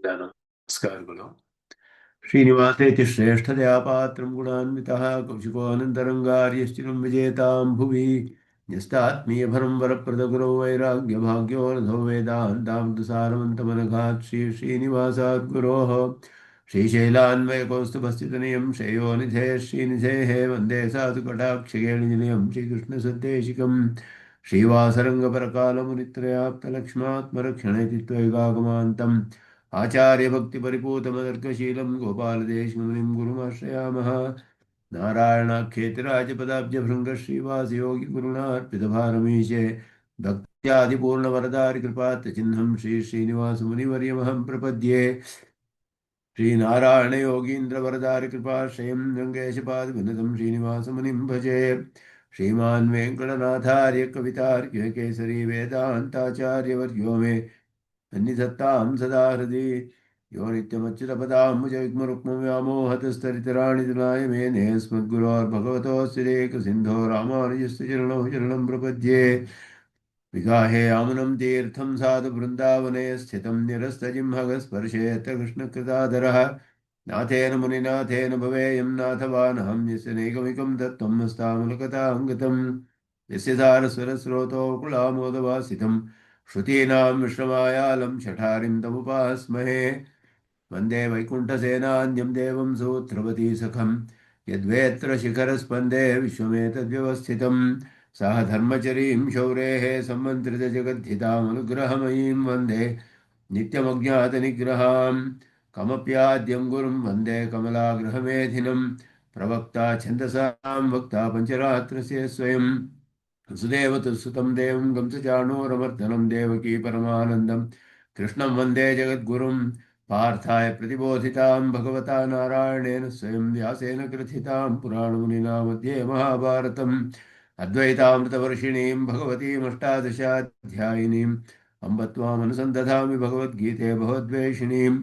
ನಮಸ್ಕಾರಗಳು. ಶ್ರೀನಿವಾಸೇತಿ ಶ್ರೇಷ್ಠದಯಾ ಪಾತ್ರಂ ಗುಣಾನ್ವಿತಃ ಕೌಶಿಕೋऽನन्तರಂಗಾರ್ಯಶ್ಚಿರಂ ವಿಜೇತಾಂ ಭುವಿ ನ್ಯಸ್ತಾತ್ಮೀಯಭರಂ ವರಪ್ರದಗುರೌ ವೈರಾಗ್ಯಭಾಗ್ಯೋ ರಥೋ ವೇದಾಂತಾಮೃತಸಾರವಂತಮನಘಾತ್ ಶ್ರೀನಿವಾಸಾತ್ ಗುರೋಃ ಶ್ರೀಶೈಲಾನ್ವಯಕೌಸ್ತುಭಸ್ಥಿತನಿಯಂ ಶ್ರೇಯೋನಿಧೇ ಶ್ರೀನಿಧೇಃ ವಂದೇ ಸಾಧುಕಟಾಕ್ಷಿಗೇಣಿನಿಲಯಂ ಶ್ರೀಕೃಷ್ಣಸದ್ದೇಶಿಕಂ ಶ್ರೀವಾಸರಂಗಪರಕಾಲमुनित्रयाप्तलक्ष्मात्मरक्षणे चित्त्वैकागमान्तम् आचार्यभक्तिपरिपूतमदर्कशीलं गोपालदेशमुनिं गुरुमाश्रयामः। नारायणाख्येतिराजपदाब्जभृङ्गश्रीवासयोगिगुरुणार्पितभारमीशे भक्त्यादिपूर्णवरदारिकृपात्यचिह्नं श्रीश्रीनिवासमुनिवर्यमहं प्रपद्ये। श्रीनारायणयोगीन्द्रवरदारिकृपाश्रयं रङ्गेशपादविनतं श्रीनिवासमुनिं भजे। श्रीमान् वेङ्कटनाथार्य कवितार्य केसरी वेदान्ताचार्यवर्यो मे सन्निधत्तां सदा हृदि यो नित्यमच्युतपदाम्बुजयुग्मरुक्मव्यामोहतस्तरितराणि तुलाय मेने अस्मद्गुरोर्भगवतोऽस्तिरेकसिन्धो रामानुजस्य चरणौ शरणं प्रपद्ये। विगाहे आमनं तीर्थं साधु वृन्दावने स्थितं निरस्तजिह्मगस्पर्शेऽत्र कृष्णकृतादरः नाथेन मुनिनाथेन भवेयं नाथवानहं यस्य नैकमिकं तत्त्वं हस्तामलकथाङ्गतं यस्य सारस्वरस्रोतोकुलामोदवासितं श्रुतीनां विश्रमायालं शठारिं तमुपास्महे। वन्दे वैकुण्ठसेनान्यं देवं सूत्रवती सखं यद्वेत्र शिखरस्पन्दे विश्वमेतद्व्यवस्थितं सह धर्मचरीं शौरेः सम्मन्त्रितजगद्धितामनुग्रहमयीं वन्दे नित्यमज्ञातनिग्रहां कमप्याद्यं गुरुं वन्दे कमलाग्रहमेधिनं प्रवक्ता छन्दसां वक्ता पञ्चरात्रस्य स्वयं वसुदेवतुसुतं देवं कंसचाणूरमर्दनं देवकी परमानन्दं कृष्णं वन्दे जगद्गुरुं पार्थाय प्रतिबोधितां भगवता नारायणेन स्वयं व्यासेन ग्रथितां पुराणमुनिना मध्ये महाभारतम् अद्वैतामृतवर्षिणीं भगवतीमष्टादशाध्यायिनीम् अम्ब त्वामनुसन्दधामि भगवद्गीते भगवद्वेषिणीं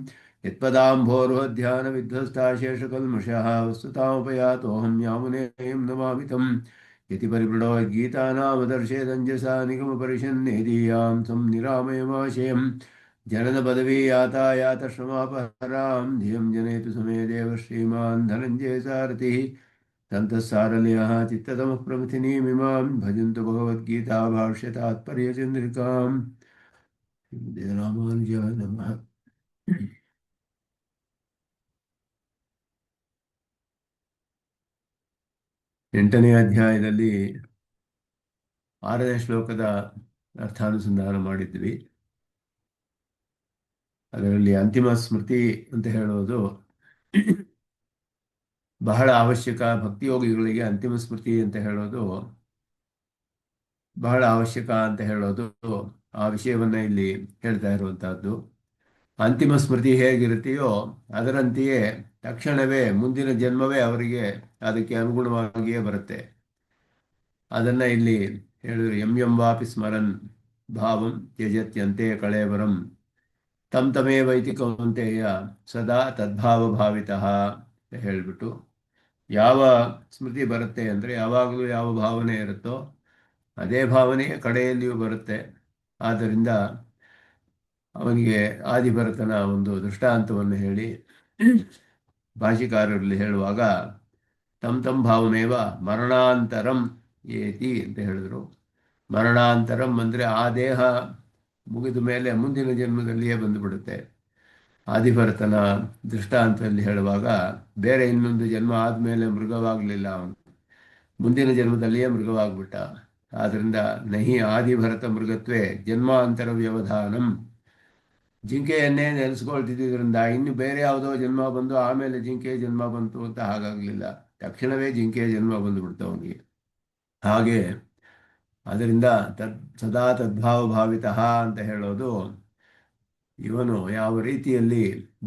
यत्पदाम्भोरुहध्यानविध्वस्ता शेषकल्मषः वस्तुतामुपयातोऽहं यामुनेयं नमामि तम् इति परिपृढोद्गीतानामदर्शेदञ्जसा निगमपरिषन्नेदीयां तं निरामयमाशयं जननपदवी यातायातश्रमापहरां धियं जनेतु समे देव श्रीमान् धनञ्जय सारथिः तन्तःसारल्यः चित्ततमः प्रमथिनीमिमां भजन्तु भगवद्गीता भाष्यतात्पर्यचन्द्रिकाम्। रामानुजाय नमः। 8ನೇ ಅಧ್ಯಾಯದಲ್ಲಿ 6ನೇ ಶ್ಲೋಕದ ಅರ್ಥಾನುಸಂಧಾನ ಮಾಡಿದ್ವಿ. ಅದರಲ್ಲಿ ಅಂತಿಮ ಸ್ಮೃತಿ ಅಂತ ಹೇಳೋದು ಬಹಳ ಅವಶ್ಯಕ. ಭಕ್ತಿಯೋಗಿಗಳಿಗೆ ಅಂತಿಮ ಸ್ಮೃತಿ ಅಂತ ಹೇಳೋದು ಬಹಳ ಅವಶ್ಯಕ ಅಂತ ಹೇಳೋದು ಆ ವಿಷಯವನ್ನ ಇಲ್ಲಿ ಹೇಳ್ತಾ ಇರುವಂತಹದ್ದು. ಅಂತಿಮ ಸ್ಮೃತಿ ಹೇಗಿರುತ್ತೆಯೋ ಅದರಂತೆಯೇ ತಕ್ಷಣವೇ ಮುಂದಿನ ಜನ್ಮವೇ ಅವರಿಗೆ ಅದಕ್ಕೆ ಅನುಗುಣವಾಗಿಯೇ ಬರುತ್ತೆ. ಅದನ್ನ ಇಲ್ಲಿ ಹೇಳಿದ್ರು. ಯಂ ವಾಪಿ ಸ್ಮರನ್ ಭಾವಂ ತ್ಯಜತ್ಯಂತೆ ಕಳೇವರಂ ತಮ್ ತಮೇ ವೈತಿ ಕೌಂತೆಯ ಸದಾ ತದ್ಭಾವ ಭಾವಿತಃ ಅಂತ ಹೇಳಿಬಿಟ್ಟು, ಯಾವ ಸ್ಮೃತಿ ಬರುತ್ತೆ ಅಂದರೆ ಯಾವಾಗಲೂ ಯಾವ ಭಾವನೆ ಇರುತ್ತೋ ಅದೇ ಭಾವನೆ ಕಡೆಯಲ್ಲಿಯೂ ಬರುತ್ತೆ. ಆದ್ದರಿಂದ ಅವನಿಗೆ ಆದಿಭರತನ ಒಂದು ದೃಷ್ಟಾಂತವನ್ನು ಹೇಳಿ ಭಾಷಿಕಾರರಲ್ಲಿ ಹೇಳುವಾಗ ತಮ್ ಭಾವಮೇವ ಮರಣಾಂತರಂ ಏತಿ ಅಂತ ಹೇಳಿದ್ರು. ಮರಣಾಂತರಂ ಅಂದರೆ ಆ ದೇಹ ಮುಗಿದ ಮೇಲೆ ಮುಂದಿನ ಜನ್ಮದಲ್ಲಿಯೇ ಬಂದುಬಿಡುತ್ತೆ. ಆದಿಭರತನ ದೃಷ್ಟಾಂತದಲ್ಲಿ ಹೇಳುವಾಗ ಬೇರೆ ಇನ್ನೊಂದು ಜನ್ಮ ಆದಮೇಲೆ ಮೃಗವಾಗಲಿಲ್ಲ, ಅವನು ಮುಂದಿನ ಜನ್ಮದಲ್ಲಿಯೇ ಮೃಗವಾಗ್ಬಿಟ್ಟ. ಆದ್ದರಿಂದ ನಹಿ ಆದಿಭರತ ಮೃಗತ್ವೇ ಜನ್ಮಾಂತರ ವ್ಯವಧಾನಂ. ಜಿಂಕೆಯನ್ನೇ ನೆನೆಸ್ಕೊಳ್ತಿದ್ದರಿಂದ ಇನ್ನು ಬೇರೆ ಯಾವುದೋ ಜನ್ಮ ಬಂದು ಆಮೇಲೆ ಜಿಂಕೆಯ ಜನ್ಮ ಬಂತು ಅಂತ ಹಾಗಾಗಲಿಲ್ಲ, ತಕ್ಷಣವೇ ಜಿಂಕೆಯ ಜನ್ಮ ಬಂದುಬಿಡ್ತು ಅವನಿಗೆ. ಹಾಗೆ ಅದರಿಂದ ಸದಾ ತದ್ಭಾವ ಭಾವಿತಃ ಅಂತ ಹೇಳೋದು ಇವನು ಯಾವ ರೀತಿಯಲ್ಲಿ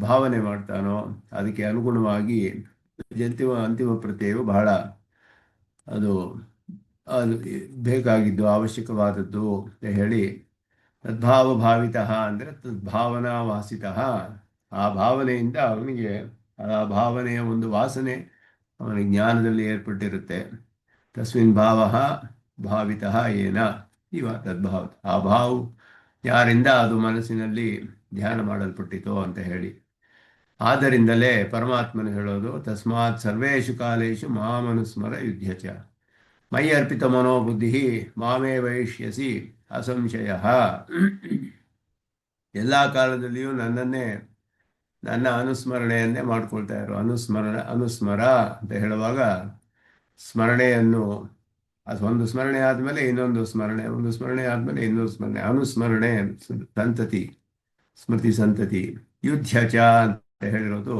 ಭಾವನೆ ಮಾಡ್ತಾನೋ ಅದಕ್ಕೆ ಅನುಗುಣವಾಗಿ ಅಂತಿಮ ಪ್ರತ್ಯಯವು ಬಹಳ ಅದು ಅದು ಬೇಕಾಗಿದ್ದು ಅವಶ್ಯಕವಾದದ್ದು ಅಂತ ಹೇಳಿ, ತದ್ಭಾವ ಭಾವಿತಃ ಅಂದರೆ ತದ್ಭಾವನಾ ವಾಸಿತಃ. ಆ ಭಾವನೆಯಿಂದ ಅವನಿಗೆ ಆ ಭಾವನೆಯ ಒಂದು ವಾಸನೆ ಅವನ ಜ್ಞಾನದಲ್ಲಿ ಏರ್ಪಟ್ಟಿರುತ್ತೆ. ತಸ್ಮಿನ್ ಭಾವ ಭಾವಿತಃ ಏನ ಇವ ತದ್ಭಾವ. ಆ ಭಾವ ಯಾರಿಂದ ಅದು ಮನಸ್ಸಿನಲ್ಲಿ ಧ್ಯಾನ ಮಾಡಲ್ಪಟ್ಟಿತು ಅಂತ ಹೇಳಿ. ಆದ್ದರಿಂದಲೇ ಪರಮಾತ್ಮನು ಹೇಳೋದು, ತಸ್ಮಾತ್ ಸರ್ವೇಷು ಕಾಲೇಶು ಮಾಮನುಸ್ಮರ ಯುಧ್ಯಚ ಮೈ ಅರ್ಪಿತ ಮನೋಬುದ್ಧಿ ಮಾಮೇ ವೈಷ್ಯಸಿ ಅಸಂಶಯ. ಎಲ್ಲ ಕಾಲದಲ್ಲಿಯೂ ನನ್ನ ಅನುಸ್ಮರಣೆಯನ್ನೇ ಮಾಡ್ಕೊಳ್ತಾ ಇರು. ಅನುಸ್ಮರ ಅಂತ ಹೇಳುವಾಗ ಸ್ಮರಣೆಯನ್ನು, ಅದು ಒಂದು ಸ್ಮರಣೆ ಆದಮೇಲೆ ಇನ್ನೊಂದು ಸ್ಮರಣೆ, ಒಂದು ಸ್ಮರಣೆ ಆದಮೇಲೆ ಇನ್ನೊಂದು ಸ್ಮರಣೆ, ಅನುಸ್ಮರಣೆ ಸಂತತಿ, ಸ್ಮೃತಿ ಸಂತತಿ. ಯುದ್ಧಚ ಅಂತ ಹೇಳಿರೋದು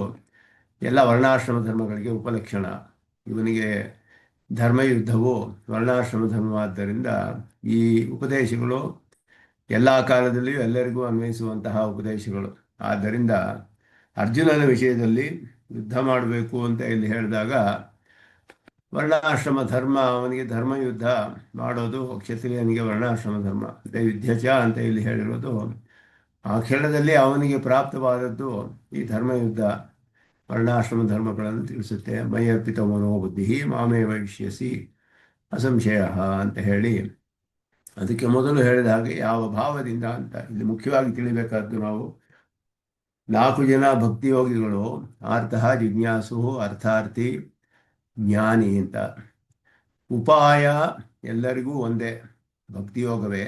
ಎಲ್ಲ ವರ್ಣಾಶ್ರಮ ಧರ್ಮಗಳಿಗೆ ಉಪಲಕ್ಷಣ. ಇವನಿಗೆ ಧರ್ಮಯುದ್ಧವು ವರ್ಣಾಶ್ರಮ ಧರ್ಮವಾದ್ದರಿಂದ ಈ ಉಪದೇಶಗಳು ಎಲ್ಲ ಕಾಲದಲ್ಲಿಯೂ ಎಲ್ಲರಿಗೂ ಅನ್ವಯಿಸುವಂತಹ ಉಪದೇಶಗಳು. ಆದ್ದರಿಂದ ಅರ್ಜುನನ ವಿಷಯದಲ್ಲಿ ಯುದ್ಧ ಮಾಡಬೇಕು ಅಂತ ಇಲ್ಲಿ ಹೇಳಿದಾಗ ವರ್ಣಾಶ್ರಮ ಧರ್ಮ, ಅವನಿಗೆ ಧರ್ಮಯುದ್ಧ ಮಾಡೋದು ಕ್ಷತ್ರಿಯನಿಗೆ ವರ್ಣಾಶ್ರಮ ಧರ್ಮ. ಅದೇ ಯುದ್ಧಚ ಅಂತ ಇಲ್ಲಿ ಹೇಳಿರೋದು ಆ ಖೇಳದಲ್ಲಿ ಅವನಿಗೆ ಪ್ರಾಪ್ತವಾದದ್ದು ಈ ಧರ್ಮಯುದ್ಧ, ವರ್ಣಾಶ್ರಮ ಧರ್ಮಗಳನ್ನು ತಿಳಿಸುತ್ತೆ. ಮೈ ಅರ್ಪಿತ ಮನೋಬುದ್ಧಿ ಮಾಮೇ ವೈಷ್ಯಸಿ ಅಸಂಶಯ ಅಂತ ಹೇಳಿ, ಅದಕ್ಕೆ ಮೊದಲು ಹೇಳಿದ ಹಾಗೆ ಯಾವ ಭಾವದಿಂದ ಅಂತ ಇಲ್ಲಿ ಮುಖ್ಯವಾಗಿ ತಿಳಿಬೇಕಾದ್ದು ನಾವು 4 ಜನ ಭಕ್ತಿಯೋಗಿಗಳು, ಆರ್ತಃ, ಜಿಜ್ಞಾಸು, ಅರ್ಥಾರ್ಥಿ, ಜ್ಞಾನಿ ಅಂತ. ಉಪಾಯ ಎಲ್ಲರಿಗೂ ಒಂದೇ, ಭಕ್ತಿಯೋಗವೇ.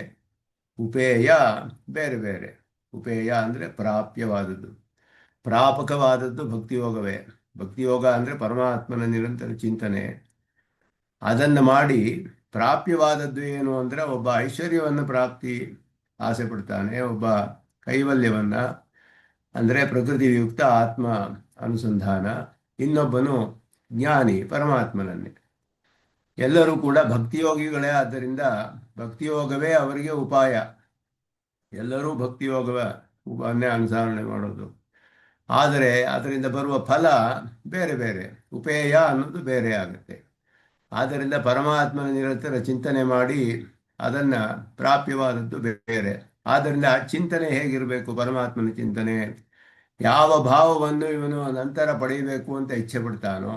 ಉಪೇಯ ಬೇರೆ ಬೇರೆ. ಉಪೇಯ ಅಂದರೆ ಪ್ರಾಪ್ಯವಾದದ್ದು, ಪ್ರಾಪಕವಾದದ್ದು ಭಕ್ತಿಯೋಗವೇ. ಭಕ್ತಿಯೋಗ ಅಂದರೆ ಪರಮಾತ್ಮನ ನಿರಂತರ ಚಿಂತನೆ. ಅದನ್ನು ಮಾಡಿ ಪ್ರಾಪ್ಯವಾದದ್ದು ಏನು ಅಂದರೆ ಒಬ್ಬ ಐಶ್ವರ್ಯವನ್ನು ಪ್ರಾಪ್ತಿ ಆಸೆ ಪಡ್ತಾನೆ, ಒಬ್ಬ ಕೈವಲ್ಯವನ್ನು ಅಂದರೆ ಪ್ರಕೃತಿಯುಕ್ತ ಆತ್ಮ ಅನುಸಂಧಾನ, ಇನ್ನೊಬ್ಬನು ಜ್ಞಾನಿ ಪರಮಾತ್ಮನನ್ನೇ. ಎಲ್ಲರೂ ಕೂಡ ಭಕ್ತಿಯೋಗಿಗಳೇ. ಆದ್ದರಿಂದ ಭಕ್ತಿಯೋಗವೇ ಅವರಿಗೆ ಉಪಾಯ. ಎಲ್ಲರೂ ಭಕ್ತಿಯೋಗವನ್ನೇ ಅನುಸರಣೆ ಮಾಡೋದು. ಆದರೆ ಅದರಿಂದ ಬರುವ ಫಲ ಬೇರೆ ಬೇರೆ, ಉಪೇಯ ಅನ್ನೋದು ಬೇರೆ ಆಗುತ್ತೆ. ಆದ್ದರಿಂದ ಪರಮಾತ್ಮನ ನಿರಂತರ ಚಿಂತನೆ ಮಾಡಿ ಅದನ್ನು ಪ್ರಾಪ್ಯವಾದದ್ದು ಬೇರೆ. ಆದ್ದರಿಂದ ಆ ಚಿಂತನೆ ಹೇಗಿರಬೇಕು? ಪರಮಾತ್ಮನ ಚಿಂತನೆ, ಯಾವ ಭಾವವನ್ನು ಇವನು ನಂತರ ಪಡೆಯಬೇಕು ಅಂತ ಇಚ್ಛೆ ಪಡ್ತಾನೋ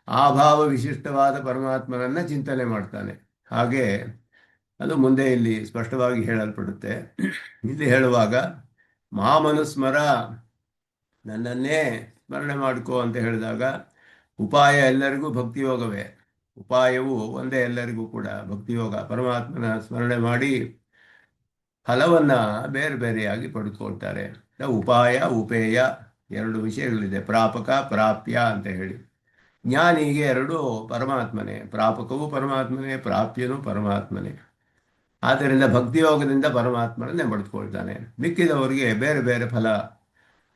ಆ ಭಾವ ವಿಶಿಷ್ಟವಾದ ಪರಮಾತ್ಮನನ್ನ ಚಿಂತನೆ ಮಾಡ್ತಾನೆ. ಹಾಗೆ ಅದು ಮುಂದೆ ಇಲ್ಲಿ ಸ್ಪಷ್ಟವಾಗಿ ಹೇಳಲ್ಪಡುತ್ತೆ. ಇಲ್ಲಿ ಹೇಳುವಾಗ ಮಾಮನುಸ್ಮರ, ನನ್ನನ್ನೇ ಸ್ಮರಣೆ ಮಾಡ್ಕೋ ಅಂತ ಹೇಳಿದಾಗ ಉಪಾಯ ಎಲ್ಲರಿಗೂ ಭಕ್ತಿಯೋಗವೇ. ಉಪಾಯವು ಒಂದೇ ಎಲ್ಲರಿಗೂ ಕೂಡ ಭಕ್ತಿಯೋಗ. ಪರಮಾತ್ಮನ ಸ್ಮರಣೆ ಮಾಡಿ ಫಲವನ್ನು ಬೇರೆ ಬೇರೆಯಾಗಿ ಪಡೆದುಕೊಳ್ತಾರೆ. ಉಪಾಯ ಉಪೇಯ 2 ವಿಷಯಗಳಿದೆ, ಪ್ರಾಪಕ ಪ್ರಾಪ್ಯ ಅಂತ ಹೇಳಿ. ಜ್ಞಾನಿಗೆ 2 ಪರಮಾತ್ಮನೇ, ಪ್ರಾಪಕವೂ ಪರಮಾತ್ಮನೇ, ಪ್ರಾಪ್ಯನೂ ಪರಮಾತ್ಮನೇ. ಆದ್ದರಿಂದ ಭಕ್ತಿಯೋಗದಿಂದ ಪರಮಾತ್ಮನನ್ನೇ ಪಡೆದುಕೊಳ್ತಾನೆ. ಮಿಕ್ಕಿದವರಿಗೆ ಬೇರೆ ಬೇರೆ ಫಲ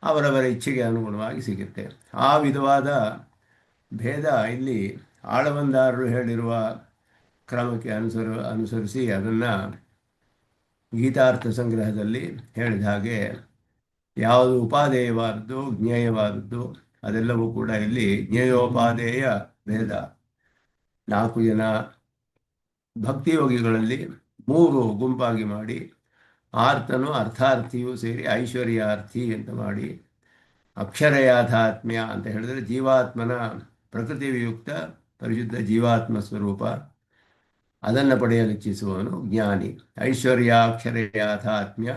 ಅವರವರ ಇಚ್ಛೆಗೆ ಅನುಗುಣವಾಗಿ ಸಿಗುತ್ತೆ. ಆ ವಿಧವಾದ ಭೇದ ಇಲ್ಲಿ ಆಳವಂದಾರರು ಹೇಳಿರುವ ಕ್ರಮಕ್ಕೆ ಅನುಸರಿಸಿ ಅದನ್ನು ಗೀತಾರ್ಥ ಸಂಗ್ರಹದಲ್ಲಿ ಹೇಳಿದ ಹಾಗೆ ಯಾವುದು ಉಪಾದೇಯವಾದದ್ದು, ಜ್ಞೇಯವಾದದ್ದು ಅದೆಲ್ಲವೂ ಕೂಡ ಇಲ್ಲಿ ಜ್ಞೇಯೋಪಾದೇಯ ಭೇದ. 4 ಜನ ಭಕ್ತಿಯೋಗಿಗಳಲ್ಲಿ 3 ಗುಂಪಾಗಿ ಮಾಡಿ, ಆರ್ತನು ಅರ್ಥಾರ್ಥಿಯೂ ಸೇರಿ ಐಶ್ವರ್ಯಾರ್ಥಿ ಅಂತ ಮಾಡಿ, ಅಕ್ಷರ ಯಾಥಾತ್ಮ್ಯ ಅಂತ ಹೇಳಿದ್ರೆ ಜೀವಾತ್ಮನ ಪ್ರಕೃತಿಯುಕ್ತ ಪರಿಶುದ್ಧ ಜೀವಾತ್ಮ ಸ್ವರೂಪ, ಅದನ್ನು ಪಡೆಯಲು ಇಚ್ಛಿಸುವವನು ಜ್ಞಾನಿ. ಐಶ್ವರ್ಯಾಕ್ಷರ ಯಾಥಾತ್ಮ್ಯ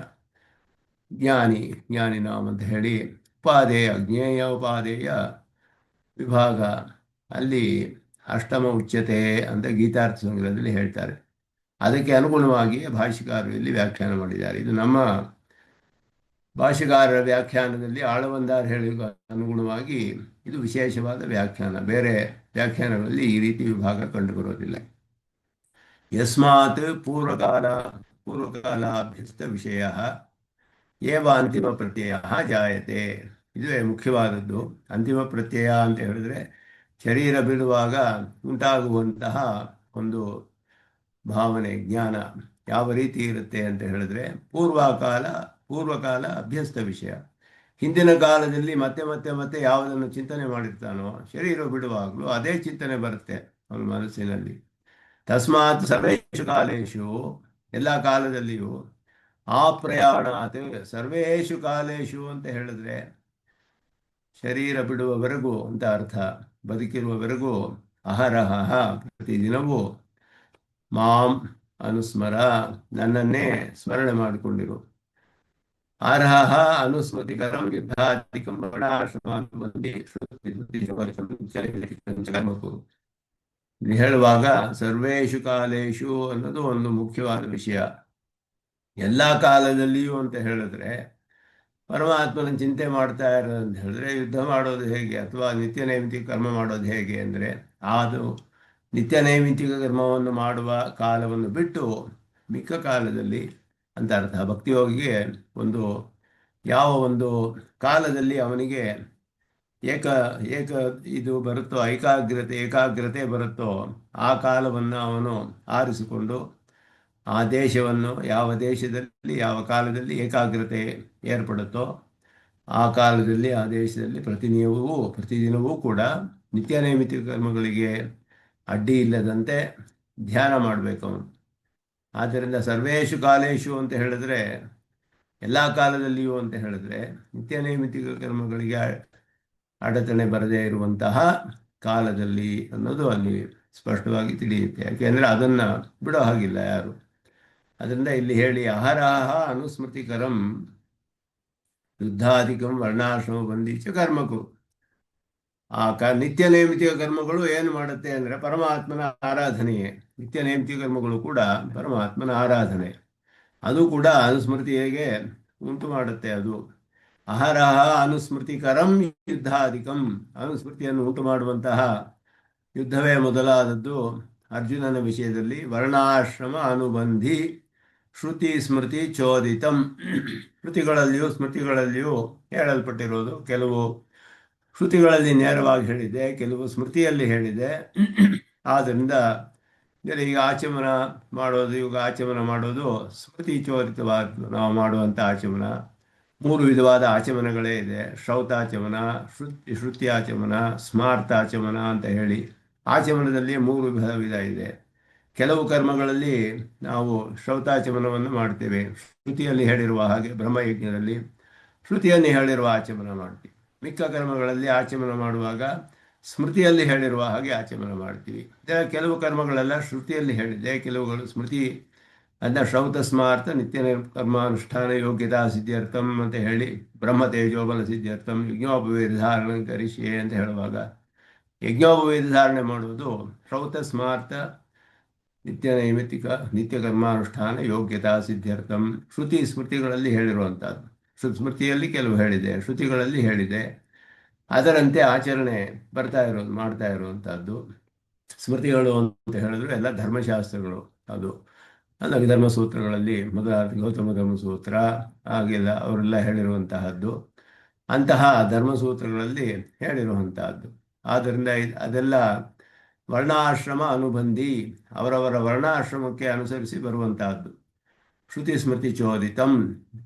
ಜ್ಞಾನಿ ನಾಮ ಅಂತ ಹೇಳಿ ಉಪಾದೇಯ, ಜ್ಞೇಯ ಉಪಾದೇಯ ವಿಭಾಗ ಅಲ್ಲಿ ಅಷ್ಟಮ ಉಚ್ಯತೆ ಅಂತ ಗೀತಾರ್ಥ ಸಂಗ್ರಹದಲ್ಲಿ ಹೇಳ್ತಾರೆ. ಅದಕ್ಕೆ ಅನುಗುಣವಾಗಿ ಭಾಷ್ಯಕಾರರು ಇಲ್ಲಿ ವ್ಯಾಖ್ಯಾನ ಮಾಡಿದ್ದಾರೆ. ಇದು ನಮ್ಮ ಭಾಷೆಗಾರರ ವ್ಯಾಖ್ಯಾನದಲ್ಲಿ ಆಳವಂದಾರ ಹೇಳಿದ ಅನುಗುಣವಾಗಿ ಇದು ವಿಶೇಷವಾದ ವ್ಯಾಖ್ಯಾನ. ಬೇರೆ ವ್ಯಾಖ್ಯಾನಗಳಲ್ಲಿ ಈ ರೀತಿ ವಿಭಾಗ ಕಂಡುಬರೋದಿಲ್ಲ. ಯಸ್ಮಾತ್ ಪೂರ್ವಕಾಲಾಭ್ಯಸ್ತ ವಿಷಯ ಏವ ಅಂತಿಮ ಪ್ರತ್ಯಯ ಜಾಯತೆ. ಇದುವೇ ಮುಖ್ಯವಾದದ್ದು. ಅಂತಿಮ ಪ್ರತ್ಯಯ ಅಂತ ಹೇಳಿದ್ರೆ ಶರೀರ ಬಿಡುವಾಗ ಉಂಟಾಗುವಂತಹ ಒಂದು ಭಾವನೆ, ಜ್ಞಾನ ಯಾವ ರೀತಿ ಇರುತ್ತೆ ಅಂತ ಹೇಳಿದ್ರೆ ಪೂರ್ವಕಾಲ ಅಭ್ಯಸ್ತ ವಿಷಯ. ಹಿಂದಿನ ಕಾಲದಲ್ಲಿ ಮತ್ತೆ ಮತ್ತೆ ಮತ್ತೆ ಯಾವುದನ್ನು ಚಿಂತನೆ ಮಾಡಿರ್ತಾನೋ ಶರೀರ ಬಿಡುವಾಗಲೂ ಅದೇ ಚಿಂತನೆ ಬರುತ್ತೆ ಅವನ ಮನಸ್ಸಿನಲ್ಲಿ. ತಸ್ಮಾತ್ ಸರ್ವೇಷು ಕಾಲೇಶು, ಎಲ್ಲ ಕಾಲದಲ್ಲಿಯೂ, ಆ ಪ್ರಯಾಣಾತ್ ಸರ್ವೇಷು ಕಾಲೇಶು ಅಂತ ಹೇಳಿದ್ರೆ ಶರೀರ ಬಿಡುವವರೆಗೂ ಅಂತ ಅರ್ಥ. ಬದುಕಿರುವವರೆಗೂ ಅಹರಹ ಪ್ರತಿದಿನವೂ ಮಾಂ ಅನುಸ್ಮರ, ನನ್ನನ್ನೇ ಸ್ಮರಣೆ ಮಾಡಿಕೊಂಡಿರು. ಅರ್ಹಃ ಅನುಸ್ಮೃತಿಕರಂ ಯುದ್ಧಾಧಿಕಂ ವರ್ಣಾಶ್ರಮಾನುಬಂಧಿ ಕರ್ಮಕು. ಇಲ್ಲಿ ಹೇಳುವಾಗ ಸರ್ವೇಷು ಕಾಲೇಶು ಅನ್ನೋದು ಒಂದು ಮುಖ್ಯವಾದ ವಿಷಯ. ಎಲ್ಲ ಕಾಲದಲ್ಲಿಯೂ ಅಂತ ಹೇಳಿದ್ರೆ ಪರಮಾತ್ಮನ ಚಿಂತೆ ಮಾಡ್ತಾ ಇರೋದು ಅಂತ ಹೇಳಿದ್ರೆ ಯುದ್ಧ ಮಾಡೋದು ಹೇಗೆ ಅಥವಾ ನಿತ್ಯ ನೈಮಿತ್ತಿಕ ಕರ್ಮ ಮಾಡೋದು ಹೇಗೆ ಅಂದರೆ ಅದು ನಿತ್ಯ ನೈಮಿತ್ತಿಕ ಕರ್ಮವನ್ನು ಮಾಡುವ ಕಾಲವನ್ನು ಬಿಟ್ಟು ಮಿಕ್ಕ ಕಾಲದಲ್ಲಿ ಅಂತ ಅರ್ಥ. ಭಕ್ತಿಯೋಗಿಗೆ ಒಂದು ಯಾವ ಒಂದು ಕಾಲದಲ್ಲಿ ಅವನಿಗೆ ಏಕ ಏಕ ಇದು ಬರುತ್ತೋ ಏಕಾಗ್ರತೆ ಬರುತ್ತೋ ಆ ಕಾಲವನ್ನು ಅವನು ಆರಿಸಿಕೊಂಡು ಆ ದೇಶವನ್ನು ಯಾವ ದೇಶದಲ್ಲಿ ಯಾವ ಕಾಲದಲ್ಲಿ ಏಕಾಗ್ರತೆ ಏರ್ಪಡುತ್ತೋ ಆ ಕಾಲದಲ್ಲಿ ಆ ದೇಶದಲ್ಲಿ ಪ್ರತಿದಿನವೂ ಕೂಡ ನಿತ್ಯ ನೈಮಿತ್ತಿಕ ಕರ್ಮಗಳಿಗೆ ಅಡ್ಡಿ ಇಲ್ಲದಂತೆ ಧ್ಯಾನ ಮಾಡಬೇಕು ಅವನು. ಆದ್ದರಿಂದ ಸರ್ವೇಷು ಕಾಲೇಶು ಅಂತ ಹೇಳಿದ್ರೆ ಎಲ್ಲ ಕಾಲದಲ್ಲಿಯೂ ಅಂತ ಹೇಳಿದ್ರೆ ನಿತ್ಯ ನೈಮಿತ್ತಿಕ ಕರ್ಮಗಳಿಗೆ ಅಡಚಣೆ ಬರದೇ ಇರುವಂತಹ ಕಾಲದಲ್ಲಿ ಅನ್ನೋದು ಅಲ್ಲಿ ಸ್ಪಷ್ಟವಾಗಿ ತಿಳಿಯುತ್ತೆ. ಯಾಕೆಂದರೆ ಅದನ್ನು ಬಿಡೋ ಹಾಗಿಲ್ಲ ಯಾರು. ಅದರಿಂದ ಇಲ್ಲಿ ಹೇಳಿ ಅಹರಹ ಅನುಸ್ಮೃತಿಕರಂ ಯುದ್ಧಾಧಿಕಂ ವರ್ಣಾಶ್ರಮ ಬಂದೀಚ ಕರ್ಮಕು. ನಿತ್ಯ ನೈಮಿತ್ತಿಕ ಕರ್ಮಗಳು ಏನು ಮಾಡುತ್ತೆ ಅಂದರೆ ಪರಮಾತ್ಮನ ಆರಾಧನೆಯೇ. ನಿತ್ಯ ನೈಮಿತ್ತಿಕ ಕರ್ಮಗಳು ಕೂಡ ಪರಮಾತ್ಮನ ಆರಾಧನೆ. ಅದು ಕೂಡ ಅನುಸ್ಮೃತಿಗೆ ಉಂಟು ಮಾಡುತ್ತೆ. ಅದು ಅಹರಹ ಅನುಸ್ಮೃತಿಕರಂ ಯುದ್ಧಾಧಿಕಂ, ಅನುಸ್ಮೃತಿಯನ್ನು ಉಂಟು ಮಾಡುವಂತಹ ಯುದ್ಧವೇ ಮೊದಲಾದದ್ದು ಅರ್ಜುನನ ವಿಷಯದಲ್ಲಿ ವರ್ಣಾಶ್ರಮ ಅನುಬಂಧಿ ಶ್ರುತಿ ಸ್ಮೃತಿ ಚೋದಿತಂ. ಸ್ಮೃತಿಗಳಲ್ಲಿಯೂ ಹೇಳಲ್ಪಟ್ಟಿರೋದು. ಕೆಲವು ಶ್ರುತಿಗಳಲ್ಲಿ ನೇರವಾಗಿ ಹೇಳಿದೆ, ಕೆಲವು ಸ್ಮೃತಿಯಲ್ಲಿ ಹೇಳಿದೆ. ಆದ್ದರಿಂದ ಈಗ ಆಚಮನ ಮಾಡೋದು ಸ್ಮೃತಿ ಚೋದಿತವಾದ ನಾವು ಮಾಡುವಂಥ ಆಚಮನ. 3 ವಿಧವಾದ ಆಚಮನಗಳೇ ಇದೆ. ಶ್ರೌತಾಚಮನ, ಶ್ರುತ್ಯಾಚಮನ, ಸ್ಮಾರ್ತಾಚಮನ ಅಂತ ಹೇಳಿ ಆಚಮನದಲ್ಲಿ 3 ವಿಧ ಇದೆ. ಕೆಲವು ಕರ್ಮಗಳಲ್ಲಿ ನಾವು ಶ್ರೌತಾಚಮನವನ್ನು ಮಾಡ್ತೇವೆ. ಶ್ರುತಿಯಲ್ಲಿ ಹೇಳಿರುವ ಹಾಗೆ ಬ್ರಹ್ಮಯಜ್ಞದಲ್ಲಿ ಶ್ರುತಿಯಲ್ಲಿ ಹೇಳಿರುವ ಆಚಮನ ಮಾಡ್ತೀವಿ. ಮಿಕ್ಕ ಕರ್ಮಗಳಲ್ಲಿ ಆಚಮನ ಮಾಡುವಾಗ ಸ್ಮೃತಿಯಲ್ಲಿ ಹೇಳಿರುವ ಹಾಗೆ ಆಚಮನ ಮಾಡ್ತೀವಿ. ಕೆಲವು ಕರ್ಮಗಳೆಲ್ಲ ಶ್ರುತಿಯಲ್ಲಿ ಹೇಳಿದೆ, ಕೆಲವುಗಳು ಸ್ಮೃತಿ ಅದನ್ನ ಶ್ರೌತ ಸ್ಮಾರ್ತ ನಿತ್ಯ ಕರ್ಮಾನುಷ್ಠಾನ ಯೋಗ್ಯತಾ ಸಿದ್ಧಾರ್ಥಂ ಅಂತ ಹೇಳಿ ಬ್ರಹ್ಮ ತೇಜೋಬಲ ಸಿದ್ಧಾರ್ಥಂ ಯಜ್ಞೋಪವೇದ ಧಾರಣ ಕರಿಷ್ಯೆ ಅಂತ ಹೇಳುವಾಗ ಯಜ್ಞೋಪವೇದ ಧಾರಣೆ ಮಾಡುವುದು ಶ್ರೌತ ಸ್ಮಾರ್ತ ನಿತ್ಯ ಕರ್ಮಾನುಷ್ಠಾನ ಯೋಗ್ಯತಾ ಸಿದ್ಧಾರ್ಥಂ. ಸ್ಮೃತಿಗಳಲ್ಲಿ ಹೇಳಿರುವಂಥದ್ದು. ಸ್ಮೃತಿಯಲ್ಲಿ ಕೆಲವು ಹೇಳಿದೆ, ಶ್ರುತಿಗಳಲ್ಲಿ ಹೇಳಿದೆ. ಅದರಂತೆ ಆಚರಣೆ ಮಾಡ್ತಾ ಇರುವಂಥದ್ದು. ಸ್ಮೃತಿಗಳು ಅಂತ ಹೇಳಿದ್ರೆ ಎಲ್ಲ ಧರ್ಮಶಾಸ್ತ್ರಗಳು. ಅದು ಧರ್ಮಸೂತ್ರಗಳಲ್ಲಿ ಮೊದಲಾದ ಗೌತಮ ಧರ್ಮಸೂತ್ರ ಹಾಗೆಲ್ಲ ಅವರೆಲ್ಲ ಹೇಳಿರುವಂತಹದ್ದು. ಅಂತಹ ಧರ್ಮಸೂತ್ರಗಳಲ್ಲಿ ಹೇಳಿರುವಂತಹದ್ದು. ಆದ್ದರಿಂದ ಅದೆಲ್ಲ ವರ್ಣಾಶ್ರಮ ಅನುಬಂಧಿ, ಅವರವರ ವರ್ಣಾಶ್ರಮಕ್ಕೆ ಅನುಸರಿಸಿ ಬರುವಂತಹದ್ದು. ಶ್ರುತಿ ಸ್ಮೃತಿ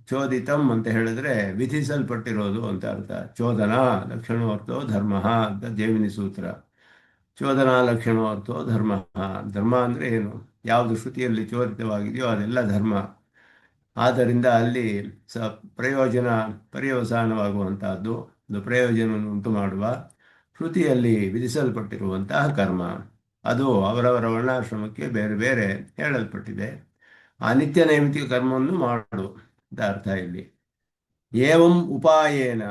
ಚೋದಿತಂ ಅಂತ ಹೇಳಿದ್ರೆ ವಿಧಿಸಲ್ಪಟ್ಟಿರೋದು ಅಂತ ಅರ್ಥ. ಚೋದನಾ ಲಕ್ಷಣವರ್ಥೋ ಧರ್ಮ ಅಂತ ಜೈಮಿನಿ ಸೂತ್ರ. ಚೋದನಾ ಲಕ್ಷಣವರ್ಥೋ ಧರ್ಮ. ಧರ್ಮ ಅಂದರೆ ಏನು? ಯಾವುದು ಶ್ರುತಿಯಲ್ಲಿ ಚೋದಿತವಾಗಿದೆಯೋ ಅದೆಲ್ಲ ಧರ್ಮ. ಆದ್ದರಿಂದ ಅಲ್ಲಿ ಪರ್ಯವಸಾನವಾಗುವಂತಹದ್ದು, ಒಂದು ಪ್ರಯೋಜನವನ್ನು ಉಂಟು ಮಾಡುವ ಶ್ರುತಿಯಲ್ಲಿ ವಿಧಿಸಲ್ಪಟ್ಟಿರುವಂತಹ ಕರ್ಮ, ಅದು ಅವರವರ ವರ್ಣಾಶ್ರಮಕ್ಕೆ ಬೇರೆ ಬೇರೆ ಹೇಳಲ್ಪಟ್ಟಿದೆ. ಆ ನಿತ್ಯ ನೈಮಿತ್ತಿಕ ಕರ್ಮವನ್ನು ಮಾಡು ಅಂತ ಅರ್ಥ ಇಲ್ಲಿ. ಏವಂ ಉಪಾಯೇನ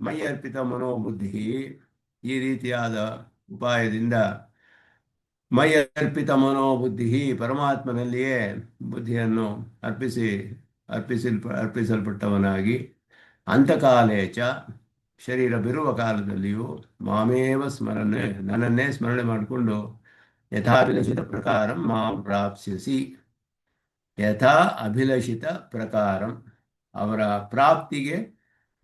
ಮೈ ಅರ್ಪಿತ ಮನೋಬುದ್ಧಿ, ಈ ರೀತಿಯಾದ ಉಪಾಯದಿಂದ ಮೈ ಅರ್ಪಿತ ಮನೋಬುದ್ಧಿ, ಪರಮಾತ್ಮನಲ್ಲಿಯೇ ಬುದ್ಧಿಯನ್ನು ಅರ್ಪಿಸಲ್ಪಟ್ಟವನಾಗಿ ಅಂತಕಾಲೇಚ, ಶರೀರ ಬಿರುವ ಕಾಲದಲ್ಲಿಯೂ ಮಾಮೇವ ಸ್ಮರಣೆ, ನನ್ನನ್ನೇ ಸ್ಮರಣೆ ಮಾಡಿಕೊಂಡು ಯಥಾಭಿಲಷಿತ ಪ್ರಕಾರ ಮಾಂ ಪ್ರಾಪ್ಸ್ಯಸಿ. ಯಥಾ ಅಭಿಲಷಿತ ಪ್ರಕಾರಂ, ಅವರ ಪ್ರಾಪ್ತಿಗೆ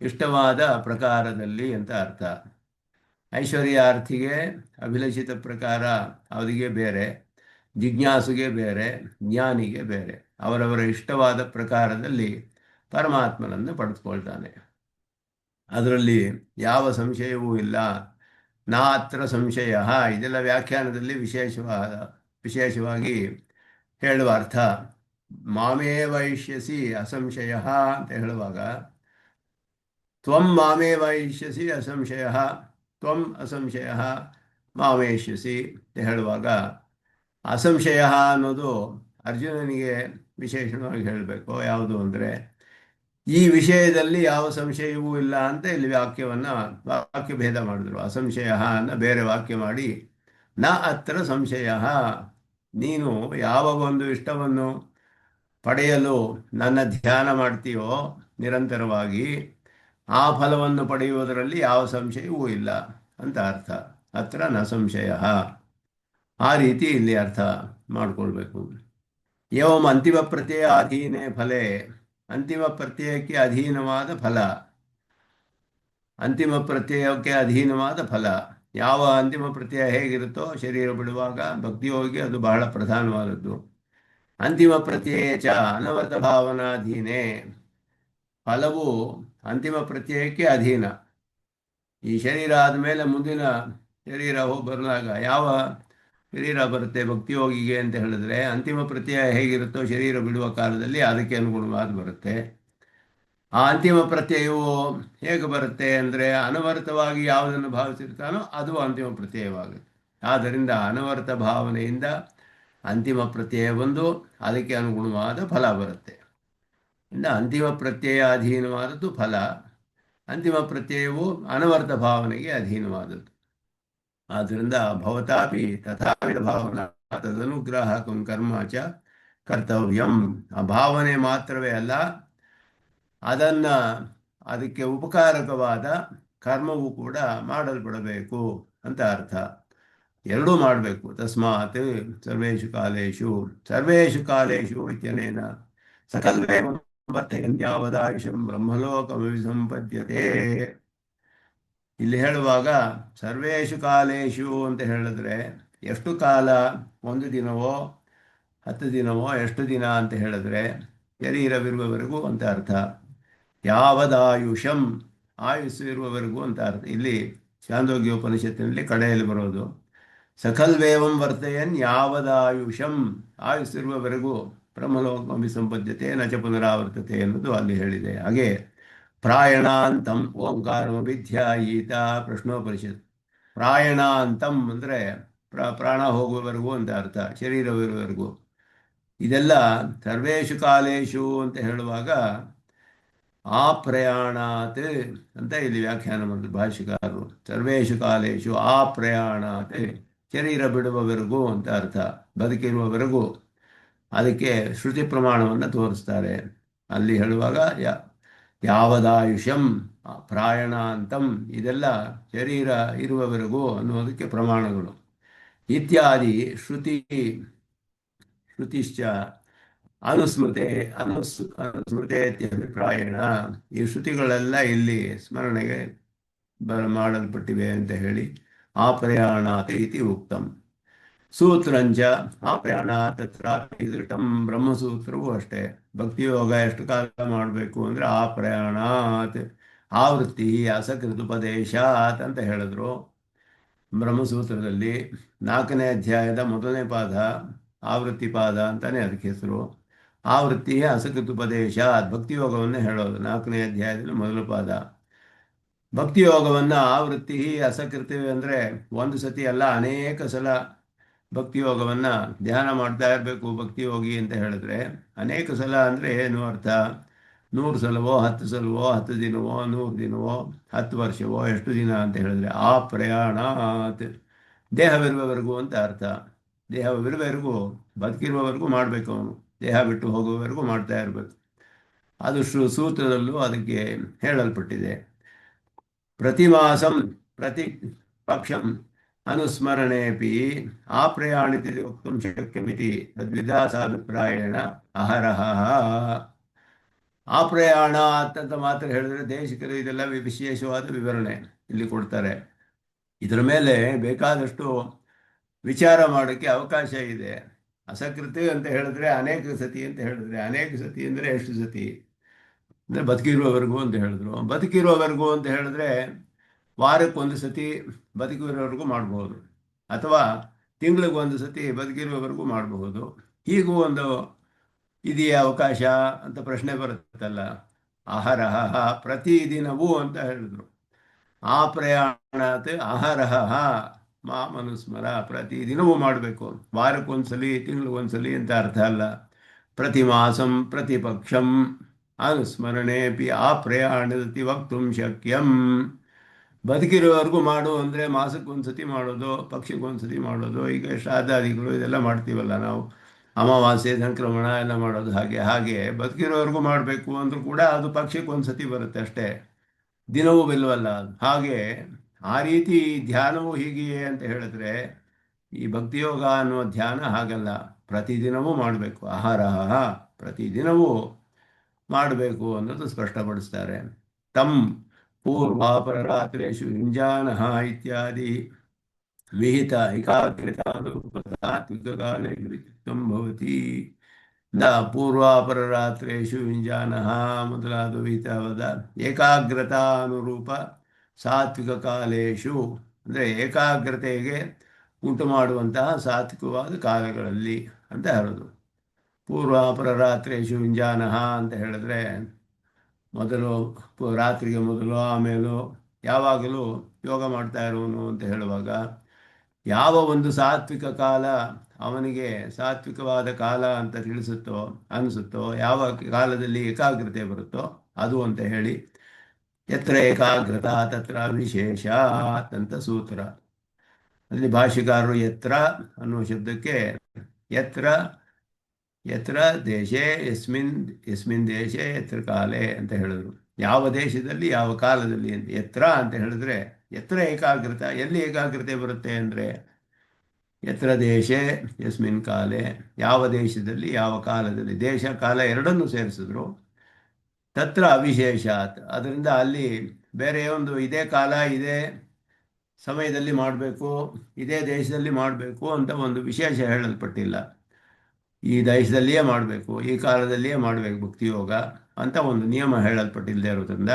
ಇಷ್ಟವಾದ ಪ್ರಕಾರದಲ್ಲಿ ಅಂತ ಅರ್ಥ. ಐಶ್ವರ್ಯಾರ್ಥಿಗೆ ಅಭಿಲಷಿತ ಪ್ರಕಾರ ಅವರಿಗೆ ಬೇರೆ, ಜಿಜ್ಞಾಸುಗೆ ಬೇರೆ, ಜ್ಞಾನಿಗೆ ಬೇರೆ. ಅವರವರ ಇಷ್ಟವಾದ ಪ್ರಕಾರದಲ್ಲಿ ಪರಮಾತ್ಮನನ್ನು ಪಡೆದುಕೊಳ್ತಾನೆ. ಅದರಲ್ಲಿ ಯಾವ ಸಂಶಯವೂ ಇಲ್ಲ. ನಾತ್ರ ಸಂಶಯ, ಇದೆಲ್ಲ ವ್ಯಾಖ್ಯಾನದಲ್ಲಿ ವಿಶೇಷವಾಗಿ ಹೇಳುವ ಅರ್ಥ. ಮಾಮೇ ವೈಷ್ಯಸಿ ಅಸಂಶಯ ಅಂತ ಹೇಳುವಾಗ ತ್ವಂ ಮಾಮೇ ವೈಷ್ಯಸಿ ಅಸಂಶಯ, ತ್ವಂ ಅಸಂಶಯ ಮಾಮೇಷ್ಯಸಿ ಅಂತ ಹೇಳುವಾಗ ಅಸಂಶಯ ಅನ್ನೋದು ಅರ್ಜುನನಿಗೆ ವಿಶೇಷವಾಗಿ ಹೇಳಬೇಕು. ಯಾವುದು ಅಂದರೆ ಈ ವಿಷಯದಲ್ಲಿ ಯಾವ ಸಂಶಯವೂ ಇಲ್ಲ ಅಂತ ಇಲ್ಲಿ ವಾಕ್ಯ ಭೇದ ಮಾಡಿದ್ರು. ಅಸಂಶಯ ಅನ್ನ ಬೇರೆ ವಾಕ್ಯ ಮಾಡಿ ನ ಅತ್ರ ಸಂಶಯ, ನೀನು ಯಾವ ಒಂದು ಇಷ್ಟವನ್ನು ಪಡೆಯಲು ನನ್ನ ಧ್ಯಾನ ಮಾಡ್ತೀಯೋ ನಿರಂತರವಾಗಿ, ಆ ಫಲವನ್ನು ಪಡೆಯುವುದರಲ್ಲಿ ಯಾವ ಸಂಶಯವೂ ಇಲ್ಲ ಅಂತ ಅರ್ಥ. ಅತ್ರ ನ ಸಂಶಯ, ಆ ರೀತಿ ಇಲ್ಲಿ ಅರ್ಥ ಮಾಡಿಕೊಳ್ಬೇಕು. ಏವಂ ಅಂತಿಮ ಪ್ರತ್ಯಯ ಅಧೀನೇ ಫಲೇ, ಅಂತಿಮ ಪ್ರತ್ಯಯಕ್ಕೆ ಅಧೀನವಾದ ಫಲ, ಅಂತಿಮ ಪ್ರತ್ಯಯಕ್ಕೆ ಅಧೀನವಾದ ಫಲ. ಯಾವ ಅಂತಿಮ ಪ್ರತ್ಯಯ ಹೇಗಿರುತ್ತೋ ಶರೀರ ಬಿಡುವಾಗ ಭಕ್ತಿಯೋಗಿ ಅದು ಬಹಳ ಪ್ರಧಾನವಾದದ್ದು. ಅಂತಿಮ ಪ್ರತ್ಯಯ ಚ ಅನವರತ ಭಾವನಾಧೀನೇ, ಫಲವು ಅಂತಿಮ ಪ್ರತ್ಯಯಕ್ಕೆ ಅಧೀನ. ಈ ಶರೀರ ಆದಮೇಲೆ ಮುಂದಿನ ಶರೀರ ಹೋಗಿ ಬರುವಾಗ ಯಾವ ಶರೀರ ಬರುತ್ತೆ ಭಕ್ತಿಯೋಗಿಗೆ ಅಂತ ಹೇಳಿದ್ರೆ, ಅಂತಿಮ ಪ್ರತ್ಯಯ ಹೇಗಿರುತ್ತೋ ಶರೀರ ಬಿಡುವ ಕಾಲದಲ್ಲಿ ಅದಕ್ಕೆ ಅನುಗುಣವಾದ ಬರುತ್ತೆ. ಆ ಅಂತಿಮ ಪ್ರತ್ಯಯವು ಹೇಗೆ ಬರುತ್ತೆ ಅಂದರೆ, ಅನವರತವಾಗಿ ಯಾವುದನ್ನು ಭಾವಿಸಿರ್ತಾನೋ ಅದು ಅಂತಿಮ ಪ್ರತ್ಯಯವಾಗುತ್ತೆ. ಆದ್ದರಿಂದ ಅನವರತ ಭಾವನೆಯಿಂದ ಅಂತಿಮ ಪ್ರತ್ಯಯ ಬಂದು ಅದಕ್ಕೆ ಅನುಗುಣವಾದ ಫಲ ಬರುತ್ತೆ. ಇನ್ನು ಅಂತಿಮ ಪ್ರತ್ಯಯ ಅಧೀನವಾದದ್ದು ಫಲ, ಅಂತಿಮ ಪ್ರತ್ಯಯವು ಅನವರ್ತ ಭಾವನೆಗೆ ಅಧೀನವಾದದ್ದು. ಆದ್ದರಿಂದ ಭವತಾಪಿ ತಥಾವಿಧ ಭಾವನಾ ತದನುಗ್ರಹ ಕರ್ಮ ಚ ಕರ್ತವ್ಯಂ. ಆ ಭಾವನೆ ಮಾತ್ರವೇ ಅಲ್ಲ, ಅದಕ್ಕೆ ಉಪಕಾರಕವಾದ ಕರ್ಮವೂ ಕೂಡ ಮಾಡಲ್ಪಡಬೇಕು ಅಂತ ಅರ್ಥ. ಎರಡೂ ಮಾಡಬೇಕು. ತಸ್ಮಾತ್ ಸರ್ವೇಷು ಕಾಲೇಷು ಇತ್ಯನೇನ ಸಕಲ್ವೇವ ವರ್ತಯನ್ಯಾವದಾಯುಷಂ ಬ್ರಹ್ಮಲೋಕಮಭಿಸಂಪದ್ಯತೆ. ಇಲ್ಲಿ ಹೇಳುವಾಗ ಸರ್ವೇಷು ಕಾಲೇಷು ಅಂತ ಹೇಳಿದ್ರೆ ಎಷ್ಟು ಕಾಲ, ಒಂದು ದಿನವೋ 10 ದಿನವೋ, ಎಷ್ಟು ದಿನ ಅಂತ ಹೇಳಿದ್ರೆ ಶರೀರವಿರುವವರೆಗೂ ಅಂತ ಅರ್ಥ. ಯಾವದಾಯುಷಂ, ಆಯುಸ್ಸು ಇರುವವರೆಗೂ ಅಂತ ಅರ್ಥ. ಇಲ್ಲಿ ಛಾಂದೋಗ್ಯ ಉಪನಿಷತ್ತಿನಲ್ಲಿ ಕಡೆಯಲ್ಲಿ ಬರೋದು ಸಕಲ್ವೇವಂ ವರ್ತಯನ್ ಯಾವದಾಯುಷಂ, ಆಯುಸ್ಸಿರುವವರೆಗೂ ಬ್ರಹ್ಮಲೋಕಮಿ ಸಂಪದ್ಯತೆ ನಚ ಪುನರಾವರ್ತತೆ ಎನ್ನುವುದು ಅಲ್ಲಿ ಹೇಳಿದೆ. ಹಾಗೆ ಪ್ರಾಯಣಾಂತಂ ಓಂಕಾರಮಭಿಧ್ಯಾಯೀತ ಪ್ರಶ್ನೋಪನಿಷತ್. ಪ್ರಾಯಣಾಂತಂ ಅಂದರೆ ಪ್ರಾಣ ಹೋಗುವವರೆಗೂ ಅಂತ ಅರ್ಥ, ಶರೀರವಿರುವವರೆಗೂ. ಇದೆಲ್ಲ ಸರ್ವೇಷು ಕಾಲೇಷು ಅಂತ ಹೇಳುವಾಗ ಆ ಪ್ರಯಾಣಾತ್ ಅಂತ ಇಲ್ಲಿ ವ್ಯಾಖ್ಯಾನ ಮಾಡಿದ್ರು ಭಾಷ್ಯಕಾರರು. ಸರ್ವೇಷು ಕಾಲೇಷು ಆ ಪ್ರಯಾಣಾತ್, ಶರೀರ ಬಿಡುವವರೆಗೂ ಅಂತ ಅರ್ಥ, ಬದುಕಿರುವವರೆಗೂ. ಅದಕ್ಕೆ ಶ್ರುತಿ ಪ್ರಮಾಣವನ್ನು ತೋರಿಸ್ತಾರೆ. ಅಲ್ಲಿ ಹೇಳುವಾಗ ಯಾವದಾಯುಷಂ ಪ್ರಾಯಣಾಂತಂ, ಇದೆಲ್ಲ ಶರೀರ ಇರುವವರೆಗೂ ಅನ್ನೋದಕ್ಕೆ ಪ್ರಮಾಣಗಳು. ಇತ್ಯಾದಿ ಶ್ರುತಿಶ್ಚ ಅನುಸ್ಮೃತೆ ಅಭಿಪ್ರಾಯಣ. ಈ ಶ್ರುತಿಗಳೆಲ್ಲ ಇಲ್ಲಿ ಸ್ಮರಣೆಗೆ ಮಾಡಲ್ಪಟ್ಟಿವೆ ಅಂತ ಹೇಳಿ ಆ ಪ್ರಯಾಣಾತ್ ಇತಿ ಉಕ್ತಂ. ಸೂತ್ರಂಚ ಆ ಪ್ರಯಾಣ ತತ್ರಾಪಿ ದೃಷ್ಟಂ. ಬ್ರಹ್ಮಸೂತ್ರವೂ ಅಷ್ಟೇ. ಭಕ್ತಿಯೋಗ ಎಷ್ಟು ಕಾಲ ಮಾಡಬೇಕು ಅಂದರೆ ಆ ಪ್ರಯಾಣಾತ್, ಆವೃತ್ತಿ ಅಸಕೃತುಪದೇಶಾತ್ ಅಂತ ಹೇಳಿದ್ರು ಬ್ರಹ್ಮಸೂತ್ರದಲ್ಲಿ. 4ನೇ ಅಧ್ಯಾಯದ 1ನೇ ಪಾದ ಆವೃತ್ತಿ ಪಾದ ಅಂತಾನೆ ಅದಕ್ಕೆ ಹೆಸರು. ಆವೃತ್ತಿ ಅಸಕೃತುಪದೇಶಾತ್, ಭಕ್ತಿಯೋಗವನ್ನು ಹೇಳೋದು 4ನೇ ಅಧ್ಯಾಯದಲ್ಲಿ 1ನೇ ಪಾದ. ಭಕ್ತಿಯೋಗವನ್ನು ಆವೃತ್ತಿ ಅಸಕೃತಿ ಅಂದರೆ ಒಂದು ಸತಿ ಅಲ್ಲ, ಅನೇಕ ಸಲ ಭಕ್ತಿಯೋಗವನ್ನು ಧ್ಯಾನ ಮಾಡ್ತಾ ಇರಬೇಕು ಭಕ್ತಿಯೋಗಿ ಅಂತ ಹೇಳಿದ್ರೆ. ಅನೇಕ ಸಲ ಅಂದರೆ ಏನು ಅರ್ಥ? 100 ಸಲವೋ 10 ಸಲವೋ 10 ದಿನವೋ 100 ದಿನವೋ 10 ವರ್ಷವೋ ಎಷ್ಟು ದಿನ ಅಂತ ಹೇಳಿದ್ರೆ ಆ ಪ್ರಯಾಣಾತ್, ದೇಹವಿರುವವರೆಗೂ ಅಂತ ಅರ್ಥ. ದೇಹವಿರುವವರೆಗೂ, ಬದುಕಿರುವವರೆಗೂ ಮಾಡಬೇಕು ಅವನು, ದೇಹ ಬಿಟ್ಟು ಹೋಗುವವರೆಗೂ ಮಾಡ್ತಾ ಇರಬೇಕು. ಅದು ಸೂತ್ರದಲ್ಲೂ ಅದಕ್ಕೆ ಹೇಳಲ್ಪಟ್ಟಿದೆ. ಪ್ರತಿ ಮಾಸಂ ಪ್ರತಿ ಪಕ್ಷಂ ಅನುಸ್ಮರಣೆಪಿ ಆ ಪ್ರಯಾಣಿತಿ ವಕ್ತುಂ ಶಕ್ಯಮಿತಿ ತದ್ವಿಧಾಸಾಭಿಪ್ರಾಯೇಣ ಅಹರಹ. ಆ ಪ್ರಯಾಣ ಅಂತ ಮಾತ್ರ ಹೇಳಿದ್ರೆ ದೇಶಿಕರು ಇದೆಲ್ಲ ವಿಶೇಷವಾದ ವಿವರಣೆ ಇಲ್ಲಿ ಕೊಡ್ತಾರೆ. ಇದರ ಮೇಲೆ ಬೇಕಾದಷ್ಟು ವಿಚಾರ ಮಾಡೋಕ್ಕೆ ಅವಕಾಶ ಇದೆ. ಅಸಕೃತಿ ಅಂತ ಹೇಳಿದ್ರೆ ಅನೇಕ ಸತಿ ಅಂತ ಹೇಳಿದ್ರೆ, ಅನೇಕ ಸತಿ ಅಂದರೆ ಎಷ್ಟು ಸತಿ ಅಂದರೆ ಬದುಕಿರುವವರೆಗೂ ಅಂತ ಹೇಳಿದ್ರು. ಬದುಕಿರುವವರೆಗೂ ಅಂತ ಹೇಳಿದ್ರೆ ವಾರಕ್ಕೊಂದು ಸತಿ ಬದುಕಿರೋವರೆಗೂ ಮಾಡಬಹುದು, ಅಥವಾ ತಿಂಗಳಿಗೊಂದು ಸತಿ ಬದುಕಿರುವವರೆಗೂ ಮಾಡಬಹುದು. ಹೀಗೂ ಒಂದು ಇದೆಯೇ ಅವಕಾಶ ಅಂತ ಪ್ರಶ್ನೆ ಬರುತ್ತಲ್ಲ. ಅಹರಹ ಪ್ರತಿದಿನವೂ ಅಂತ ಹೇಳಿದ್ರು. ಆ ಪ್ರಯಾಣಾತ್ ಅಹರಹ ಮನುಸ್ಮರ, ಪ್ರತಿದಿನವೂ ಮಾಡಬೇಕು. ವಾರಕ್ಕೊಂದ್ಸಲಿ ತಿಂಗಳಿಗೊಂದ್ಸಲಿ ಅಂತ ಅರ್ಥ ಅಲ್ಲ. ಪ್ರತಿ ಮಾಸಂ ಪ್ರತಿಪಕ್ಷಂ ಅನುಸ್ಮರಣೆಪಿ ಆಪ್ರಯಾಣತಿ ವಕ್ತುಂ ಶಕ್ಯಂ. ಬದುಕಿರೋವರೆಗೂ ಮಾಡು ಅಂದರೆ ಮಾಸಕ್ಕೊಂದ್ಸತಿ ಮಾಡೋದು, ಪಕ್ಷಕ್ಕೊಂದ್ಸತಿ ಮಾಡೋದು. ಈಗ ಶ್ರಾದ್ದಾದಿಗಳು ಇದೆಲ್ಲ ಮಾಡ್ತೀವಲ್ಲ ನಾವು, ಅಮಾವಾಸ್ಯೆ ಸಂಕ್ರಮಣ ಎಲ್ಲ ಮಾಡೋದು. ಹಾಗೆ ಹಾಗೆ ಬದುಕಿರೋವರೆಗೂ ಮಾಡಬೇಕು ಅಂದರೂ ಕೂಡ ಅದು ಪಕ್ಷಕ್ಕೊಂದ್ಸತಿ ಬರುತ್ತೆ ಅಷ್ಟೇ, ದಿನವೂ ಬಿಲ್ವಲ್ಲ ಅದು. ಹಾಗೆ ಆ ರೀತಿ ಧ್ಯಾನವೂ ಹೀಗೆಯೇ ಅಂತ ಹೇಳಿದ್ರೆ, ಈ ಭಕ್ತಿಯೋಗ ಅನ್ನುವ ಧ್ಯಾನ ಹಾಗಲ್ಲ, ಪ್ರತಿದಿನವೂ ಮಾಡಬೇಕು. ಆಹಾರ ಪ್ರತಿದಿನವೂ ಮಾಡಬೇಕು ಅನ್ನೋದು ಸ್ಪಷ್ಟಪಡಿಸ್ತಾರೆ. ತಂ ಪೂರ್ವಾಪರರಾತ್ರೇಷು ಯುಂಜಾನಃ ಇತ್ಯಾದಿ ವಿಹಿತ ಏಕಾಗ್ರತಾನುಪಸಾತ್ವಿಕಕಾಲೇ ಕೃತಿತ್ವಂ ಭವತಿ. ಪೂರ್ವಾಪರರಾತ್ರೇಷು ಯುಂಜಾನಃ ಮೊದಲಾದ ವಿಹಿತವಾದ ಏಕಾಗ್ರತಾನುರೂಪ ಸಾತ್ವಿಕ ಕಾಲೇಶು ಅಂದರೆ ಏಕಾಗ್ರತೆಗೆ ಉಂಟು ಮಾಡುವಂತಹ ಸಾತ್ವಿಕವಾದ ಕಾಲಗಳಲ್ಲಿ ಅಂತ ಹೇಳೋದು. ಪೂರ್ವಾಪರರಾತ್ರೇಷು ಯುಂಜಾನಃ ಅಂತ ಹೇಳಿದ್ರೆ ಮೊದಲು ರಾತ್ರಿಗೆ ಮೊದಲು ಆಮೇಲೂ ಯಾವಾಗಲೂ ಯೋಗ ಮಾಡ್ತಾ ಇರೋನು ಅಂತ ಹೇಳುವಾಗ, ಯಾವ ಒಂದು ಸಾತ್ವಿಕ ಕಾಲ ಅವನಿಗೆ ಸಾತ್ವಿಕವಾದ ಕಾಲ ಅಂತ ಅನಿಸುತ್ತೋ, ಯಾವ ಕಾಲದಲ್ಲಿ ಏಕಾಗ್ರತೆ ಬರುತ್ತೋ ಅದು ಅಂತ ಹೇಳಿ, ಯತ್ರ ಏಕಾಗ್ರತಾ ತತ್ರ ವಿಶೇಷ ಅಂತ ಸೂತ್ರ. ಅಲ್ಲಿ ಭಾಷ್ಯಕಾರರು ಯತ್ರ ಅನ್ನುವ ಶಬ್ದಕ್ಕೆ ಯತ್ರ ಯತ್ರ ದೇಶೇ ಯಸ್ಮಿನ್ ದೇಶೇ ಯತ್ರ ಕಾಲೇ ಅಂತ ಹೇಳಿದ್ರು. ಯಾವ ದೇಶದಲ್ಲಿ ಯಾವ ಕಾಲದಲ್ಲಿ ಅಂತ. ಯತ್ರ ಅಂತ ಹೇಳಿದ್ರೆ ಯತ್ರ ಏಕಾಗ್ರತ, ಎಲ್ಲಿ ಏಕಾಗ್ರತೆ ಬರುತ್ತೆ ಅಂದರೆ ಯತ್ರ ದೇಶೇ ಯಸ್ಮಿನ್ ಕಾಲೇ, ಯಾವ ದೇಶದಲ್ಲಿ ಯಾವ ಕಾಲದಲ್ಲಿ, ದೇಶ ಕಾಲ ಎರಡನ್ನೂ ಸೇರಿಸಿದ್ರು. ತತ್ರ ಅವಿಶೇಷಾತ್, ಅದರಿಂದ ಅಲ್ಲಿ ಬೇರೆ ಒಂದು ಇದೇ ಕಾಲ ಇದೇ ಸಮಯದಲ್ಲಿ ಮಾಡಬೇಕು, ಇದೇ ದೇಶದಲ್ಲಿ ಮಾಡಬೇಕು ಅಂತ ಒಂದು ವಿಶೇಷ ಹೇಳಲ್ಪಟ್ಟಿಲ್ಲ. ಈ ದೇಶದಲ್ಲಿಯೇ ಮಾಡಬೇಕು, ಈ ಕಾಲದಲ್ಲಿಯೇ ಮಾಡಬೇಕು ಭಕ್ತಿಯೋಗ ಅಂತ ಒಂದು ನಿಯಮ ಹೇಳಲ್ಪಟ್ಟಿಲ್ಲದೆ ಇರೋದ್ರಿಂದ,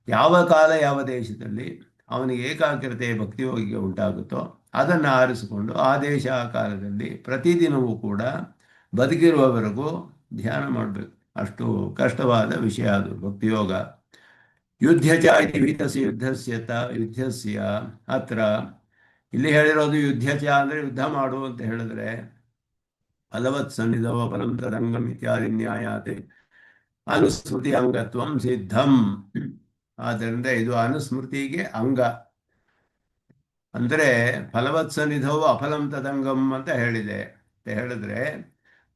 ಯಾವ ಕಾಲ ಯಾವ ದೇಶದಲ್ಲಿ ಅವನಿಗೆ ಏಕಾಗ್ರತೆ ಭಕ್ತಿಯೋಗಿಗೆ ಉಂಟಾಗುತ್ತೋ ಅದನ್ನು ಆರಿಸಿಕೊಂಡು ಆ ದೇಶ ಆ ಕಾಲದಲ್ಲಿ ಪ್ರತಿದಿನವೂ ಕೂಡ ಬದುಕಿರುವವರೆಗೂ ಧ್ಯಾನ ಮಾಡಬೇಕು. ಅಷ್ಟು ಕಷ್ಟವಾದ ವಿಷಯ ಅದು ಭಕ್ತಿಯೋಗ. ಯುದ್ಧಚ ಇತಿ ವಿಹಿತಸ್ಯ ಯುದ್ಧಸ್ಯ ಅತ್ರ ಇಲ್ಲಿ ಹೇಳಿರೋದು ಯುದ್ಧಚ ಅಂದರೆ ಯುದ್ಧ ಮಾಡು ಅಂತ ಹೇಳಿದ್ರೆ, ಫಲವತ್ ಸನ್ನಿಧವ ಫಲಂ ತದಂಗಂ ಇತ್ಯಾದಿ ನ್ಯಾಯಾತೆ ಅನುಸ್ಮೃತಿ ಅಂಗತ್ವಂ ಸಿದ್ಧಂ. ಆದ್ದರಿಂದ ಇದು ಅನುಸ್ಮೃತಿಗೆ ಅಂಗ. ಅಂದರೆ ಫಲವತ್ ಸನ್ನಿಧವು ಅಫಲಂ ತದಂಗಂ ಅಂತ ಹೇಳಿದೆ ಅಂತ ಹೇಳಿದ್ರೆ,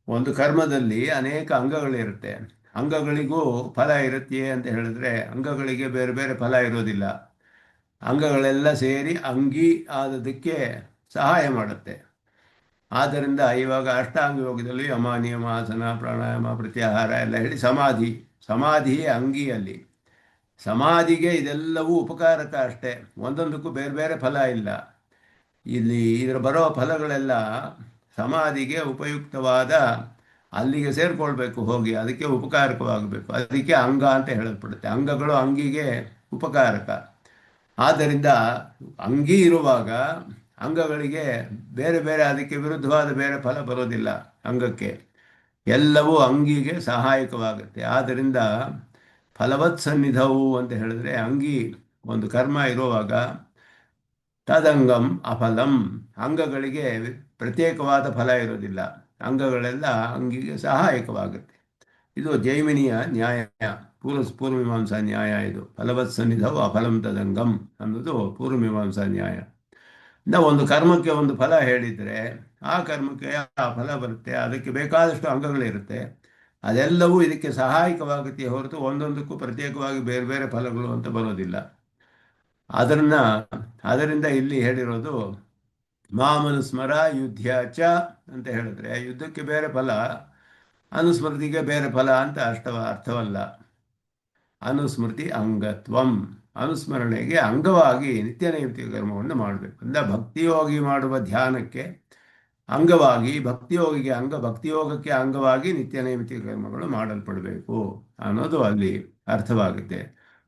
ಒಂದು ಕರ್ಮದಲ್ಲಿ ಅನೇಕ ಅಂಗಗಳಿರುತ್ತೆ, ಅಂಗಗಳಿಗೂ ಫಲ ಇರುತ್ತೆ ಅಂತ ಹೇಳಿದ್ರೆ ಅಂಗಗಳಿಗೆ ಬೇರೆ ಬೇರೆ ಫಲ ಇರೋದಿಲ್ಲ. ಅಂಗಗಳೆಲ್ಲ ಸೇರಿ ಅಂಗಿ ಆದದಕ್ಕೆ ಸಹಾಯ ಮಾಡುತ್ತೆ. ಆದ್ದರಿಂದ ಇವಾಗ ಅಷ್ಟಾಂಗ ಯೋಗದಲ್ಲಿ ಯಮ ನಿಯಮ ಆಸನ ಪ್ರಾಣಾಯಾಮ ಪ್ರತ್ಯಾಹಾರ ಎಲ್ಲ ಹೇಳಿ ಸಮಾಧಿಯೇ ಅಂಗಿಯಲ್ಲಿ. ಸಮಾಧಿಗೆ ಇದೆಲ್ಲವೂ ಉಪಕಾರಕ ಅಷ್ಟೇ, ಒಂದೊಂದಕ್ಕೂ ಬೇರೆ ಬೇರೆ ಫಲ ಇಲ್ಲ. ಇಲ್ಲಿ ಇದರ ಬರೋ ಫಲಗಳೆಲ್ಲ ಸಮಾಧಿಗೆ ಉಪಯುಕ್ತವಾದ, ಅಲ್ಲಿಗೆ ಸೇರಿಕೊಳ್ಬೇಕು ಹೋಗಿ, ಅದಕ್ಕೆ ಉಪಕಾರಕವಾಗಬೇಕು. ಅದಕ್ಕೆ ಅಂಗ ಅಂತ ಹೇಳಲ್ಪಡುತ್ತೆ. ಅಂಗಗಳು ಅಂಗಿಗೆ ಉಪಕಾರಕ. ಆದ್ದರಿಂದ ಅಂಗಿ ಇರುವಾಗ ಅಂಗಗಳಿಗೆ ಬೇರೆ ಬೇರೆ ಅದಕ್ಕೆ ವಿರುದ್ಧವಾದ ಬೇರೆ ಫಲ ಬರೋದಿಲ್ಲ. ಅಂಗಕ್ಕೆ ಎಲ್ಲವೂ ಅಂಗಿಗೆ ಸಹಾಯಕವಾಗುತ್ತೆ. ಆದ್ದರಿಂದ ಫಲವತ್ ಸನ್ನಿಧವು ಅಂತ ಹೇಳಿದ್ರೆ, ಅಂಗಿ ಒಂದು ಕರ್ಮ ಇರುವಾಗ ತದಂಗಂ ಅಫಲಂ, ಅಂಗಗಳಿಗೆ ಪ್ರತ್ಯೇಕವಾದ ಫಲ ಇರೋದಿಲ್ಲ, ಅಂಗಗಳೆಲ್ಲ ಅಂಗಿಗೆ ಸಹಾಯಕವಾಗುತ್ತೆ. ಇದು ಜೈಮಿನಿಯ ನ್ಯಾಯ, ಪೂರ್ವಮೀಮಾಂಸಾ ನ್ಯಾಯ. ಇದು ಫಲವತ್ ಸನ್ನಿಧವು ಅಫಲಂ ತದಂಗಂ ಅನ್ನೋದು ಪೂರ್ವಮೀಮಾಂಸಾ ನ್ಯಾಯ. ಒಂದು ಕರ್ಮಕ್ಕೆ ಒಂದು ಫಲ ಹೇಳಿದರೆ ಆ ಕರ್ಮಕ್ಕೆ ಆ ಫಲ ಬರುತ್ತೆ, ಅದಕ್ಕೆ ಬೇಕಾದಷ್ಟು ಅಂಗಗಳಿರುತ್ತೆ, ಅದೆಲ್ಲವೂ ಇದಕ್ಕೆ ಸಹಾಯಕವಾಗುತ್ತೆ ಹೊರತು ಒಂದೊಂದಕ್ಕೂ ಪ್ರತ್ಯೇಕವಾಗಿ ಬೇರೆ ಬೇರೆ ಫಲಗಳು ಅಂತ ಬರೋದಿಲ್ಲ. ಅದರಿಂದ ಇಲ್ಲಿ ಹೇಳಿರೋದು ಮಾಮನುಸ್ಮರ ಯುದ್ಧ ಚ ಅಂತ ಹೇಳಿದ್ರೆ, ಯುದ್ಧಕ್ಕೆ ಬೇರೆ ಫಲ, ಅನುಸ್ಮೃತಿಗೆ ಬೇರೆ ಫಲ ಅಂತ ಅರ್ಥವಲ್ಲ. ಅನುಸ್ಮೃತಿ ಅಂಗತ್ವಂ, ಅನುಸ್ಮರಣೆಗೆ ಅಂಗವಾಗಿ ನಿತ್ಯ ನೈಮಿತ್ತಿಕ ಕರ್ಮವನ್ನು ಮಾಡಬೇಕು. ಅಂದರೆ ಭಕ್ತಿಯೋಗಿ ಮಾಡುವ ಧ್ಯಾನಕ್ಕೆ ಅಂಗವಾಗಿ, ಭಕ್ತಿಯೋಗಕ್ಕೆ ಅಂಗವಾಗಿ ನಿತ್ಯ ನೈಮಿತ್ತಿಕ ಕರ್ಮಗಳು ಮಾಡಲ್ಪಡಬೇಕು ಅನ್ನೋದು ಅಲ್ಲಿ ಅರ್ಥವಾಗುತ್ತೆ.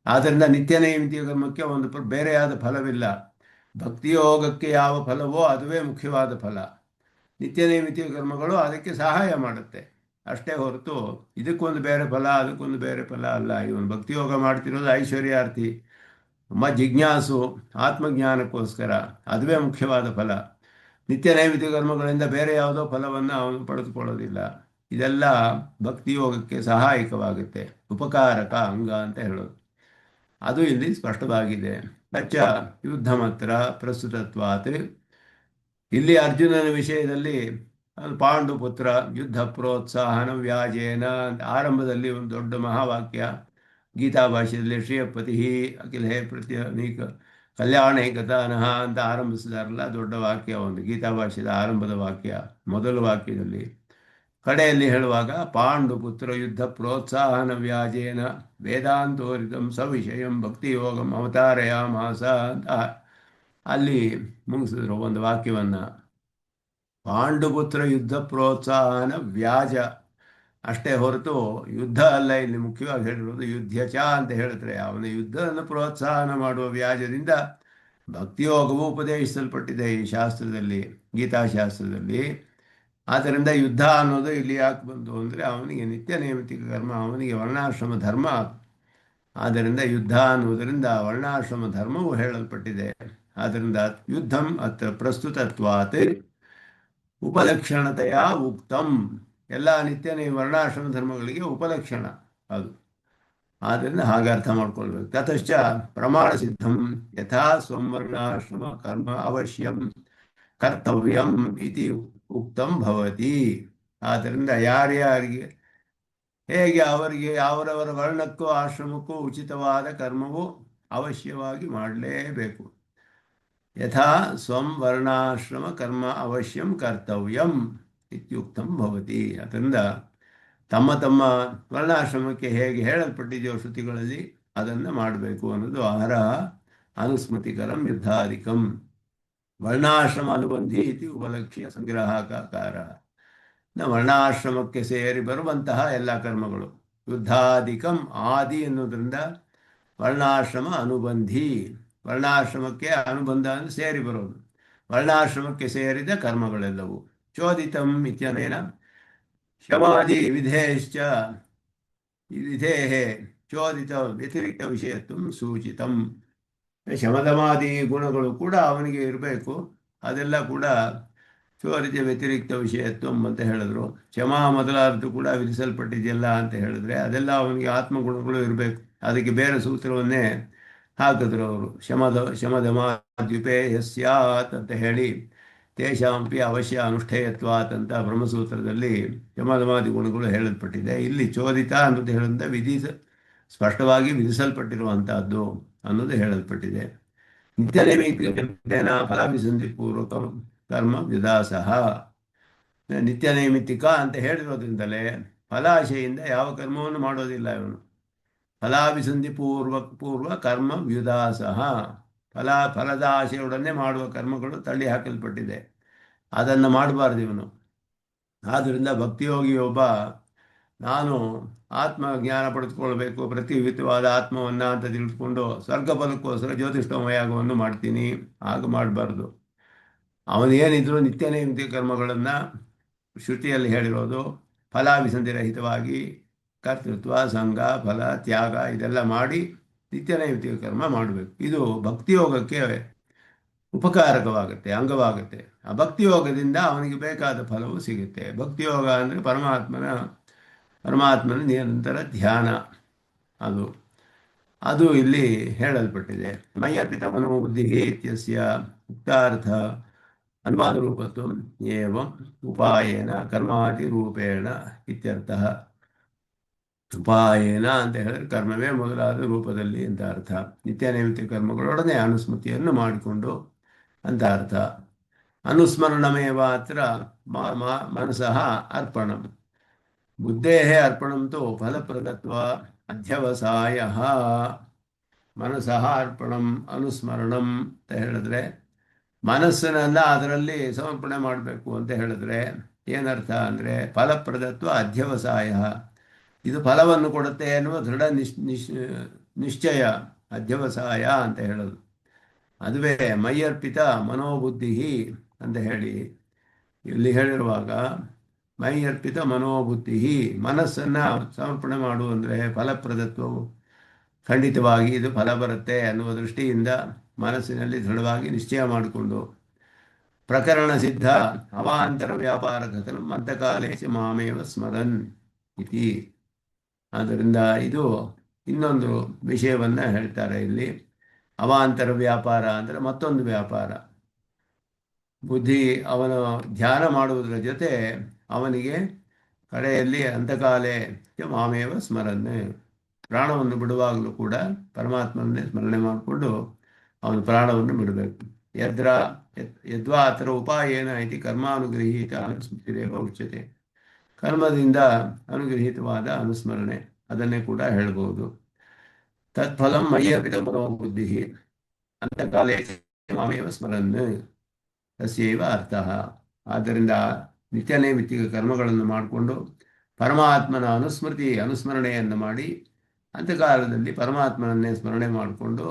ಆದ್ದರಿಂದ ನಿತ್ಯ ನೈಮಿತ್ತಿಕ ಕರ್ಮಕ್ಕೆ ಒಂದು ಬೇರೆಯಾದ ಫಲವಿಲ್ಲ. ಭಕ್ತಿಯೋಗಕ್ಕೆ ಯಾವ ಫಲವೋ ಅದುವೇ ಮುಖ್ಯವಾದ ಫಲ. ನಿತ್ಯ ನೈಮಿತ್ತಿಕ ಕರ್ಮಗಳು ಅದಕ್ಕೆ ಸಹಾಯ ಮಾಡುತ್ತೆ ಅಷ್ಟೇ ಹೊರತು ಇದಕ್ಕೊಂದು ಬೇರೆ ಫಲ ಅದಕ್ಕೊಂದು ಬೇರೆ ಫಲ ಅಲ್ಲ. ಇವನು ಭಕ್ತಿಯೋಗ ಮಾಡ್ತಿರೋದು ಐಶ್ವರ್ಯಾರ್ಥಿ, ಜಿಜ್ಞಾಸು, ಆತ್ಮಜ್ಞಾನಕ್ಕೋಸ್ಕರ, ಅದುವೇ ಮುಖ್ಯವಾದ ಫಲ. ನಿತ್ಯ ನೈಮಿತ್ತಿಕ ಕರ್ಮಗಳಿಂದ ಬೇರೆ ಯಾವುದೋ ಫಲವನ್ನು ಅವನು ಪಡೆದುಕೊಳ್ಳೋದಿಲ್ಲ. ಇದೆಲ್ಲ ಭಕ್ತಿಯೋಗಕ್ಕೆ ಸಹಾಯಕವಾಗುತ್ತೆ, ಉಪಕಾರಕ ಅಂಗ ಅಂತ ಹೇಳೋದು. ಅದು ಇಲ್ಲಿ ಸ್ಪಷ್ಟವಾಗಿದೆ. ತಚ್ಚ ಯುದ್ಧ ಮಾತ್ರ ಪ್ರಸ್ತುತತ್ವಾತ್. ಇಲ್ಲಿ ಅರ್ಜುನನ ವಿಷಯದಲ್ಲಿ ಅದು ಪಾಂಡುಪುತ್ರ ಯುದ್ಧ ಪ್ರೋತ್ಸಾಹನ ವ್ಯಾಜೇನ ಅಂತ ಆರಂಭದಲ್ಲಿ ಒಂದು ದೊಡ್ಡ ಮಹಾವಾಕ್ಯ. ಗೀತಾ ಭಾಷೆಯಲ್ಲಿ ಶ್ರೇಯಪತಿ ಅಖಿಲ ಪ್ರತ್ಯನೀಕ ಕಲ್ಯಾಣೈಕತಾನಃ ಅಂತ ಆರಂಭಿಸಿದಾರಲ್ಲ, ದೊಡ್ಡ ವಾಕ್ಯ ಒಂದು ಗೀತಾ ಭಾಷೆಯ ಆರಂಭದ ವಾಕ್ಯ. ಮೊದಲ ವಾಕ್ಯದಲ್ಲಿ ಕಡೆಯಲ್ಲಿ ಹೇಳುವಾಗ ಪಾಂಡುಪುತ್ರ ಯುದ್ಧ ಪ್ರೋತ್ಸಾಹನ ವ್ಯಾಜೇನ ವೇದಾಂತೋರಿತಂ ಸವಿಷಯಂ ಭಕ್ತಿಯೋಗಂ ಅವತಾರಯಾಮಾಸ ಅಂತ ಅಲ್ಲಿ ಮುಗಿಸಿದ್ರು ಒಂದು ವಾಕ್ಯವನ್ನು. ಪಾಂಡುಪುತ್ರ ಯುದ್ಧ ಪ್ರೋತ್ಸಾಹನ ವ್ಯಾಜ ಅಷ್ಟೇ ಹೊರತು ಯುದ್ಧ ಅಲ್ಲ. ಇಲ್ಲಿ ಮುಖ್ಯವಾಗಿ ಹೇಳಿರೋದು ಯುದ್ಧಚ ಅಂತ ಹೇಳ್ತಾರೆ. ಅವನ ಯುದ್ಧವನ್ನು ಪ್ರೋತ್ಸಾಹನ ಮಾಡುವ ವ್ಯಾಜದಿಂದ ಭಕ್ತಿಯೋಗವು ಉಪದೇಶಿಸಲ್ಪಟ್ಟಿದೆ ಈ ಶಾಸ್ತ್ರದಲ್ಲಿ, ಗೀತಾಶಾಸ್ತ್ರದಲ್ಲಿ. ಆದ್ದರಿಂದ ಯುದ್ಧ ಅನ್ನೋದು ಇಲ್ಲಿ ಯಾಕೆ ಬಂತು ಅಂದರೆ ಅವನಿಗೆ ನಿತ್ಯ ನೈಮಿತ್ತಿಕ ಕರ್ಮ, ಅವನಿಗೆ ವರ್ಣಾಶ್ರಮ ಧರ್ಮ. ಆದ್ದರಿಂದ ಯುದ್ಧ ಅನ್ನುವುದರಿಂದ ವರ್ಣಾಶ್ರಮ ಧರ್ಮವು ಹೇಳಲ್ಪಟ್ಟಿದೆ. ಆದ್ದರಿಂದ ಯುದ್ಧಂ ಅತ್ರ ಪ್ರಸ್ತುತತ್ವಾತ್ ಉಪಲಕ್ಷಣತೆಯ ಉಕ್ತಂ. ಎಲ್ಲ ನಿತ್ಯ ವರ್ಣಾಶ್ರಮ ಧರ್ಮಗಳಿಗೆ ಉಪಲಕ್ಷಣ ಅದು. ಆದ್ದರಿಂದ ಹಾಗೆ ಅರ್ಥ ಮಾಡ್ಕೊಳ್ಬೇಕು. ತತಶ್ಚ ಪ್ರಮಾಣ ಸಿದ್ಧಂ ಯಥಾ ಸ್ವರ್ಣಾಶ್ರಮ ಕರ್ಮ ಅವಶ್ಯಂ ಕರ್ತವ್ಯಂ ಇತಿ ಉಕ್ತಂ ಭವತಿ. ಆದ್ದರಿಂದ ಯಾರ್ಯಾರಿಗೆ ಹೇಗೆ ಅವರಿಗೆ ಅವರವರ ವರ್ಣಕ್ಕೂ ಆಶ್ರಮಕ್ಕೂ ಉಚಿತವಾದ ಕರ್ಮವು ಅವಶ್ಯವಾಗಿ ಮಾಡಲೇಬೇಕು. ಯಥಾ ಸ್ವಂ ವರ್ಣಾಶ್ರಮ ಕರ್ಮ ಅವಶ್ಯಂ ಕರ್ತವ್ಯಂ ಇತ್ಯುಕ್ತಂ ಭವತಿ. ಅದರಿಂದ ತಮ್ಮ ತಮ್ಮ ವರ್ಣಾಶ್ರಮಕ್ಕೆ ಹೇಗೆ ಹೇಳಲ್ಪಟ್ಟಿದೆಯೋ ಶ್ರುತಿಗಳಲ್ಲಿ ಅದನ್ನು ಮಾಡಬೇಕು ಅನ್ನೋದು ಆಹಾರ ಅನುಸ್ಮೃತಿಕರಂ ಯುದ್ಧಾಧಿಕಂ ವರ್ಣಾಶ್ರಮ ಅನುಬಂಧಿ ಇತಿ ಉಪಲಕ್ಷ್ಯ ಸಂಗ್ರಹಕಾರ. ವರ್ಣಾಶ್ರಮಕ್ಕೆ ಸೇರಿ ಬರುವಂತಹ ಎಲ್ಲ ಕರ್ಮಗಳು ಯುದ್ಧಾಧಿಕಂ ಆದಿ ಎನ್ನುವುದರಿಂದ ವರ್ಣಾಶ್ರಮ ಅನುಬಂಧಿ, ವರ್ಣಾಶ್ರಮಕ್ಕೆ ಅನುಬಂಧ ಅಂದರೆ ಸೇರಿ ಬರೋದು, ವರ್ಣಾಶ್ರಮಕ್ಕೆ ಸೇರಿದ ಕರ್ಮಗಳೆಲ್ಲವೂ. ಚೋದಿತಂ ಇತ್ಯನೇನ ಶಮಾದಿ ವಿಧೇಶ್ಚ ವಿಧೇಃ ಚೋದಿತ ವ್ಯತಿರಿಕ್ತ ವಿಷಯತ್ವಂ ಸೂಚಿತಂ. ಶಮದಮಾದಿ ಗುಣಗಳು ಕೂಡ ಅವನಿಗೆ ಇರಬೇಕು. ಅದೆಲ್ಲ ಕೂಡ ಚೋದಿತ ವ್ಯತಿರಿಕ್ತ ವಿಷಯತ್ವಂ ಅಂತ ಹೇಳಿದ್ರು. ಶಮ ಮೊದಲಾದ್ದು ಕೂಡ ವಿಧಿಸಲ್ಪಟ್ಟಿದೆಯಲ್ಲ ಅಂತ ಹೇಳಿದ್ರೆ ಅದೆಲ್ಲ ಅವನಿಗೆ ಆತ್ಮಗುಣಗಳು ಇರಬೇಕು. ಅದಕ್ಕೆ ಬೇರೆ ಸೂತ್ರವನ್ನೇ ಹಾಕಿದ್ರು ಅವರು. ಶಮದಮಾದ್ಯುಪೇ ಯಸ್ಯಾತ್ ಅಂತ ಹೇಳಿ ತೇಷಾಂಪಿ ಅವಶ್ಯ ಅನುಷ್ಠೇಯತ್ವಾತ್ ಅಂತ ಬ್ರಹ್ಮಸೂತ್ರದಲ್ಲಿ ಶಮದಮಾದಿ ಗುಣಗಳು ಹೇಳಲ್ಪಟ್ಟಿದೆ. ಇಲ್ಲಿ ಚೋದಿತ ಅನ್ನೋದು ಹೇಳೋದ್ರಿಂದ ಸ್ಪಷ್ಟವಾಗಿ ವಿಧಿಸಲ್ಪಟ್ಟಿರುವಂತಹದ್ದು ಅನ್ನೋದು ಹೇಳಲ್ಪಟ್ಟಿದೆ. ನಿತ್ಯ ನೈಮಿತ್ತಿಕ ಫಲಾಭಿಸಂಧಿ ಪೂರ್ವಕ ಕರ್ಮ ವಿದಾಸಃ. ನಿತ್ಯ ನೈಮಿತ್ತಿಕ ಅಂತ ಹೇಳಿರೋದ್ರಿಂದಲೇ ಫಲಾಶೆಯಿಂದ ಯಾವ ಕರ್ಮವನ್ನು ಮಾಡೋದಿಲ್ಲ ಇವನು. ಫಲಾಭಿಸಂಧಿ ಪೂರ್ವ ಕರ್ಮ ವ್ಯುದಾಸಃ. ಫಲದ ಆಶೆಯೊಡನೆ ಮಾಡುವ ಕರ್ಮಗಳು ತಳ್ಳಿ ಹಾಕಲ್ಪಟ್ಟಿದೆ, ಅದನ್ನು ಮಾಡಬಾರ್ದು ಇವನು. ಆದ್ದರಿಂದ ಭಕ್ತಿಯೋಗಿಯೊಬ್ಬ ನಾನು ಆತ್ಮ ಜ್ಞಾನ ಪಡೆದುಕೊಳ್ಬೇಕು, ಪ್ರತಿವಿಧವಾದ ಆತ್ಮವನ್ನು ಅಂತ ತಿಳಿದುಕೊಂಡು ಸ್ವರ್ಗ ಫಲಕ್ಕೋಸ್ಕರ ಜ್ಯೋತಿಷ್ಠೋಮಯಾಗವನ್ನು ಮಾಡ್ತೀನಿ, ಆಗ ಮಾಡಬಾರ್ದು. ಅವನೇನಿದ್ರು ನಿತ್ಯ ನೈಮಿತ್ತಿಕ ಕರ್ಮಗಳನ್ನು ಶ್ರುತಿಯಲ್ಲಿ ಹೇಳಿರೋದು ಫಲಾಭಿಸಂಧಿರಹಿತವಾಗಿ ಕರ್ತೃತ್ವ ಸಂಘ ಫಲ ತ್ಯಾಗ ಇದೆಲ್ಲ ಮಾಡಿ ನಿತ್ಯ ನೈಮಿತ್ತಿಕ ಕರ್ಮ ಮಾಡಬೇಕು. ಇದು ಭಕ್ತಿಯೋಗಕ್ಕೆ ಉಪಕಾರಕವಾಗುತ್ತೆ, ಅಂಗವಾಗುತ್ತೆ. ಆ ಭಕ್ತಿಯೋಗದಿಂದ ಅವನಿಗೆ ಬೇಕಾದ ಫಲವು ಸಿಗುತ್ತೆ. ಭಕ್ತಿಯೋಗ ಅಂದರೆ ಪರಮಾತ್ಮನ ನಿರಂತರ ಧ್ಯಾನ. ಅದು ಇಲ್ಲಿ ಹೇಳಲ್ಪಟ್ಟಿದೆ. ಮಯ್ಯರ್ಪಿತ ಮನೋಬುದ್ಧಿ ಇತ್ಯಸ್ಯ ಉಕ್ತಾರ್ಥ ಅನುವಾದ ರೂಪತ್ವ ಏವಂ ಉಪಾಯೇನ ಕರ್ಮಾದಿ ರೂಪೇಣ ಇತ್ಯರ್ಥಃ. ಉಪಾಯೇನ ಅಂತ ಹೇಳಿದ್ರೆ ಕರ್ಮವೇ ಮೊದಲಾದ ರೂಪದಲ್ಲಿ ಅಂತ ಅರ್ಥ. ನಿತ್ಯ ನೈಮಿತ್ತಿಕ ಕರ್ಮಗಳೊಡನೆ ಅನುಸ್ಮೃತಿಯನ್ನು ಮಾಡಿಕೊಂಡು ಅಂತ ಅರ್ಥ. ಅನುಸ್ಮರಣಮೇವ ಅತ್ರ ಮನಸಃ ಅರ್ಪಣಂ. ಬುದ್ಧೇಃ ಅರ್ಪಣಂ ತು ಫಲಪ್ರದತ್ವ ಅಧ್ಯವಸಾಯ. ಮನಸಃ ಅರ್ಪಣಂ ಅನುಸ್ಮರಣಂ ಅಂತ ಹೇಳಿದ್ರೆ ಮನಸ್ಸನ್ನೆಲ್ಲ ಅದರಲ್ಲಿ ಸಮರ್ಪಣೆ ಮಾಡಬೇಕು ಅಂತ ಹೇಳಿದ್ರೆ ಏನರ್ಥ ಅಂದರೆ ಫಲಪ್ರದತ್ವ ಅಧ್ಯವಸಾಯ. ಇದು ಫಲವನ್ನು ಕೊಡುತ್ತೆ ಎನ್ನುವ ದೃಢ ನಿಶ್ಚಯ ಅಧ್ಯವಸಾಯ ಅಂತ ಹೇಳೋದು. ಅದುವೇ ಮೈಯರ್ಪಿತ ಮನೋಬುದ್ಧಿ ಅಂತ ಹೇಳಿ ಇಲ್ಲಿ ಹೇಳಿರುವಾಗ ಮೈಯರ್ಪಿತ ಮನೋಬುದ್ಧಿ, ಮನಸ್ಸನ್ನು ಸಮರ್ಪಣೆ ಮಾಡು ಅಂದರೆ ಫಲಪ್ರದತ್ವವು ಖಂಡಿತವಾಗಿ ಇದು ಫಲ ಬರುತ್ತೆ ಅನ್ನುವ ದೃಷ್ಟಿಯಿಂದ ಮನಸ್ಸಿನಲ್ಲಿ ದೃಢವಾಗಿ ನಿಶ್ಚಯ ಮಾಡಿಕೊಂಡು ಪ್ರಕರಣ ಸಿದ್ಧ ಅವಾಂತರ ವ್ಯಾಪಾರ ಕಥನಂ ಅಂತಕಾಲೇ ಚ ಮಾಮೇವ ಸ್ಮರನ್ ಇತಿ. ಆದ್ದರಿಂದ ಇದು ಇನ್ನೊಂದು ವಿಷಯವನ್ನ ಹೇಳ್ತಾರೆ ಇಲ್ಲಿ. ಅವಾಂತರ ವ್ಯಾಪಾರ ಅಂದರೆ ಮತ್ತೊಂದು ವ್ಯಾಪಾರ. ಬುದ್ಧಿ ಅವನು ಧ್ಯಾನ ಮಾಡುವುದರ ಜೊತೆ ಅವನಿಗೆ ಕಡೆಯಲ್ಲಿ ಅಂತಕಾಲೇ ಚ ಮಾಮೇವ ಸ್ಮರನ್, ಪ್ರಾಣವನ್ನು ಬಿಡುವಾಗಲೂ ಕೂಡ ಪರಮಾತ್ಮನನ್ನೇ ಸ್ಮರಣೆ ಮಾಡಿಕೊಂಡು ಅವನು ಪ್ರಾಣವನ್ನು ಬಿಡಬೇಕು. ಯದ್ರ ಯದ್ವಾ ಅತ್ರ ಉಪಾಯೇನ ಇತಿ ಕರ್ಮಾನುಗೃಹೀತ ಅನುಸ್ಮೃತಿರೇವ ಉಚ್ಯತೆ. ಕರ್ಮದಿಂದ ಅನುಗೃಹೀತವಾದ ಅನುಸ್ಮರಣೆ ಅದನ್ನೇ ಕೂಡ ಹೇಳ್ಬೋದು. ತತ್ಫಲಂ ಮಯ್ಯಪಿತ ಮನೋಬುದ್ಧಿ ಅಂತಕಾಲೇ ಮಾಮೇವ ಸ್ಮರನ್ ತಸ್ಯೈವ ಅರ್ಥಃ. ಆದ್ದರಿಂದ ನಿತ್ಯ ನೈಮಿತ್ತಿಕ ಕರ್ಮಗಳನ್ನು ಮಾಡಿಕೊಂಡು ಪರಮಾತ್ಮನ ಅನುಸ್ಮರಣೆಯನ್ನು ಮಾಡಿ ಅಂತಕಾಲದಲ್ಲಿ ಪರಮಾತ್ಮನನ್ನೇ ಸ್ಮರಣೆ ಮಾಡಿಕೊಂಡು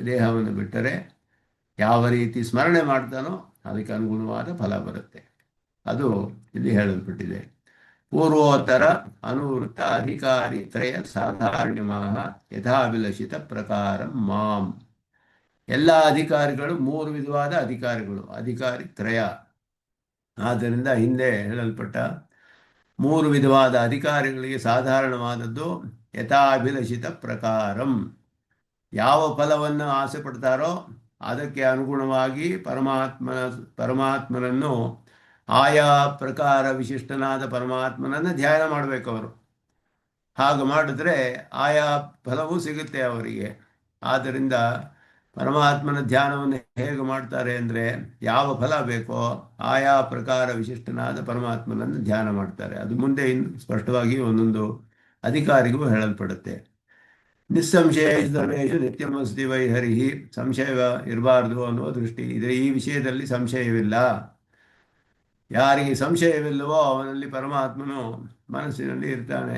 ದೇಹವನ್ನು ಬಿಟ್ಟರೆ ಯಾವ ರೀತಿ ಸ್ಮರಣೆ ಮಾಡ್ತಾನೋ ಅದಕ್ಕೆ ಅನುಗುಣವಾದ ಫಲ ಬರುತ್ತೆ. ಅದು ಇಲ್ಲಿ ಹೇಳಲ್ಪಟ್ಟಿದೆ. ಪೂರ್ವೋತ್ತರ ಅನುವೃತ್ತ ಅಧಿಕಾರಿ ತ್ರಯ ಸಾಧಾರಣ್ಯಮಾಹ ಯಥಾಭಿಲಷಿತ ಪ್ರಕಾರ ಮಾಂ. ಎಲ್ಲ ಅಧಿಕಾರಿಗಳು ಮೂರು ವಿಧವಾದ ಅಧಿಕಾರಿಗಳು, ಅಧಿಕಾರಿ ತ್ರಯ. ಆದ್ದರಿಂದ ಹಿಂದೆ ಹೇಳಲ್ಪಟ್ಟ ಮೂರು ವಿಧವಾದ ಅಧಿಕಾರಿಗಳಿಗೆ ಸಾಧಾರಣವಾದದ್ದು ಯಥಾಭಿಲಷಿತ ಪ್ರಕಾರಂ. ಯಾವ ಫಲವನ್ನು ಆಸೆ ಪಡ್ತಾರೋ ಅದಕ್ಕೆ ಅನುಗುಣವಾಗಿ ಪರಮಾತ್ಮನನ್ನು ಆಯಾ ಪ್ರಕಾರ ವಿಶಿಷ್ಟನಾದ ಪರಮಾತ್ಮನನ್ನು ಧ್ಯಾನ ಮಾಡಬೇಕು ಅವರು. ಹಾಗೆ ಮಾಡಿದ್ರೆ ಆಯಾ ಫಲವೂ ಸಿಗುತ್ತೆ ಅವರಿಗೆ. ಆದ್ದರಿಂದ ಪರಮಾತ್ಮನ ಧ್ಯಾನವನ್ನು ಹೇಗೆ ಮಾಡ್ತಾರೆ ಅಂದರೆ ಯಾವ ಫಲ ಬೇಕೋ ಆಯಾ ಪ್ರಕಾರ ವಿಶಿಷ್ಟನಾದ ಪರಮಾತ್ಮನನ್ನು ಧ್ಯಾನ ಮಾಡ್ತಾರೆ. ಅದು ಮುಂದೆ ಇನ್ನು ಸ್ಪಷ್ಟವಾಗಿ ಒಂದೊಂದು ಅಧಿಕಾರಿಗೂ ಹೇಳಲ್ಪಡುತ್ತೆ. ನಿಸ್ಸಂಶಯ ಧರ್ಮೇಶು ನಿತ್ಯಮಸ್ತಿ ವೈಹರಿಹಿ. ಸಂಶಯ ಇರಬಾರ್ದು ಅನ್ನುವ ದೃಷ್ಟಿ ಇದೆ. ಈ ವಿಷಯದಲ್ಲಿ ಸಂಶಯವಿಲ್ಲ. ಯಾರಿಗೆ ಸಂಶಯವಿಲ್ಲವೋ ಅವನಲ್ಲಿ ಪರಮಾತ್ಮನು ಮನಸ್ಸಿನಲ್ಲಿ ಇರ್ತಾನೆ.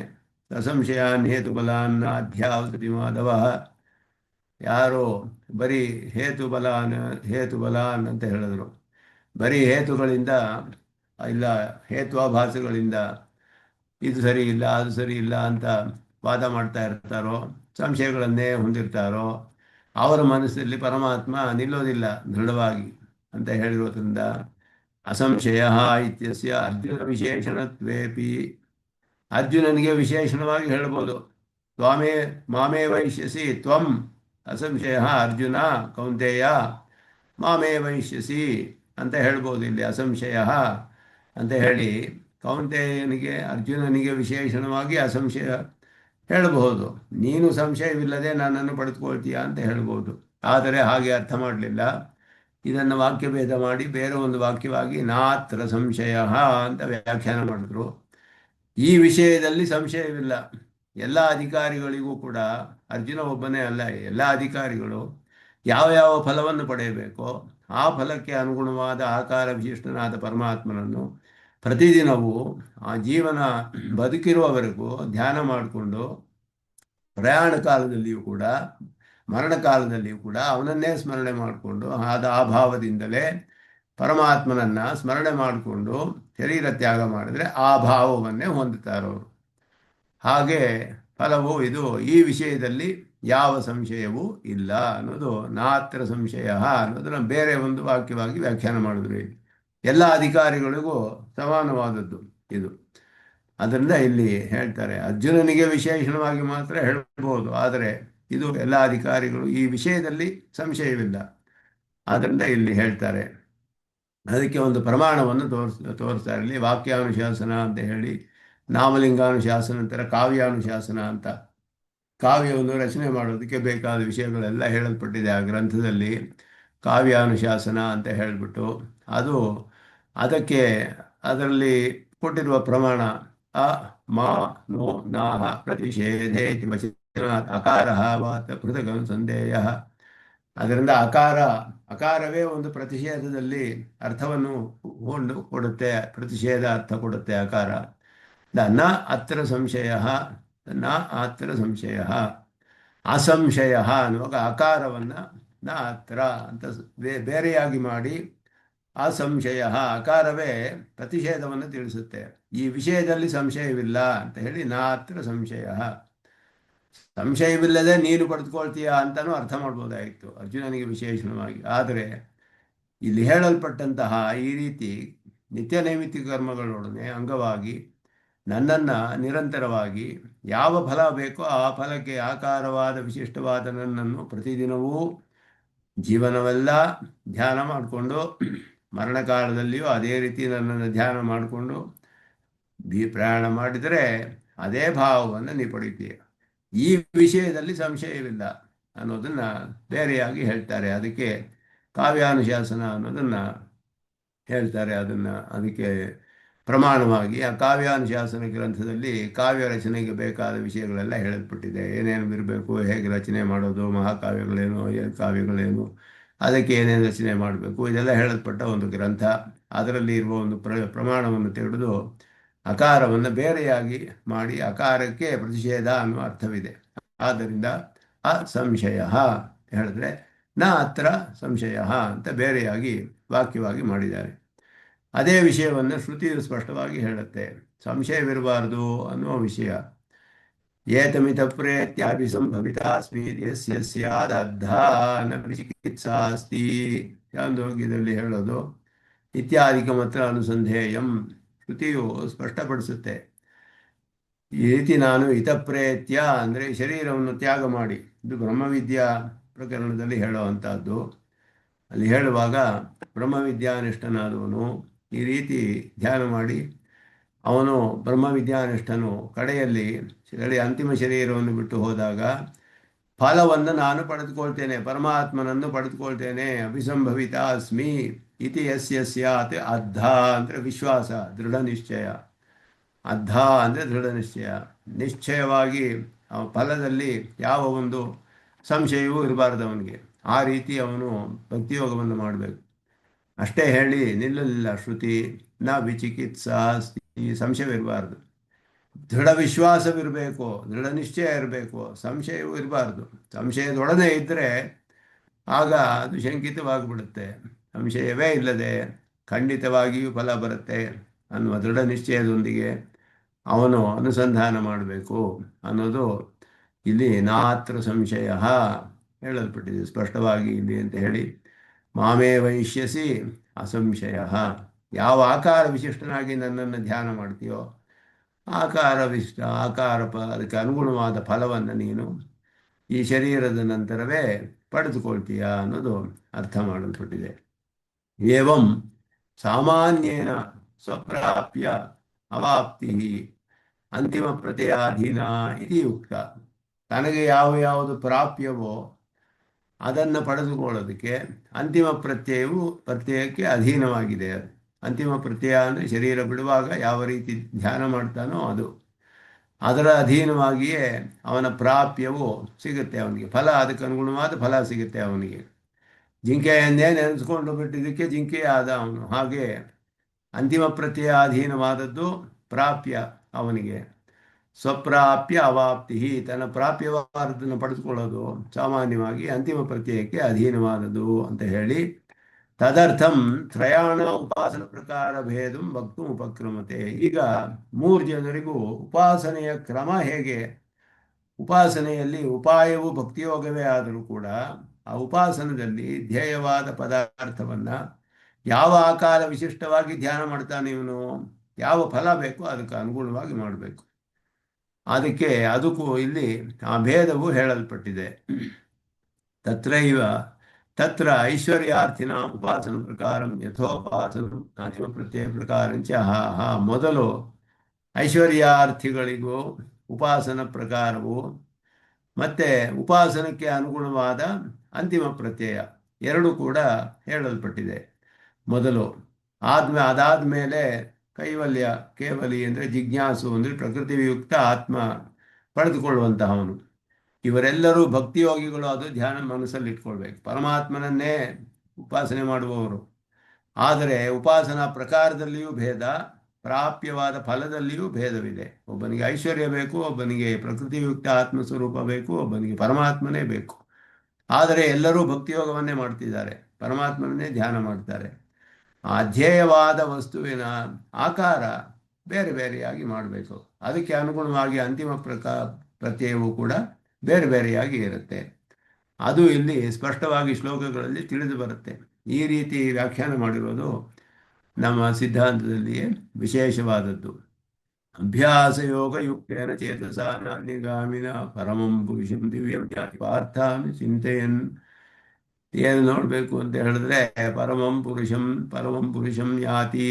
ಅಸಂಶಯಾನ್ ಹೇತುಬಲಾನ್ ಅಧ್ಯಾವತಿ ಮಾಧವ. ಯಾರು ಬರೀ ಹೇತುಬಲಾನ್ ಅಂತ ಹೇಳಿದ್ರು, ಬರೀ ಹೇತುಗಳಿಂದ ಇಲ್ಲ ಹೇತ್ವಾಭಾಸಗಳಿಂದ ಇದು ಸರಿ ಇಲ್ಲ ಅದು ಸರಿ ಇಲ್ಲ ಅಂತ ವಾದ ಮಾಡ್ತಾ ಇರ್ತಾರೋ, ಸಂಶಯಗಳನ್ನೇ ಹೊಂದಿರ್ತಾರೋ ಅವರ ಮನಸ್ಸಲ್ಲಿ ಪರಮಾತ್ಮ ನಿಲ್ಲೋದಿಲ್ಲ ದೃಢವಾಗಿ ಅಂತ ಹೇಳಿರೋದ್ರಿಂದ ಅಸಂಶಯ ಇತ್ಯಸ್ಯ ಅರ್ಜುನ ವಿಶೇಷಣತ್ವೇಪಿ. ಅರ್ಜುನನಿಗೆ ವಿಶೇಷಣವಾಗಿ ಹೇಳ್ಬೋದು. ತ್ವಾಮೇ ಮಾಮೇ ವೈಶ್ಯಸಿ ತ್ವಂ ಅಸಂಶಯ ಅರ್ಜುನ ಕೌಂತೆಯ ಮಾಮೇ ವೈಶ್ಯಸಿ ಅಂತ ಹೇಳ್ಬೋದು. ಇಲ್ಲಿ ಅಸಂಶಯ ಅಂತ ಹೇಳಿ ಕೌಂತೆಯನಿಗೆ ಅರ್ಜುನನಿಗೆ ವಿಶೇಷಣವಾಗಿ ಅಸಂಶಯ ಹೇಳಬಹುದು. ನೀನು ಸಂಶಯವಿಲ್ಲದೆ ನನ್ನನ್ನು ಪಡೆದುಕೊಳ್ತೀಯ ಅಂತ ಹೇಳ್ಬೋದು. ಆದರೆ ಹಾಗೆ ಅರ್ಥ ಮಾಡಲಿಲ್ಲ. ಇದನ್ನು ವಾಕ್ಯಭೇದ ಮಾಡಿ ಬೇರೆ ಒಂದು ವಾಕ್ಯವಾಗಿ ನಾತ್ರ ಸಂಶಯ ಅಂತ ವ್ಯಾಖ್ಯಾನ ಮಾಡಿದ್ರು. ಈ ವಿಷಯದಲ್ಲಿ ಸಂಶಯವಿಲ್ಲ. ಎಲ್ಲ ಅಧಿಕಾರಿಗಳಿಗೂ ಕೂಡ, ಅರ್ಜುನ ಒಬ್ಬನೇ ಅಲ್ಲ, ಎಲ್ಲ ಅಧಿಕಾರಿಗಳು ಯಾವ ಯಾವ ಫಲವನ್ನು ಪಡೆಯಬೇಕೋ ಆ ಫಲಕ್ಕೆ ಅನುಗುಣವಾದ ಆಕಾರ ವಿಶಿಷ್ಟನಾದ ಪರಮಾತ್ಮನನ್ನು ಪ್ರತಿದಿನವೂ ಆ ಜೀವನ ಬದುಕಿರುವವರೆಗೂ ಧ್ಯಾನ ಮಾಡಿಕೊಂಡು ಪ್ರಯಾಣ ಕಾಲದಲ್ಲಿಯೂ ಕೂಡ ಮರಣ ಕಾಲದಲ್ಲಿಯೂ ಕೂಡ ಅವನನ್ನೇ ಸ್ಮರಣೆ ಮಾಡಿಕೊಂಡು ಆ ಭಾವದಿಂದಲೇ ಪರಮಾತ್ಮನನ್ನು ಸ್ಮರಣೆ ಮಾಡಿಕೊಂಡು ಶರೀರ ತ್ಯಾಗ ಮಾಡಿದರೆ ಆ ಭಾವವನ್ನೇ ಹೊಂದುತ್ತಾರವರು. ಹಾಗೆ ಫಲವು ಇದು. ಈ ವಿಷಯದಲ್ಲಿ ಯಾವ ಸಂಶಯವೂ ಇಲ್ಲ ಅನ್ನೋದು ನಾತ್ರ ಸಂಶಯ ಅನ್ನೋದನ್ನು ಬೇರೆ ಒಂದು ವಾಕ್ಯವಾಗಿ ವ್ಯಾಖ್ಯಾನ ಮಾಡಿದ್ರು. ಎಲ್ಲ ಅಧಿಕಾರಿಗಳಿಗೂ ಸಮಾನವಾದದ್ದು ಇದು. ಅದರಿಂದ ಇಲ್ಲಿ ಹೇಳ್ತಾರೆ ಅರ್ಜುನನಿಗೆ ವಿಶೇಷಣವಾಗಿ ಮಾತ್ರ ಹೇಳ್ಬೋದು, ಆದರೆ ಇದು ಎಲ್ಲ ಅಧಿಕಾರಿಗಳು ಈ ವಿಷಯದಲ್ಲಿ ಸಂಶಯವಿಲ್ಲ. ಆದ್ದರಿಂದ ಇಲ್ಲಿ ಹೇಳ್ತಾರೆ. ಅದಕ್ಕೆ ಒಂದು ಪ್ರಮಾಣವನ್ನು ತೋರಿಸ್ತಾರೆ ಇಲ್ಲಿ. ವಾಕ್ಯಾನುಶಾಸನ ಅಂತ ಹೇಳಿ, ನಾಮಲಿಂಗಾನುಶಾಸನ ನಂತರ ಕಾವ್ಯಾನುಶಾಸನ ಅಂತ. ಕಾವ್ಯವನ್ನು ರಚನೆ ಮಾಡೋದಕ್ಕೆ ಬೇಕಾದ ವಿಷಯಗಳೆಲ್ಲ ಹೇಳಲ್ಪಟ್ಟಿದೆ ಆ ಗ್ರಂಥದಲ್ಲಿ. ಕಾವ್ಯಾನುಶಾಸನ ಅಂತ ಹೇಳಿಬಿಟ್ಟು ಅದಕ್ಕೆ ಅದರಲ್ಲಿ ಕೊಟ್ಟಿರುವ ಪ್ರಮಾಣ ಅ ಮಾ ನೋ ನಾಹ ಪ್ರತಿಷೇಧೇ ಅಕಾರ ವಾತ ಪೃಥಕ್ ಸಂದೇಯ. ಅದರಿಂದ ಅಕಾರವೇ ಒಂದು ಪ್ರತಿಷೇಧದಲ್ಲಿ ಅರ್ಥವನ್ನು ಕೊಡುತ್ತೆ. ಪ್ರತಿಷೇಧ ಅರ್ಥ ಕೊಡುತ್ತೆ ಅಕಾರ. ನ ಅತ್ರ ಸಂಶಯ ನ ಅತ್ರ ಸಂಶಯ. ಅಸಂಶಯ ಅನ್ನುವಾಗ ಅಕಾರವನ್ನು ನ ಅತ್ರ ಅಂತ ಬೇರೆಯಾಗಿ ಮಾಡಿ ಅಸಂಶಯ ಅಕಾರವೇ ಪ್ರತಿಷೇಧವನ್ನು ತಿಳಿಸುತ್ತೆ. ಈ ವಿಷಯದಲ್ಲಿ ಸಂಶಯವಿಲ್ಲ ಅಂತ ಹೇಳಿ ನಾತ್ರ ಸಂಶಯ. ಸಂಶಯವಿಲ್ಲದೆ ನೀನು ಪಡೆದುಕೊಳ್ತೀಯ ಅಂತಲೂ ಅರ್ಥ ಮಾಡ್ಬೋದಾಗಿತ್ತು ಅರ್ಜುನನಿಗೆ ವಿಶೇಷಣವಾಗಿ. ಆದರೆ ಇಲ್ಲಿ ಹೇಳಲ್ಪಟ್ಟಂತಹ ಈ ರೀತಿ ನಿತ್ಯ ನೈಮಿತ್ತಿಕ ಕರ್ಮಗಳೊಡನೆ ಅಂಗವಾಗಿ ನನ್ನನ್ನು ನಿರಂತರವಾಗಿ ಯಾವ ಫಲ ಬೇಕೋ ಆ ಫಲಕ್ಕೆ ಆಕಾರವಾದ ವಿಶಿಷ್ಟವಾದ ನನ್ನನ್ನು ಪ್ರತಿದಿನವೂ ಜೀವನವೆಲ್ಲ ಧ್ಯಾನ ಮಾಡಿಕೊಂಡು ಮರಣಕಾಲದಲ್ಲಿಯೂ ಅದೇ ರೀತಿ ನನ್ನನ್ನು ಧ್ಯಾನ ಮಾಡಿಕೊಂಡು ಪ್ರಯಾಣ ಮಾಡಿದರೆ ಅದೇ ಭಾವವನ್ನು ನೀವು ಪಡಿತೀಯ. ಈ ವಿಷಯದಲ್ಲಿ ಸಂಶಯವಿಲ್ಲ ಅನ್ನೋದನ್ನು ಬೇರೆಯಾಗಿ ಹೇಳ್ತಾರೆ. ಅದಕ್ಕೆ ಕಾವ್ಯಾನುಶಾಸನ ಅನ್ನೋದನ್ನು ಹೇಳ್ತಾರೆ. ಅದಕ್ಕೆ ಪ್ರಮಾಣವಾಗಿ ಆ ಕಾವ್ಯಾನುಶಾಸನ ಗ್ರಂಥದಲ್ಲಿ ಕಾವ್ಯ ರಚನೆಗೆ ಬೇಕಾದ ವಿಷಯಗಳೆಲ್ಲ ಹೇಳಲ್ಪಟ್ಟಿದೆ. ಏನೇನು ಇರಬೇಕು, ಹೇಗೆ ರಚನೆ ಮಾಡೋದು, ಮಹಾಕಾವ್ಯಗಳೇನು, ಕಾವ್ಯಗಳೇನು, ಅದಕ್ಕೆ ಏನೇನು ರಚನೆ ಮಾಡಬೇಕು, ಇದೆಲ್ಲ ಹೇಳಲ್ಪಟ್ಟ ಒಂದು ಗ್ರಂಥ. ಅದರಲ್ಲಿ ಇರುವ ಒಂದು ಪ್ರಮಾಣವನ್ನು ತೆಗೆದು ಅಕಾರವನ್ನು ಬೇರೆಯಾಗಿ ಮಾಡಿ ಅಕಾರಕ್ಕೆ ಪ್ರತಿಷೇಧ ಅನ್ನುವ ಅರ್ಥವಿದೆ. ಆದ್ದರಿಂದ ಅಸಂಶಯ ಹೇಳಿದ್ರೆ ನ ಅತ್ರ ಸಂಶಯ ಅಂತ ಬೇರೆಯಾಗಿ ವಾಕ್ಯವಾಗಿ ಮಾಡಿದ್ದಾರೆ. ಅದೇ ವಿಷಯವನ್ನು ಶ್ರುತಿಯು ಸ್ಪಷ್ಟವಾಗಿ ಹೇಳುತ್ತೆ. ಸಂಶಯವಿರಬಾರದು ಅನ್ನುವ ವಿಷಯ. ಏತಮಿತ ಪ್ರೇತ್ಯಾಭಿಸಂಭವಿತಾಸ್ಮಿ ಯಸ್ಯ ಸ್ಯಾದದ್ಧ ನ ವಿಚಿಕಿತ್ಸಾಸ್ತಿ ಚಾಂದೋಗ್ಯದಲ್ಲಿ ಹೇಳೋದು. ಇತ್ಯಾದಿಕ ಮಾತ್ರ ಅನುಸಂಧೇಯಂ ಶ್ರುತಿಯು ಸ್ಪಷ್ಟಪಡಿಸುತ್ತೆ. ಈ ರೀತಿ ನಾನು ಹಿತಪ್ರೇತ್ಯ ಅಂದರೆ ಶರೀರವನ್ನು ತ್ಯಾಗ ಮಾಡಿ, ಇದು ಬ್ರಹ್ಮವಿದ್ಯಾ ಪ್ರಕರಣದಲ್ಲಿ ಹೇಳುವಂಥದ್ದು. ಅಲ್ಲಿ ಹೇಳುವಾಗ ಬ್ರಹ್ಮವಿದ್ಯಾನಿಷ್ಠನಾದವನು ಈ ರೀತಿ ಧ್ಯಾನ ಮಾಡಿ ಅವನು ಬ್ರಹ್ಮವಿದ್ಯಾನಿಷ್ಠನು ಕಡೆಯಲ್ಲಿ ಅಂತಿಮ ಶರೀರವನ್ನು ಬಿಟ್ಟು ಹೋದಾಗ ಫಲವನ್ನು ನಾನು ಪಡೆದುಕೊಳ್ತೇನೆ, ಪರಮಾತ್ಮನನ್ನು ಪಡೆದುಕೊಳ್ತೇನೆ. ಅಭಿಸಂಭವಿತ ಅಸ್ಮಿ ಇತಿ ಯಸ್ಯ ಸ್ಯಾತ್ ಅದ್ಧ ಅಂದರೆ ವಿಶ್ವಾಸ, ದೃಢ ನಿಶ್ಚಯ. ಅದ್ಧ ಅಂದರೆ ದೃಢ ನಿಶ್ಚಯ. ನಿಶ್ಚಯವಾಗಿ ಫಲದಲ್ಲಿ ಯಾವ ಒಂದು ಸಂಶಯವೂ ಇರಬಾರ್ದು ಅವನಿಗೆ. ಆ ರೀತಿ ಅವನು ಭಕ್ತಿಯೋಗವನ್ನು ಮಾಡಬೇಕು. ಅಷ್ಟೇ ಹೇಳಿ ನಿಲ್ಲಲಿಲ್ಲ ಶ್ರುತಿ. ನ ವಿಚಿಕಿತ್ಸಾ, ಈ ಸಂಶಯವಿರಬಾರ್ದು. ದೃಢ ವಿಶ್ವಾಸವಿರಬೇಕು, ದೃಢ ನಿಶ್ಚಯ ಇರಬೇಕು, ಸಂಶಯವೂ ಇರಬಾರ್ದು. ಸಂಶಯದೊಡನೆ ಇದ್ದರೆ ಆಗ ಅದು ಶಂಕಿತವಾಗಿಬಿಡುತ್ತೆ. ಸಂಶಯವೇ ಇಲ್ಲದೆ ಖಂಡಿತವಾಗಿಯೂ ಫಲ ಬರುತ್ತೆ ಅನ್ನುವ ದೃಢ ನಿಶ್ಚಯದೊಂದಿಗೆ ಅವನು ಅನುಸಂಧಾನ ಮಾಡಬೇಕು ಅನ್ನೋದು ಇಲ್ಲಿ ನಾತ್ರ ಸಂಶಯ ಹೇಳಲ್ಪಟ್ಟಿದೆ ಸ್ಪಷ್ಟವಾಗಿ ಇಲ್ಲಿ ಅಂತ ಹೇಳಿ. ಮಾಮೇ ವೈಶ್ಯಸಿ ಅಸಂಶಯ. ಯಾವ ಆಕಾರ ವಿಶಿಷ್ಟನಾಗಿ ನನ್ನನ್ನು ಧ್ಯಾನ ಮಾಡ್ತೀಯೋ ಅದಕ್ಕೆ ಅನುಗುಣವಾದ ಫಲವನ್ನು ನೀನು ಈ ಶರೀರದ ನಂತರವೇ ಪಡೆದುಕೊಳ್ತೀಯ ಅನ್ನೋದು ಅರ್ಥ ಮಾಡಲ್ಪಟ್ಟಿದೆ. ಏವಂ ಸಾಮಾನ್ಯೇನ ಸ್ವಪ್ರಾಪ್ಯ ಅವಾಪ್ತಿ ಅಂತಿಮ ಪ್ರತ್ಯಯಾಧೀನ ಇತಿ ಉಕ್ತ. ತನಗೆ ಯಾವುದು ಪ್ರಾಪ್ಯವೋ ಅದನ್ನು ಪಡೆದುಕೊಳ್ಳೋದಕ್ಕೆ ಅಂತಿಮ ಪ್ರತ್ಯಯಕ್ಕೆ ಅಧೀನವಾಗಿದೆ. ಅಂತಿಮ ಪ್ರತ್ಯಯ ಅಂದರೆ ಶರೀರ ಬಿಡುವಾಗ ಯಾವ ರೀತಿ ಧ್ಯಾನ ಮಾಡ್ತಾನೋ ಅದರ ಅಧೀನವಾಗಿಯೇ ಅವನ ಪ್ರಾಪ್ಯವು ಸಿಗುತ್ತೆ. ಅವನಿಗೆ ಫಲ, ಅದಕ್ಕೆ ಅನುಗುಣವಾದ ಫಲ ಸಿಗುತ್ತೆ ಅವನಿಗೆ. ಜಿಂಕೆಯನ್ನೇ ನೆನೆಸ್ಕೊಂಡು ಬಿಟ್ಟಿದ್ದಕ್ಕೆ ಜಿಂಕೆ ಆದ ಅವನು. ಹಾಗೆ ಅಂತಿಮ ಪ್ರತ್ಯಯ ಅಧೀನವಾದದ್ದು ಪ್ರಾಪ್ಯ ಅವನಿಗೆ. ಸ್ವಪ್ರಾಪ್ಯ ಅವಾಪ್ತಿ, ತನ್ನ ಪ್ರಾಪ್ಯವಾದನ್ನು ಪಡೆದುಕೊಳ್ಳೋದು ಸಾಮಾನ್ಯವಾಗಿ ಅಂತಿಮ ಪ್ರತ್ಯಯಕ್ಕೆ ಅಧೀನವಾದದ್ದು ಅಂತ ಹೇಳಿ ತದರ್ಥಂ ತ್ರಯಾಣ ಉಪಾಸನ ಪ್ರಕಾರ ಭೇದಂ ವಕ್ತು ಉಪಕ್ರಮತೆ. ಈಗ 3 ಜನರಿಗೂ ಉಪಾಸನೆಯ ಕ್ರಮ ಹೇಗೆ, ಉಪಾಸನೆಯಲ್ಲಿ ಉಪಾಯವು ಭಕ್ತಿಯೋಗವೇ ಆದರೂ ಕೂಡ ಆ ಉಪಾಸನದಲ್ಲಿ ಧ್ಯೇಯವಾದ ಪದಾರ್ಥವನ್ನು ಯಾವ ಆಕಾರ ವಿಶಿಷ್ಟವಾಗಿ ಧ್ಯಾನ ಮಾಡ್ತಾನೆ ಇವನು, ಯಾವ ಫಲ ಬೇಕೋ ಅದಕ್ಕೆ ಅನುಗುಣವಾಗಿ ಮಾಡಬೇಕು. ಅದಕ್ಕೂ ಇಲ್ಲಿ ಆ ಭೇದವು ಹೇಳಲ್ಪಟ್ಟಿದೆ. ತತ್ರ ಐಶ್ವರ್ಯಾರ್ಥಿನ ಉಪಾಸನ ಪ್ರಕಾರ ಯಥೋಪಾಸನ ಅಂತಿಮ ಪ್ರತ್ಯಯ ಪ್ರಕಾರಂಚ. ಮೊದಲು ಐಶ್ವರ್ಯಾರ್ಥಿಗಳಿಗೂ ಉಪಾಸನ ಪ್ರಕಾರವು ಮತ್ತು ಉಪಾಸನಕ್ಕೆ ಅನುಗುಣವಾದ ಅಂತಿಮ ಪ್ರತ್ಯಯ ಎರಡೂ ಕೂಡ ಹೇಳಲ್ಪಟ್ಟಿದೆ. ಮೊದಲು ಅದಾದ ಮೇಲೆ ಕೈವಲ್ಯ, ಕೇವಲಿ ಅಂದರೆ ಜಿಜ್ಞಾಸು ಅಂದರೆ ಪ್ರಕೃತಿಯುಕ್ತ ಆತ್ಮ ಪಡೆದುಕೊಳ್ಳುವಂತಹವನು. ಇವರೆಲ್ಲರೂ ಭಕ್ತಿಯೋಗಿಗಳು. ಅದು ಧ್ಯಾನ ಮನಸ್ಸಲ್ಲಿ ಇಟ್ಕೊಳ್ಬೇಕು. ಪರಮಾತ್ಮನನ್ನೇ ಉಪಾಸನೆ ಮಾಡುವವರು. ಆದರೆ ಉಪಾಸನಾ ಪ್ರಕಾರದಲ್ಲಿಯೂ ಭೇದ, ಪ್ರಾಪ್ಯವಾದ ಫಲದಲ್ಲಿಯೂ ಭೇದವಿದೆ. ಒಬ್ಬನಿಗೆ ಐಶ್ವರ್ಯ ಬೇಕು, ಒಬ್ಬನಿಗೆ ಪ್ರಕೃತಿಯುಕ್ತ ಆತ್ಮಸ್ವರೂಪ ಬೇಕು, ಒಬ್ಬನಿಗೆ ಪರಮಾತ್ಮನೇ ಬೇಕು. ಆದರೆ ಎಲ್ಲರೂ ಭಕ್ತಿಯೋಗವನ್ನೇ ಮಾಡ್ತಿದ್ದಾರೆ, ಪರಮಾತ್ಮನನ್ನೇ ಧ್ಯಾನ ಮಾಡ್ತಾರೆ. ಆ ಧ್ಯೇಯವಾದ ವಸ್ತುವಿನ ಆಕಾರ ಬೇರೆ ಬೇರೆಯಾಗಿ ಮಾಡಬೇಕು. ಅದಕ್ಕೆ ಅನುಗುಣವಾಗಿ ಅಂತಿಮ ಪ್ರತ್ಯಯವು ಕೂಡ ಬೇರೆ ಬೇರೆಯಾಗಿ ಇರುತ್ತೆ. ಅದು ಇಲ್ಲಿ ಸ್ಪಷ್ಟವಾಗಿ ಶ್ಲೋಕಗಳಲ್ಲಿ ತಿಳಿದು ಬರುತ್ತೆ. ಈ ರೀತಿ ವ್ಯಾಖ್ಯಾನ ಮಾಡಿರೋದು ನಮ್ಮ ಸಿದ್ಧಾಂತದಲ್ಲಿಯೇ ವಿಶೇಷವಾದದ್ದು. ಅಭ್ಯಾಸ ಯೋಗ ಯುಕ್ತೇನ ಚೇತಸ ನಾನ್ಯಗಾಮಿನ ಪರಮಂ ಪುರುಷಂ ದಿವ್ಯಂ ಯಾತಿ ಪಾರ್ಥಾಮಿ ಚಿಂತೆಯನ್. ಏನು ನೋಡಬೇಕು ಅಂತ ಹೇಳಿದ್ರೆ ಪರಮಂ ಪುರುಷಂ ಯಾತಿ,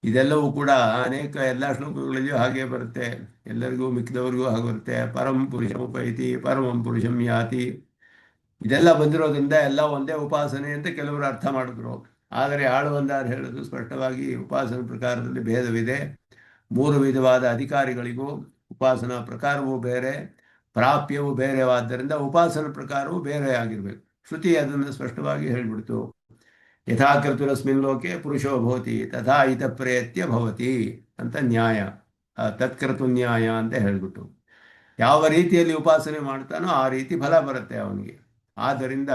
ಇದೆಲ್ಲವೂ ಕೂಡ ಅನೇಕ ಎಲ್ಲ ಶ್ಲೋಕಗಳಲ್ಲಿಯೂ ಹಾಗೆ ಬರುತ್ತೆ, ಎಲ್ಲರಿಗೂ ಮಿಕ್ಕಿದವರಿಗೂ ಹಾಗೆ ಬರುತ್ತೆ. ಪರಂ ಪುರುಷಂ ಉಪೈತಿ, ಪರಮಂ ಪುರುಷಂ ಯಾತಿ, ಇದೆಲ್ಲ ಬಂದಿರೋದ್ರಿಂದ ಎಲ್ಲ ಒಂದೇ ಉಪಾಸನೆ ಅಂತ ಕೆಲವರು ಅರ್ಥ ಮಾಡಿದ್ರು. ಆದರೆ ಆಳುವಂದಾರು ಹೇಳೋದು ಸ್ಪಷ್ಟವಾಗಿ ಉಪಾಸನ ಪ್ರಕಾರದಲ್ಲಿ ಭೇದವಿದೆ. 3 ವಿಧವಾದ ಅಧಿಕಾರಿಗಳಿಗೂ ಉಪಾಸನಾ ಪ್ರಕಾರವೂ ಬೇರೆ, ಪ್ರಾಪ್ಯವೂ ಬೇರೆವಾದ್ದರಿಂದ ಉಪಾಸನ ಪ್ರಕಾರವೂ ಬೇರೆ ಆಗಿರಬೇಕು. ಶ್ರುತಿ ಅದನ್ನು ಸ್ಪಷ್ಟವಾಗಿ ಹೇಳಿಬಿಡ್ತು. ಯಥಾ ಕರ್ತುರಸ್ಮಿನ್ ಲೋಕೆ ಪುರುಷೋ ಭವತಿ ತಥಾ ಹಿತ ಪ್ರಯತ್ಯ ಭವತಿ ಅಂತ ನ್ಯಾಯ, ತತ್ಕರ್ತು ನ್ಯಾಯ ಅಂತ ಹೇಳಿಬಿಟ್ಟು, ಯಾವ ರೀತಿಯಲ್ಲಿ ಉಪಾಸನೆ ಮಾಡ್ತಾನೋ ಆ ರೀತಿ ಫಲ ಬರುತ್ತೆ ಅವನಿಗೆ. ಆದ್ದರಿಂದ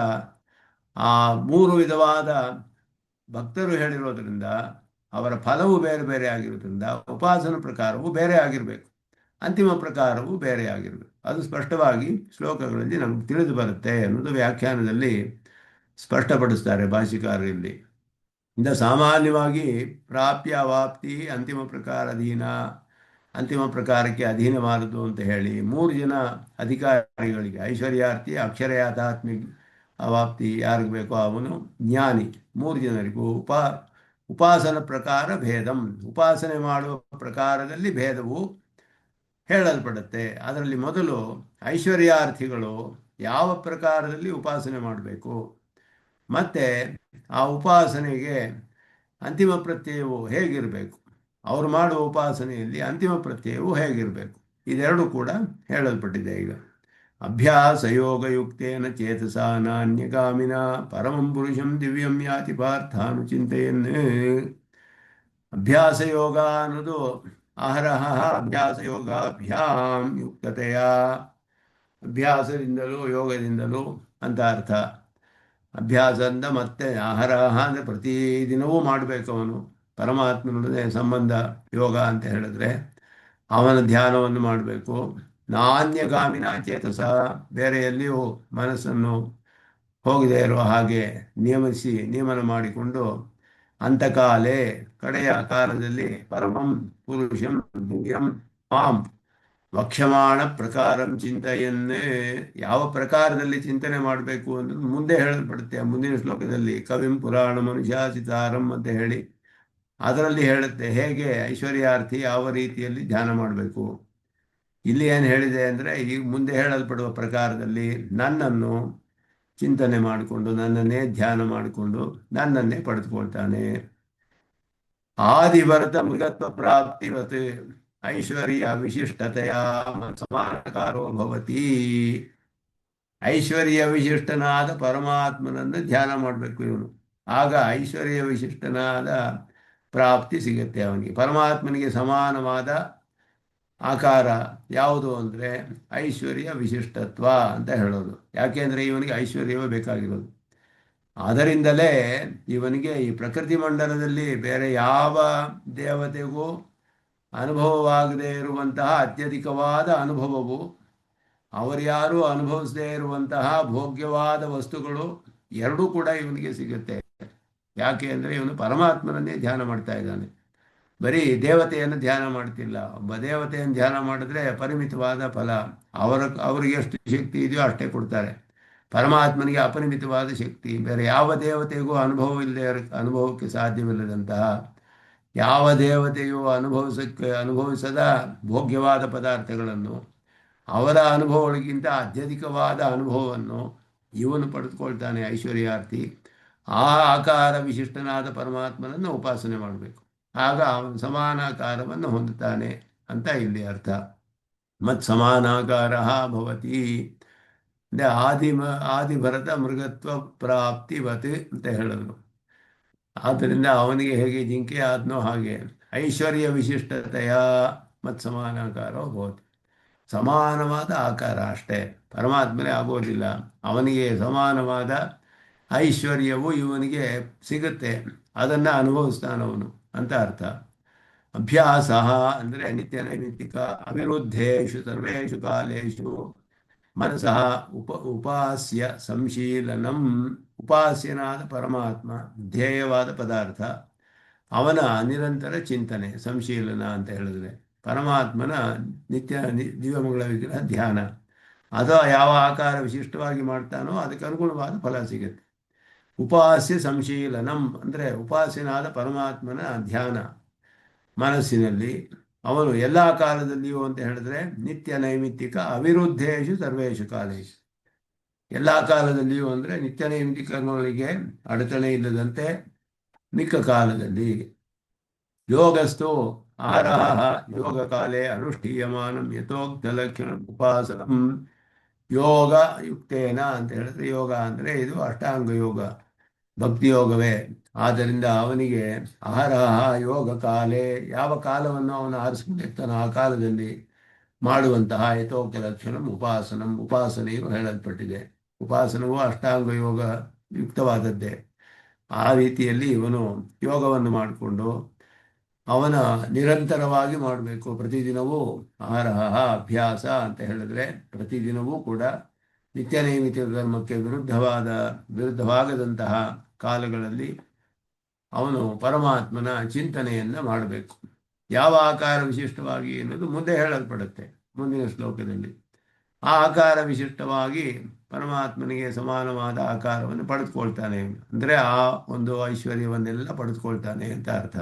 ಆ 3 ವಿಧವಾದ ಭಕ್ತರು ಹೇಳಿರೋದ್ರಿಂದ ಅವರ ಫಲವು ಬೇರೆ ಬೇರೆ ಆಗಿರೋದ್ರಿಂದ ಉಪಾಸನ ಪ್ರಕಾರವು ಬೇರೆ ಆಗಿರಬೇಕು, ಅಂತಿಮ ಪ್ರಕಾರವು ಬೇರೆ ಆಗಿರಬೇಕು. ಅದು ಸ್ಪಷ್ಟವಾಗಿ ಶ್ಲೋಕಗಳಲ್ಲಿ ನಮಗೆ ತಿಳಿದು ಬರುತ್ತೆ ಅನ್ನೋದು ವ್ಯಾಖ್ಯಾನದಲ್ಲಿ ಸ್ಪಷ್ಟಪಡಿಸ್ತಾರೆ ಭಾಷಿಕಾರರಲ್ಲಿ. ಇಂದ ಸಾಮಾನ್ಯವಾಗಿ ಪ್ರಾಪ್ಯ ಅವಾಪ್ತಿ ಅಂತಿಮ ಪ್ರಕಾರ ಅಧೀನ, ಅಂತಿಮ ಪ್ರಕಾರಕ್ಕೆ ಅಧೀನವಾದದ್ದು ಅಂತ ಹೇಳಿ 3 ಜನ ಅಧಿಕಾರಿಗಳಿಗೆ, ಐಶ್ವರ್ಯಾರ್ಥಿ, ಅಕ್ಷರಯಾಥಾತ್ಮಿಕ ಅವಾಪ್ತಿ ಯಾರಿಗೆ ಬೇಕೋ ಅವನು, ಜ್ಞಾನಿ, 3 ಜನರಿಗೂ ಉಪಾಸನ ಪ್ರಕಾರ ಭೇದಂ, ಉಪಾಸನೆ ಮಾಡುವ ಪ್ರಕಾರದಲ್ಲಿ ಭೇದವು ಹೇಳಲ್ಪಡುತ್ತೆ. ಅದರಲ್ಲಿ ಮೊದಲು ಐಶ್ವರ್ಯಾರ್ಥಿಗಳು ಯಾವ ಪ್ರಕಾರದಲ್ಲಿ ಉಪಾಸನೆ ಮಾಡಬೇಕು, ಮತ್ತು ಆ ಉಪಾಸನೆಗೆ ಅಂತಿಮ ಪ್ರತ್ಯಯವು ಹೇಗಿರಬೇಕು, ಅವರು ಮಾಡುವ ಉಪಾಸನೆಯಲ್ಲಿ ಅಂತಿಮ ಪ್ರತ್ಯಯವು ಹೇಗಿರಬೇಕು, ಇದೆರಡು ಕೂಡ ಹೇಳಲ್ಪಟ್ಟಿದೆ. ಈಗ ಅಭ್ಯಾಸ ಯೋಗಯುಕ್ತೇನ ಚೇತಸ ನಾನ್ಯಗಾಮಿನ ಪರಮಂ ಪುರುಷಂ ದಿವ್ಯಂ ಯಾತಿ ಪಾರ್ಥಾನುಚಿಂತೆಯನ್. ಅಭ್ಯಾಸ ಯೋಗ ಅನ್ನೋದು ಅಹರಹ ಅಭ್ಯಾಸ ಯೋಗಾಭ್ಯಾಂ ಯುಕ್ತತೆಯ, ಅಭ್ಯಾಸದಿಂದಲೂ ಯೋಗದಿಂದಲೂ ಅಂತ ಅರ್ಥ. ಅಭ್ಯಾಸ ಅಂದ ಮತ್ತೆ ಅಹರಹ ಅಂದರೆ ಪ್ರತಿದಿನವೂ ಮಾಡಬೇಕು ಅವನು, ಪರಮಾತ್ಮನೊಡನೆ ಸಂಬಂಧ ಯೋಗ ಅಂತ ಹೇಳಿದ್ರೆ ಅವನ ಧ್ಯಾನವನ್ನು ಮಾಡಬೇಕು. ನಾನ್ಯಗಾಮಿನ ಚೇತಸ, ಬೇರೆ ಎಲ್ಲಿಯೂ ಮನಸ್ಸನ್ನು ಹೋಗದೇ ಇರೋ ಹಾಗೆ ನಿಯಮನ ಮಾಡಿಕೊಂಡು ಅಂತಕಾಲೇ ಕಡೆಯ ಕಾಲದಲ್ಲಿ ಪರಮಂ ಪುರುಷಂ ದಿವ್ಯಂ ಮಾಂ ವಕ್ಷ್ಯಮಾಣ ಪ್ರಕಾರಂ ಚಿಂತೆಯನ್ನೇ, ಯಾವ ಪ್ರಕಾರದಲ್ಲಿ ಚಿಂತನೆ ಮಾಡಬೇಕು ಅನ್ನೋದು ಮುಂದೆ ಹೇಳಲ್ಪಡುತ್ತೆ. ಮುಂದಿನ ಶ್ಲೋಕದಲ್ಲಿ ಕವಿಂ ಪುರಾಣ ಮನುಷ್ಯಾಸಿತಾರಂ ಅಂತ ಹೇಳಿ ಅದರಲ್ಲಿ ಹೇಳುತ್ತೆ ಹೇಗೆ ಐಶ್ವರ್ಯಾರ್ಥಿ ಯಾವ ರೀತಿಯಲ್ಲಿ ಧ್ಯಾನ ಮಾಡಬೇಕು. ಇಲ್ಲಿ ಏನು ಹೇಳಿದೆ ಅಂದರೆ, ಈಗ ಮುಂದೆ ಹೇಳಲ್ಪಡುವ ಪ್ರಕಾರದಲ್ಲಿ ನನ್ನನ್ನು ಚಿಂತನೆ ಮಾಡಿಕೊಂಡು, ನನ್ನನ್ನೇ ಧ್ಯಾನ ಮಾಡಿಕೊಂಡು ನನ್ನನ್ನೇ ಪಡೆದುಕೊಳ್ತಾನೆ. ಆದಿಭರತ ಮೃಗತ್ವ ಪ್ರಾಪ್ತಿವತ್ ಐಶ್ವರ್ಯ ವಿಶಿಷ್ಟತೆಯ ಸಮಾನಕಾರೋ ಭವತಿ. ಐಶ್ವರ್ಯ ವಿಶಿಷ್ಟನಾದ ಪರಮಾತ್ಮನನ್ನು ಧ್ಯಾನ ಮಾಡಬೇಕು ಇವನು, ಆಗ ಐಶ್ವರ್ಯ ವಿಶಿಷ್ಟನಾದ ಪ್ರಾಪ್ತಿ ಸಿಗುತ್ತೆ ಅವನಿಗೆ. ಪರಮಾತ್ಮನಿಗೆ ಸಮಾನವಾದ ಆಕಾರ ಯಾವುದು ಅಂದರೆ ಐಶ್ವರ್ಯ ವಿಶಿಷ್ಟತ್ವ ಅಂತ ಹೇಳೋದು. ಯಾಕೆಂದರೆ ಇವನಿಗೆ ಐಶ್ವರ್ಯವೇ ಬೇಕಾಗಿರೋದು. ಆದ್ದರಿಂದಲೇ ಇವನಿಗೆ ಈ ಪ್ರಕೃತಿ ಮಂಡಲದಲ್ಲಿ ಬೇರೆ ಯಾವ ದೇವತೆಗೂ ಅನುಭವವಾಗದೇ ಇರುವಂತಹ ಅತ್ಯಧಿಕವಾದ ಅನುಭವವು, ಅವರ್ಯಾರೂ ಅನುಭವಿಸದೇ ಇರುವಂತಹ ಭೋಗ್ಯವಾದ ವಸ್ತುಗಳು ಎರಡೂ ಕೂಡ ಇವನಿಗೆ ಸಿಗುತ್ತೆ. ಯಾಕೆ ಅಂದರೆ ಇವನು ಪರಮಾತ್ಮನನ್ನೇ ಧ್ಯಾನ ಮಾಡ್ತಾ ಇದ್ದಾನೆ, ಬರೀ ದೇವತೆಯನ್ನು ಧ್ಯಾನ ಮಾಡ್ತಿಲ್ಲ. ಒಬ್ಬ ದೇವತೆಯನ್ನು ಧ್ಯಾನ ಮಾಡಿದ್ರೆ ಪರಿಮಿತವಾದ ಫಲ, ಅವ್ರಿಗೆ ಎಷ್ಟು ಶಕ್ತಿ ಇದೆಯೋ ಅಷ್ಟೇ ಕೊಡ್ತಾರೆ. ಪರಮಾತ್ಮನಿಗೆ ಅಪರಿಮಿತವಾದ ಶಕ್ತಿ, ಬೇರೆ ಯಾವ ದೇವತೆಗೂ ಅನುಭವಕ್ಕೆ ಸಾಧ್ಯವಿಲ್ಲದಂತಹ, ಯಾವ ದೇವತೆಯು ಅನುಭವಿಸದ ಭೋಗ್ಯವಾದ ಪದಾರ್ಥಗಳನ್ನು, ಅವರ ಅನುಭವಗಳಿಗಿಂತ ಅತ್ಯಧಿಕವಾದ ಅನುಭವವನ್ನು ಇವನು ಪಡೆದುಕೊಳ್ತಾನೆ ಐಶ್ವರ್ಯಾರ್ಥಿ. ಆ ಆಕಾರ ವಿಶಿಷ್ಟನಾದ ಪರಮಾತ್ಮನನ್ನು ಉಪಾಸನೆ ಮಾಡಬೇಕು, ಆಗ ಅವನು ಸಮಾನಾಕಾರವನ್ನು ಹೊಂದುತ್ತಾನೆ ಅಂತ ಇಲ್ಲಿ ಅರ್ಥ. ಮತ್ ಸಮಾನಾಕಾರ ಭವತಿ ಅಂದರೆ ಆದಿಭರತ ಮೃಗತ್ವ ಪ್ರಾಪ್ತಿವತ್ ಅಂತ ಹೇಳಿದ್ರು. ಆದ್ದರಿಂದ ಅವನಿಗೆ ಹೇಗೆ ಜಿಂಕೆ ಆದ್ನೋ ಹಾಗೆ ಐಶ್ವರ್ಯ ವಿಶಿಷ್ಟತೆಯ ಮತ್ ಸಮಾನಾಕಾರ ಭವತಿ. ಸಮಾನವಾದ ಆಕಾರ ಅಷ್ಟೇ, ಪರಮಾತ್ಮನೇ ಆಗೋದಿಲ್ಲ. ಅವನಿಗೆ ಸಮಾನವಾದ ಐಶ್ವರ್ಯವು ಇವನಿಗೆ ಸಿಗುತ್ತೆ, ಅದನ್ನು ಅನುಭವಿಸ್ತಾನವನು ಅಂತ ಅರ್ಥ. ಅಭ್ಯಾಸ ಅಂದರೆ ನಿತ್ಯ ನೈಮಿತ್ತಿಕ ಅವಿರುದ್ಧೇಶು ಸರ್ವೇಷು ಕಾಲೇಶು ಮನಸಃ ಉಪಾಸ್ಯ ಸಂಶೀಲನಂ. ಉಪಾಸ್ಯನಾದ ಪರಮಾತ್ಮ ಧ್ಯೇಯವಾದ ಪದಾರ್ಥ, ಅವನ ನಿರಂತರ ಚಿಂತನೆ ಸಂಶೀಲನ ಅಂತ ಹೇಳಿದ್ರೆ, ಪರಮಾತ್ಮನ ನಿತ್ಯ ದಿವ್ಯಮಂಗಳ ವಿಗ್ರಹ ಧ್ಯಾನ, ಅಥವಾ ಯಾವ ಆಕಾರ ವಿಶಿಷ್ಟವಾಗಿ ಮಾಡ್ತಾನೋ ಅದಕ್ಕೆ ಅನುಗುಣವಾದ ಫಲ ಸಿಗುತ್ತೆ. ಉಪಾಸ್ಯ ಸಂಶೀಲನಂ ಅಂದರೆ ಉಪಾಸ್ಯನಾದ ಪರಮಾತ್ಮನ ಧ್ಯಾನ ಮನಸ್ಸಿನಲ್ಲಿ, ಅವನು ಎಲ್ಲ ಕಾಲದಲ್ಲಿಯೂ ಅಂತ ಹೇಳಿದ್ರೆ ನಿತ್ಯ ನೈಮಿತ್ತಿಕ ಅವಿರುದ್ಧೇಶು ಸರ್ವೇಶು ಕಾಲೇಶು, ಎಲ್ಲ ಕಾಲದಲ್ಲಿಯೂ ಅಂದರೆ ನಿತ್ಯ ನೈಮಿತ್ತಿಕಗಳಿಗೆ ಅಡಚಣೆ ಇಲ್ಲದಂತೆ ಮಿಕ್ಕ ಕಾಲದಲ್ಲಿ. ಯೋಗಸ್ಥೋ ಆಹಾರ ಯೋಗ ಕಾಲೇ ಅನುಷ್ಠೀಯಮಾನಂ ಯಥೋಕ್ತ ಲಕ್ಷಣ ಉಪಾಸನಂ ಯೋಗ ಯುಕ್ತೇನ ಅಂತ ಹೇಳಿದ್ರೆ, ಯೋಗ ಅಂದರೆ ಇದು ಅಷ್ಟಾಂಗ ಯೋಗ, ಭಕ್ತಿ ಯೋಗವೇ. ಆದ್ದರಿಂದ ಅವನಿಗೆ ಅಹರಹ ಯೋಗ ಕಾಲೇ, ಯಾವ ಕಾಲವನ್ನು ಅವನು ಆರಿಸಿಕೊಂಡಿರ್ತಾನೋ ಆ ಕಾಲದಲ್ಲಿ ಮಾಡುವಂತಹ ಯಥೋಕ್ತ ಲಕ್ಷಣ ಉಪಾಸನಂ, ಉಪಾಸನೆಯು ಹೇಳಲ್ಪಟ್ಟಿದೆ. ಉಪಾಸನವು ಅಷ್ಟಾಂಗ ಯೋಗ ಯುಕ್ತವಾದದ್ದೇ. ಆ ರೀತಿಯಲ್ಲಿ ಇವನು ಯೋಗವನ್ನು ಮಾಡಿಕೊಂಡು ಅವನ ನಿರಂತರವಾಗಿ ಮಾಡಬೇಕು. ಪ್ರತಿದಿನವೂ ಆಹಾರ ಅಭ್ಯಾಸ ಅಂತ ಹೇಳಿದ್ರೆ ಪ್ರತಿದಿನವೂ ಕೂಡ ನಿತ್ಯ ನೈಮಿತ್ಯ ಧರ್ಮಕ್ಕೆ ವಿರುದ್ಧವಾಗದಂತಹ ಕಾಲಗಳಲ್ಲಿ ಅವನು ಪರಮಾತ್ಮನ ಚಿಂತನೆಯನ್ನು ಮಾಡಬೇಕು. ಯಾವ ಆಕಾರ ವಿಶಿಷ್ಟವಾಗಿ ಎನ್ನುವುದು ಮುಂದೆ ಹೇಳಲ್ಪಡುತ್ತೆ ಮುಂದಿನ ಶ್ಲೋಕದಲ್ಲಿ. ಆ ಆಕಾರ ವಿಶಿಷ್ಟವಾಗಿ ಪರಮಾತ್ಮನಿಗೆ ಸಮಾನವಾದ ಆಕಾರವನ್ನು ಪಡೆದುಕೊಳ್ತಾನೆ, ಅಂದರೆ ಆ ಒಂದು ಐಶ್ವರ್ಯವನ್ನೆಲ್ಲ ಪಡೆದುಕೊಳ್ತಾನೆ ಅಂತ ಅರ್ಥ.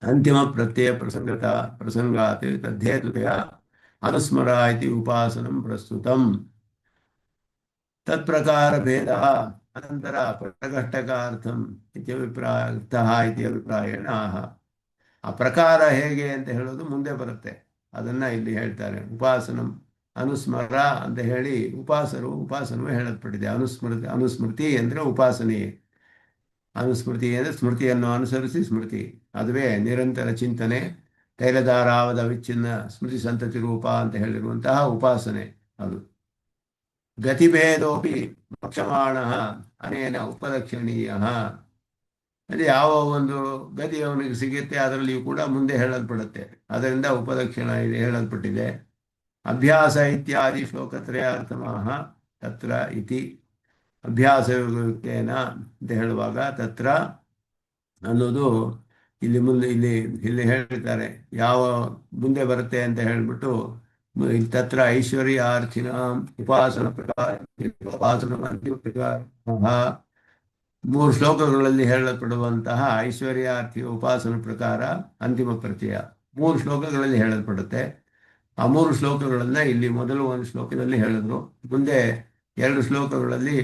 ಅಂತಿಮ ಪ್ರತ್ಯಯ ಪ್ರಸಂಗಾತ್ ತದ್ದೇತುತೆಯ ಅನುಸ್ಮರ ಇತಿ ಉಪಾಸನಂ ಪ್ರಸ್ತುತಂ ತತ್ಪ್ರಕಾರ ಭೇದ ಅನಂತರ ಪ್ರಕಷ್ಟಕಾರ್ಥಂ ಇತ್ಯಭಿಪ್ರಾಯ ಇತ್ಯಭಿಪ್ರಾಯೇಣ. ಆ ಪ್ರಕಾರ ಹೇಗೆ ಅಂತ ಹೇಳೋದು ಮುಂದೆ ಬರುತ್ತೆ, ಅದನ್ನ ಇಲ್ಲಿ ಹೇಳ್ತಾರೆ. ಉಪಾಸನಂ ಅನುಸ್ಮರ ಅಂತ ಹೇಳಿ ಉಪಾಸನವೇ ಹೇಳಲ್ಪಟ್ಟಿದೆ. ಅನುಸ್ಮೃತಿ ಅಂದರೆ ಉಪಾಸನೆಯೇ. ಅನುಸ್ಮೃತಿ ಅಂದರೆ ಸ್ಮೃತಿಯನ್ನು ಅನುಸರಿಸಿ ಸ್ಮೃತಿ, ಅದುವೇ ನಿರಂತರ ಚಿಂತನೆ, ತೈಲಧಾರಾವದ ವಿಚ್ಛಿನ್ನ ಸ್ಮೃತಿ ಸಂತತಿ ರೂಪ ಅಂತ ಹೇಳಿರುವಂತಹ ಉಪಾಸನೆ ಅದು. ಗತಿಭೇದೋಪಿ ವಕ್ಷಮಾಣ ಅನೇನ ಉಪಲಕ್ಷಣೀಯ, ಅಲ್ಲಿ ಯಾವ ಒಂದು ಗತಿ ಅವನಿಗೆ ಸಿಗುತ್ತೆ ಅದರಲ್ಲಿಯೂ ಕೂಡ ಮುಂದೆ ಹೇಳಲ್ಪಡುತ್ತೆ, ಅದರಿಂದ ಉಪಲಕ್ಷಣ ಇದೆ ಹೇಳಲ್ಪಟ್ಟಿದೆ. ಅಭ್ಯಾಸ ಇತ್ಯಾದಿ ಶ್ಲೋಕತ್ರಯಾರ್ಥಮಃ ತತ್ರ ಇತಿ. ಅಭ್ಯಾಸಯುಕ್ತೇನ ಅಂತ ಹೇಳುವಾಗ ತತ್ರ ಅನ್ನೋದು ಇಲ್ಲಿ ಹೇಳ್ತಾರೆ, ಯಾವ ಮುಂದೆ ಬರುತ್ತೆ ಅಂತ ಹೇಳ್ಬಿಟ್ಟು ತತ್ರ ಐಶ್ವರ್ಯಾರ್ಥಿನ ಉಪಾಸನ ಪ್ರಕಾರ 3 ಶ್ಲೋಕಗಳಲ್ಲಿ ಹೇಳಲ್ಪಡುವಂತಹ ಐಶ್ವರ್ಯಾರ್ಥಿಯ ಉಪಾಸನ ಪ್ರಕಾರ ಅಂತಿಮ ಪ್ರತ್ಯಯ 3 ಶ್ಲೋಕಗಳಲ್ಲಿ ಹೇಳಲ್ಪಡುತ್ತೆ. ಆ 3 ಶ್ಲೋಕಗಳನ್ನ ಇಲ್ಲಿ ಮೊದಲು 1 ಶ್ಲೋಕದಲ್ಲಿ ಹೇಳಿದ್ರು, ಮುಂದೆ 2 ಶ್ಲೋಕಗಳಲ್ಲಿ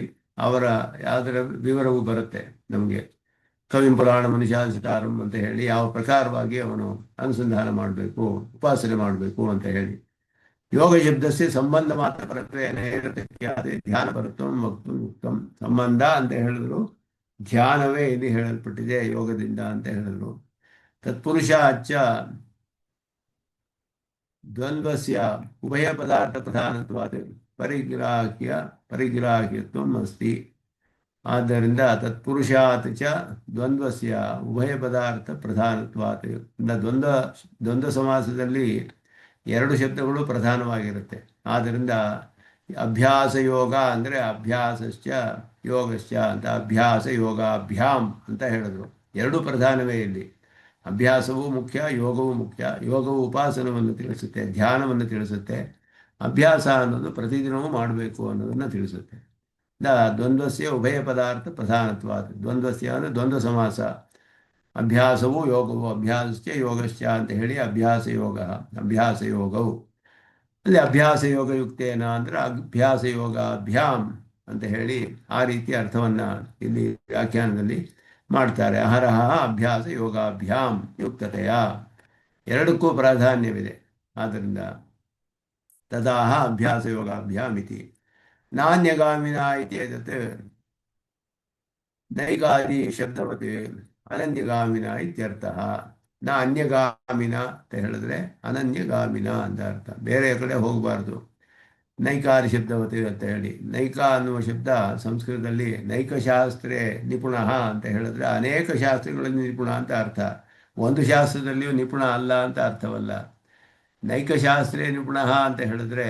ಅವರ ಯಾವುದರ ವಿವರವೂ ಬರುತ್ತೆ ನಮಗೆ. ಕವಿಂ ಪುರಾಣ ಮನುಷ್ಯಾಧಿಕಾರಂ ಅಂತ ಹೇಳಿ ಯಾವ ಪ್ರಕಾರವಾಗಿ ಅವನು ಅನುಸಂಧಾನ ಮಾಡಬೇಕು, ಉಪಾಸನೆ ಮಾಡಬೇಕು ಅಂತ ಹೇಳಿ. ಯೋಗ ಶಬ್ದಕ್ಕೆ ಸಂಬಂಧ ಮಾತ್ರ ಪರತ್ವೇನ ಧ್ಯಾನ ಬರುತ್ತಂ ವಕ್ತು ಯುಕ್ತಂ. ಸಂಬಂಧ ಅಂತ ಹೇಳಿದ್ರು, ಧ್ಯಾನವೇ ಇಲ್ಲಿ ಹೇಳಲ್ಪಟ್ಟಿದೆ ಯೋಗದಿಂದ ಅಂತ ಹೇಳಿದ್ರು. ತತ್ಪುರುಷ ಅಚ್ಚ ದ್ವಂದ್ವಸ್ಯ ಉಭಯ ಪದಾರ್ಥ ಪ್ರಧಾನತ್ವಾದ ಪರಿಗ್ರಾಹ್ಯತ್ವಂ ಅಸ್ತಿ. ಆದ್ದರಿಂದ ತತ್ಪುರುಷಾತ್ ಚ ದ್ವಂದ್ವಸ್ಯ ಉಭಯ ಪದಾರ್ಥ ಪ್ರಧಾನತ್ವಾತ್. ದ್ವಂದ್ವ ಸಮಾಸದಲ್ಲಿ 2 ಶಬ್ದಗಳು ಪ್ರಧಾನವಾಗಿರುತ್ತೆ. ಆದ್ದರಿಂದ ಅಭ್ಯಾಸ ಯೋಗ ಅಂದರೆ ಅಭ್ಯಾಸಶ್ಚ ಯೋಗಶ್ಚ ಅಂತ ಅಭ್ಯಾಸ ಯೋಗಾಭ್ಯಾಮ್ ಅಂತ ಹೇಳಿದ್ರು. 2 ಪ್ರಧಾನವೇ ಇಲ್ಲಿ. ಅಭ್ಯಾಸವೂ ಮುಖ್ಯ, ಯೋಗವೂ ಮುಖ್ಯ. ಯೋಗವು ಉಪಾಸನವನ್ನು ತಿಳಿಸುತ್ತೆ, ಧ್ಯಾನವನ್ನು ತಿಳಿಸುತ್ತೆ. ಅಭ್ಯಾಸ ಅನ್ನೋದು ಪ್ರತಿದಿನವೂ ಮಾಡಬೇಕು ಅನ್ನೋದನ್ನು ತಿಳಿಸುತ್ತೆ. ದ್ವಂದ್ವಸ್ಯ ಉಭಯ ಪದಾರ್ಥ ಪ್ರಧಾನತ್ವಾದ. ದ್ವಂದ್ವಸ್ಯ ಅಂದರೆ ದ್ವಂದ್ವ ಸಮಾಸ. ಅಭ್ಯಾಸವೂ ಯೋಗವು, ಅಭ್ಯಾಸಶ್ಚ ಯೋಗಶ್ಚ ಅಂತ ಹೇಳಿ ಅಭ್ಯಾಸ ಯೋಗವು. ಅಲ್ಲಿ ಅಭ್ಯಾಸ ಯೋಗಯುಕ್ತೇನ ಅಂದರೆ ಅಭ್ಯಾಸ ಯೋಗಾಭ್ಯಾಮ್ ಅಂತ ಹೇಳಿ ಆ ರೀತಿ ಅರ್ಥವನ್ನು ಇಲ್ಲಿ ವ್ಯಾಖ್ಯಾನದಲ್ಲಿ ಮಾಡ್ತಾರೆ. ಅಹರಹ ಅಭ್ಯಾಸ ಯೋಗಾಭ್ಯಾಮ್ ಯುಕ್ತತೆಯ, 2ಕ್ಕೂ ಪ್ರಾಧಾನ್ಯವಿದೆ. ಆದ್ದರಿಂದ ತದಾಹ ಅಭ್ಯಾಸ ಯೋಗಾಭ್ಯಾಮ್ ಇತಿ. ನಾನ್ಯಗಾಮಿನ ಇತ್ಯೇತತ್ ನೈಕಾದಿ ಶಬ್ದವತ್ ಅನನ್ಯಗಾಮಿನ ಇತ್ಯರ್ಥಃ. ಅನ್ಯಗಾಮಿನ ಅಂತ ಹೇಳಿದ್ರೆ ಅನನ್ಯಗಾಮಿನ ಅಂತ ಅರ್ಥ, ಬೇರೆ ಕಡೆ ಹೋಗಬಾರ್ದು. ನೈಕಾದಿ ಶಬ್ದವತ್ ಅಂತ ಹೇಳಿ, ನೈಕ ಅನ್ನುವ ಶಬ್ದ ಸಂಸ್ಕೃತದಲ್ಲಿ ನೈಕಶಾಸ್ತ್ರೇ ನಿಪುಣ ಅಂತ ಹೇಳಿದ್ರೆ ಅನೇಕ ಶಾಸ್ತ್ರಗಳಲ್ಲಿ ನಿಪುಣ ಅಂತ ಅರ್ಥ. ಒಂದು ಶಾಸ್ತ್ರದಲ್ಲಿಯೂ ನಿಪುಣ ಅಲ್ಲ ಅಂತ ಅರ್ಥವಲ್ಲ. ನೈಕಶಾಸ್ತ್ರೇ ನಿಪುಣ ಅಂತ ಹೇಳಿದ್ರೆ